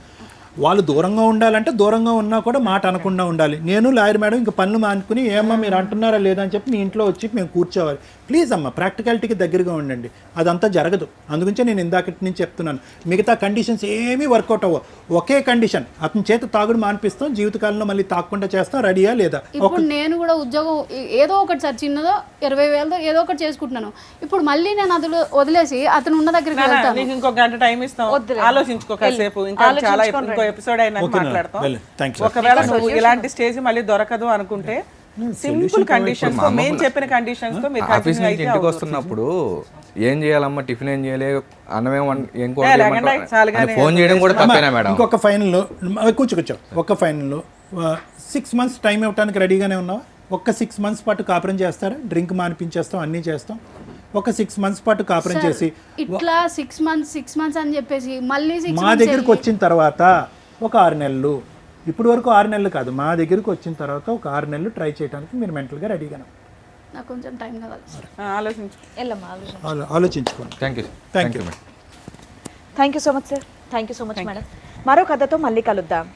వాళ్ళు దూరంగా ఉండాలంటే దూరంగా ఉన్నా కూడా మాట అనకుండా ఉండాలి. నేను లాయర్ మేడం ఇంకా పనులు మానుకుని ఏమమ్మా మీరు అంటున్నారా లేదా అని చెప్పి మీ ఇంట్లో వచ్చి మేము కూర్చోవాలి. ప్లీజ్ అమ్మ, ప్రాక్టికాలిటీకి దగ్గరగా ఉండండి. అదంతా జరగదు. అందుగురించే నేను ఇందాకటి నుంచి చెప్తున్నాను, మిగతా కండిషన్స్ ఏమీ వర్కౌట్ అవ్వవు. ఒకే కండిషన్, అతని చేత తాగుడు మానిపిస్తాం, జీవితకాలంలో మళ్ళీ తాగకుండా చేస్తాం. రెడీయా లేదా? ఇప్పుడు నేను కూడా ఉద్యోగం ఏదో ఒకటి సార్, చిన్నదో 20,000దో ఏదో ఒకటి చేసుకుంటున్నాను. ఇప్పుడు మళ్ళీ నేను అది వదిలేసి అతను ఉన్న దగ్గరికి వెళ్తాను. నీకు ఇంకో గంట టైం ఇస్తాం, ఆలోచించుకో కాసేపు. ఇంకా చాలా ఇంకో ఎపిసోడ్ అయినా మాట్లాడతాం. ఒకవేళ నువ్వు ఇలాంటి స్టేజ్ మళ్ళీ దొరకదు అనుకుంటే సింపుల్ కండిషన్స్ తో, మేము చెప్పిన కండిషన్స్ తో మీరు ఆఫీస్ కంటిన్యూ నుంచి అయితే ఇంటికి వస్తున్నప్పుడు ఏం చేయాలమ్మా? టిఫిన్ ఏం చేయాలి, అన్నమేం ఫోన్ చేయడం కూడా తప్పేనా మేడం? ఇంకొక ఫైనల్లో కూర్చో. ఒక ఫైనల్లో 6 months టైం ఇవ్వడానికి రెడీగానే ఉన్నావా? ఒక్క 6 months పాటు కాపురం చేస్తారా? డ్రింక్ మానిపించేస్తాం, అన్నీ చేస్తాం. ఒక 6 months పాటు కాపురం చేసి ఇట్లా 6 months అని చెప్పేసి మళ్ళీ 6 మా దగ్గరికి వచ్చిన తర్వాత ఒక 6 నెలలు, ఇప్పుడు వరకు 6 నెలలు కాదు, మా దగ్గరికి వచ్చిన తర్వాత ఒక 6 నెలలు ట్రై చేయడానికి మీరు మెంటల్గా రెడీగా నాకు కొంచెం టైం కావాలి. ఆలోచించు. ఆలోచించుకోండి. Thank you thank you. Thank you so much sir. Thank you so much madam. మరో కథతో మళ్ళీ కలుద్దాం.